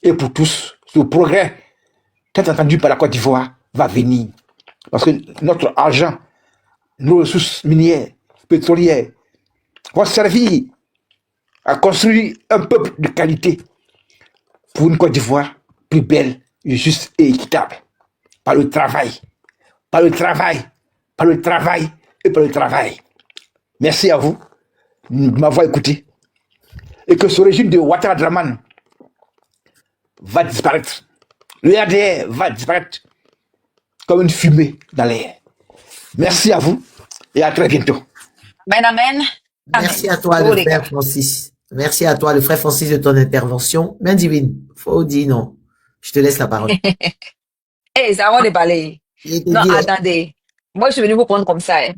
et pour tous. Ce progrès, tant entendu par la Côte d'Ivoire, va venir. Parce que notre argent, nos ressources minières, pétrolières, vont servir à construire un peuple de qualité pour une Côte d'Ivoire plus belle, juste et équitable. Par le travail, par le travail, par le travail et par le travail. Merci à vous de m'avoir écouté. Et que ce régime de Ouattara Draman va disparaître. Le RDR va disparaître comme une fumée dans l'air. Merci à vous et à très bientôt. Amen, amen. Merci à toi, le frère Francis. Merci à toi, le frère Francis, de ton intervention. Main divine, faut dire non. Je te laisse la parole. Eh, ça va déballer. Non, attendez. Moi, je suis venu vous prendre comme ça. Hein.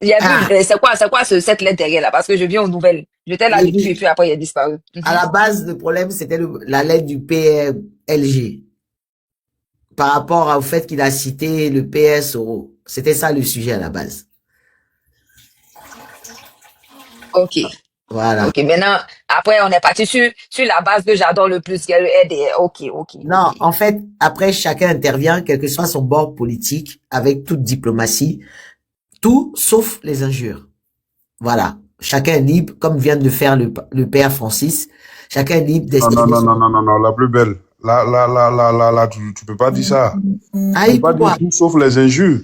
Il y a c'est quoi cette lettre derrière là? Parce que je viens aux nouvelles. J'étais là depuis et puis après il a disparu. À la base, le problème, c'était la lettre du PLG. Par rapport au fait qu'il a cité le PSO. C'était ça le sujet à la base. Ok. Voilà. Ok, maintenant, après, on est parti sur la base que j'adore le plus, qui est le RDR. Ok. Non, en fait, après, chacun intervient, quel que soit son bord politique, avec toute diplomatie, tout sauf les injures. Voilà. Chacun est libre, comme vient de le faire le père Francis. Chacun est libre d'exprimer. Non, la plus belle. Là, tu peux pas dire ça. Ah, tu peux pas dire tout sauf les injures.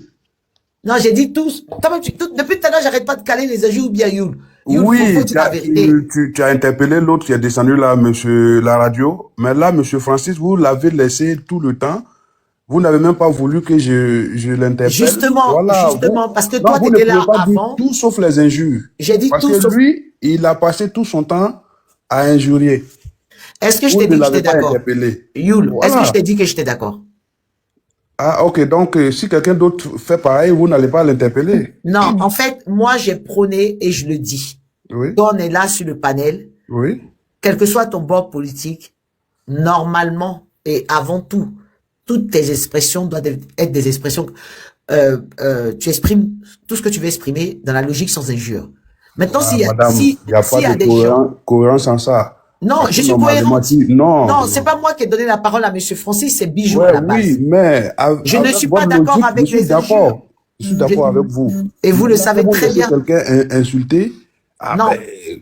Non, j'ai dit tous. Depuis tout à l'heure, j'arrête pas de caler les injures ou bien Youl. Oui, tu as interpellé l'autre qui est descendu là, monsieur la radio. Mais là, monsieur Francis, vous l'avez laissé tout le temps. Vous n'avez même pas voulu que je l'interpelle. Justement, voilà, parce que toi, tu étais là avant. Tout sauf les injures. J'ai dit parce tout que sauf... lui, il a passé tout son temps à injurier. Est-ce que je t'ai dit que j'étais d'accord? Youl, voilà. Est-ce que je t'ai dit que j'étais d'accord? Ah, ok. Donc, si quelqu'un d'autre fait pareil, vous n'allez pas l'interpeller. Non, en fait, moi, j'ai prôné et je le dis. Oui. Toi, on est là sur le panel. Oui. Quel que soit ton bord politique, normalement et avant tout, toutes tes expressions doivent être des expressions. Tu exprimes tout ce que tu veux exprimer dans la logique sans injure. Maintenant, il n'y a pas de cohérence en ça. Non, je suis cohérent. Non, c'est pas moi qui ai donné la parole à monsieur Francis, c'est Bijou à la base. Oui, mais je ne suis pas d'accord avec les injures. Je suis d'accord avec vous. Et vous le savez très bien. Quelqu'un insulté. Non,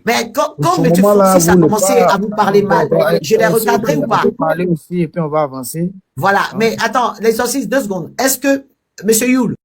mais quand M. Francis a commencé à vous parler mal, je l'ai recadré ou pas? Parler aussi et puis on va avancer. Voilà, mais attends, l'exorcisme, 2 secondes. Est-ce que, M. Youl,